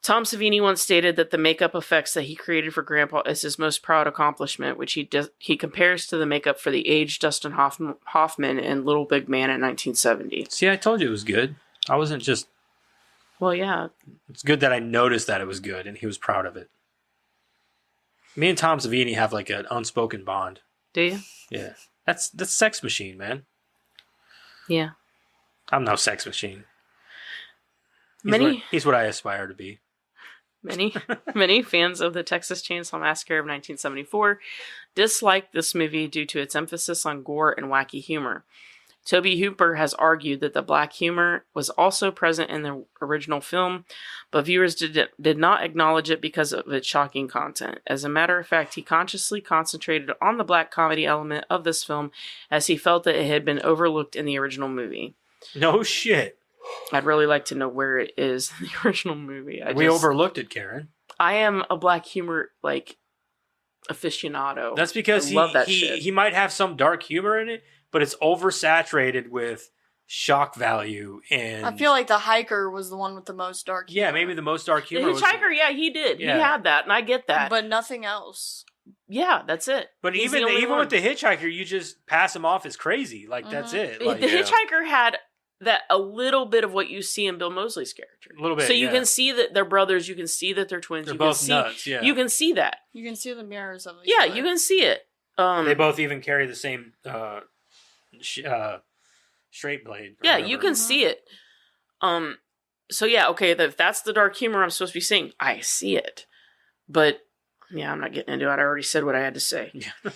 Tom Savini once stated that the makeup effects that he created for Grandpa is his most proud accomplishment, which he compares to the makeup for the aged Dustin Hoffman in Little Big Man in 1970. See, I told you it was good. I wasn't just... Well, yeah. It's good that I noticed that it was good and he was proud of it. Me and Tom Savini have like an unspoken bond. Do you? Yeah. That's Sex Machine, man. Yeah. I'm no sex machine. Many He's what I aspire to be. many fans of the Texas Chainsaw Massacre of 1974 disliked this movie due to its emphasis on gore and wacky humor. Toby Hooper has argued that the black humor was also present in the original film, but viewers did not acknowledge it because of its shocking content. As a matter of fact, he consciously concentrated on the black comedy element of this film as he felt that it had been overlooked in the original movie. No shit. I'd really like to know where it is in the original movie. We overlooked it, Karen. I am a black humor, like, aficionado. That's because I love that shit. he might have some dark humor in it, but it's oversaturated with shock value and... I feel like the hiker was the one with the most dark humor. Yeah, maybe the most dark The humor was... Hitchhiker, yeah, he did. Yeah. He had that, and I get that. But nothing else. yeah, that's it. But He's even the only one. with the Hitchhiker, you just pass him off as crazy. Like, that's it. Like, The Hitchhiker had that a little bit of what you see in Bill Moseley's character. A little bit, So you yeah. can see that they're brothers. You can see that they're twins. They're you both can see, nuts, yeah. You can see that. You can see the mirrors of each Yeah, other. you can see it. They both even carry the same straight blade. or Yeah, whatever. you can see it. So yeah, okay, if that's the dark humor I'm supposed to be seeing, I see it. But yeah, I'm not getting into it. I already said what I had to say. Yeah.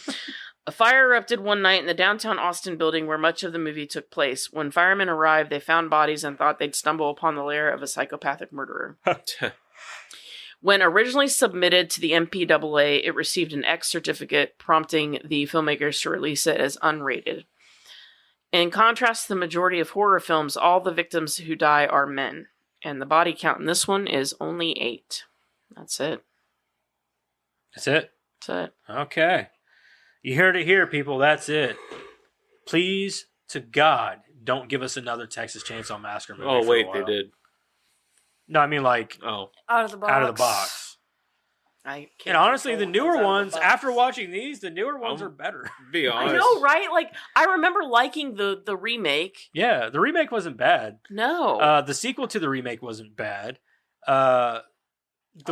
A fire erupted one night in the downtown Austin building where much of the movie took place. When firemen arrived, they found bodies and thought they'd stumble upon the lair of a psychopathic murderer. When originally submitted to the MPAA, it received an X certificate, prompting the filmmakers to release it as unrated. In contrast to the majority of horror films, all the victims who die are men, and the body count in this one is only 8. That's it. That's it? That's it. Okay. You heard it here, people. That's it. Please, to God, don't give us another Texas Chainsaw Massacre movie. Oh for wait, a they while. did. No, I mean like Oh, Out of the box. out of the box. I can't And honestly, the control newer out of the ones, box. after watching these, the newer ones are better. be I honest. know, right? Like, I remember liking the remake. Yeah, the remake wasn't bad. No. The sequel to the remake wasn't bad. The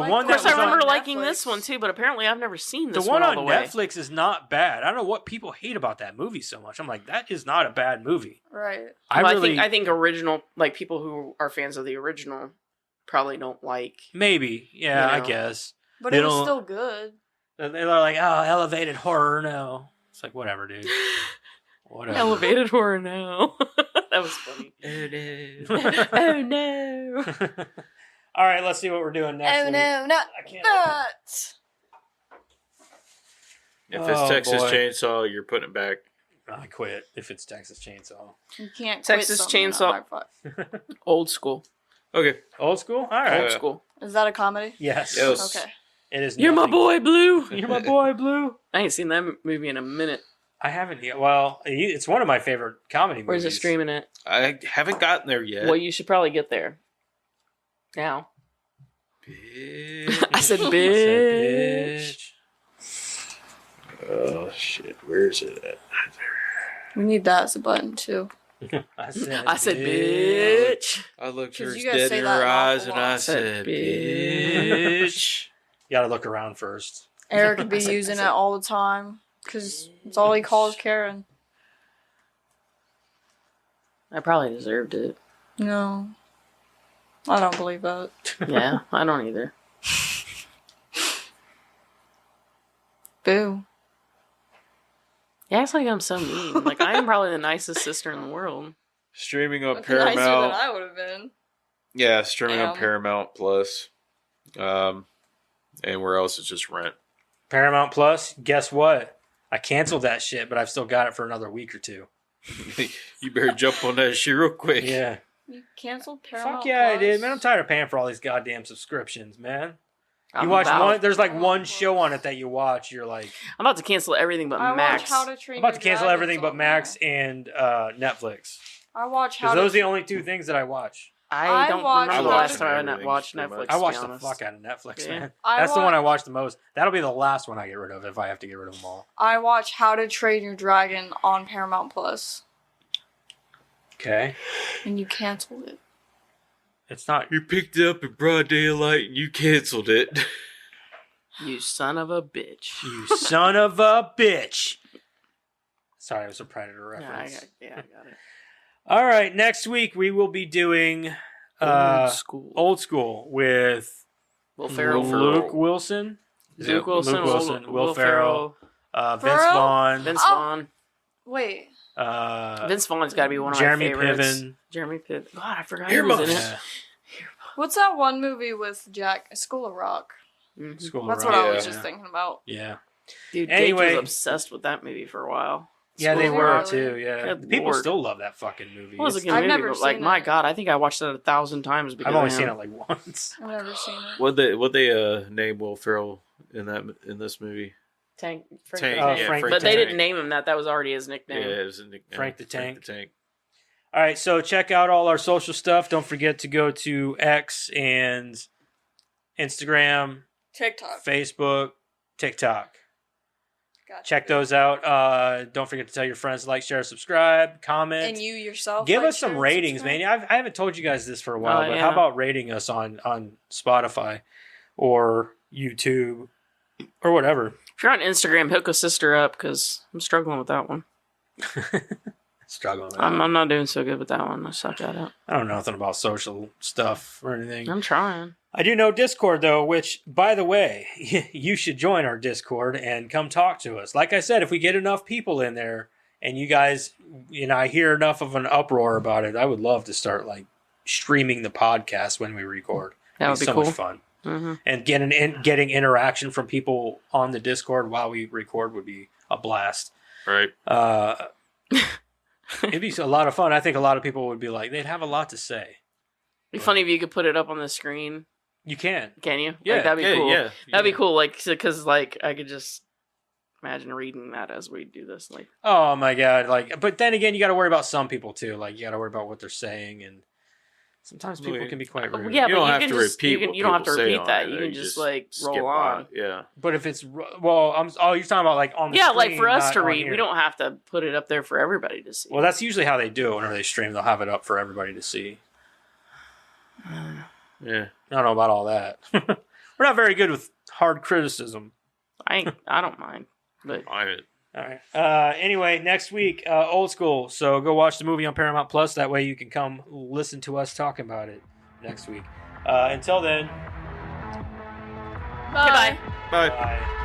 like one Of that course, was I remember on, liking Netflix. this one too, but apparently I've never seen the this one all on the way. Netflix is not bad. I don't know what people hate about that movie so much. I'm like, that is not a bad movie. Right. Well, I think original, like people who are fans of the original, probably don't like. maybe, yeah, You I know. guess. But They it was don't- still good. They're like, oh, elevated horror, no. It's like, whatever, dude. Whatever. Elevated horror now. That was funny. Oh no. All right, let's see what we're doing next. Oh week. no, not I can't. that. If it's Oh, Texas boy. Chainsaw, you're putting it back. I quit if it's Texas Chainsaw. You can't Texas quit something Chainsaw. on high five. Old school. Okay. Old school? All right. Old school. Is that a comedy? Yes. Yes. Okay. It is. You're my nothing- boy, Blue. You're my boy, Blue. I ain't seen that movie in a minute. I haven't yet. Well, it's one of my favorite comedy movies. Where's it streaming at? I haven't gotten there yet. Well, you should probably get there. Now. Bitch. I said, I said, bitch. Oh shit! Where is it at? We need that as a button too. I said, I said, bitch. I looked her 'Cause you guys dead say in that her an eyes awful and I lot. said, Bitch. "Bitch." You gotta look around first. Eric could be I said- using it all the time because it's all he calls Karen. I probably deserved it. No, I don't believe that. Yeah, I don't either. Boo. He acts like I'm so mean. Like, I am probably the nicest sister in the world. Streaming on That's nicer than Paramount. I would have been. Yeah, streaming on Damn. Paramount Plus. And where else it's just rent. Paramount Plus. Guess what? I canceled that shit, but I've still got it for another week or two. You better jump on that shit real quick. Yeah. You canceled Paramount Fuck yeah, I did, Plus? man. I'm tired of paying for all these goddamn subscriptions, man. You I'm watch about, one. There's like Paramount one Plus. show on it that you watch. You're like, I'm about to cancel everything but I Max. watch How to Train I'm about to Your cancel Dragons everything but on Max there. and Netflix. I watch How Because to. those are the only two things that I watch. I don't watch remember the How last to- time I Everything, watched pretty Netflix. much. I watch to the be honest. fuck out of Netflix, Yeah. man. I That's the one wa- I watch the most. That'll be the last one I get rid of if I have to get rid of them all. I watch How to Train Your Dragon on Paramount Plus, Okay. and you canceled it. It's not. You picked it up in broad daylight and you canceled it. You son of a bitch. You son of a bitch. Sorry, it was a Predator Yeah, I reference. got it. All right, next week we will be doing Old school. Old School with Will Ferrell. Luke Wilson, Luke Wilson. Luke Wilson, Will Ferrell, Vince Ferrell? Vaughn, Vince Oh. Vaughn. Wait, Vince Vaughn's got to be one of Jeremy my favorites. Piven. Jeremy Piven. God, I forgot he was in it. Yeah, what's that one movie with Jack? School of Rock. Mhm. School of That's Rock. what I was Yeah. just thinking about. Yeah, Dude, Anyway. Jake was obsessed with that movie for a while. yeah, they School of were Rock. too. Yeah, Good people Lord. still love that fucking movie. It was a It's- good I've movie, never but like, seen my it. God, I think I watched it 1,000 times because I've only of seen him. it like once. I've never seen it. What they name Will Ferrell in this movie? Tank. Tank. Oh, Yeah, Frank Frank the But they Tank. didn't name him that. That was already his Yeah, nickname. it was a nickname. Frank the Tank. the Tank. All right, so check out all our social stuff. Don't forget to go to X and Instagram, TikTok. Facebook, TikTok. Gotcha. Check those out. Don't forget to tell your friends to like, share, subscribe, comment. And you yourself. Give like, us some share, and ratings, subscribe? man. I haven't told you guys this for a while, Oh, but yeah. how about rating us on Spotify or YouTube or whatever? If you're on Instagram, hook a sister up because I'm struggling with that one. Struggling. with I'm that. not doing so good with that one. I suck at it. I don't know nothing about social stuff or anything. I'm trying. I do know Discord, though, which, by the way, you should join our Discord and come talk to us. Like I said, if we get enough people in there and you guys, I hear enough of an uproar about it, I would love to start, like, streaming the podcast when we record. That would It'd be so cool. much fun. Mm-hmm. And getting interaction from people on the Discord while we record would be a blast. Right. It'd be a lot of fun. I think a lot of people would be like, they'd have a lot to say. It'd be funny if you could put it up on the screen. You can. Can you? Yeah, Like, that'd be cool. Yeah. That'd be cool. Like, because like I could just imagine reading that as we do this. Like, Oh my god! Like, but then again, you got to worry about some people too. Like, you got to worry about what they're saying, and sometimes people can be quite rude. yeah, You but don't you have can to just repeat you what don't have to people say repeat on that. it, You though. can just skip like by roll on. it. Yeah. But if it's you're talking about like on the Yeah, screen, like for us not to on read, here. we don't have to put it up there for everybody to see. Well, that's usually how they do it. Whenever they stream, they'll have it up for everybody to see. Yeah. I don't know about all that. We're not very good with hard criticism. I don't mind, but I All right. Anyway, next week, Old School. So go watch the movie on Paramount Plus. That way you can come listen to us talk about it next week. Until then, Bye. goodbye. Bye. bye.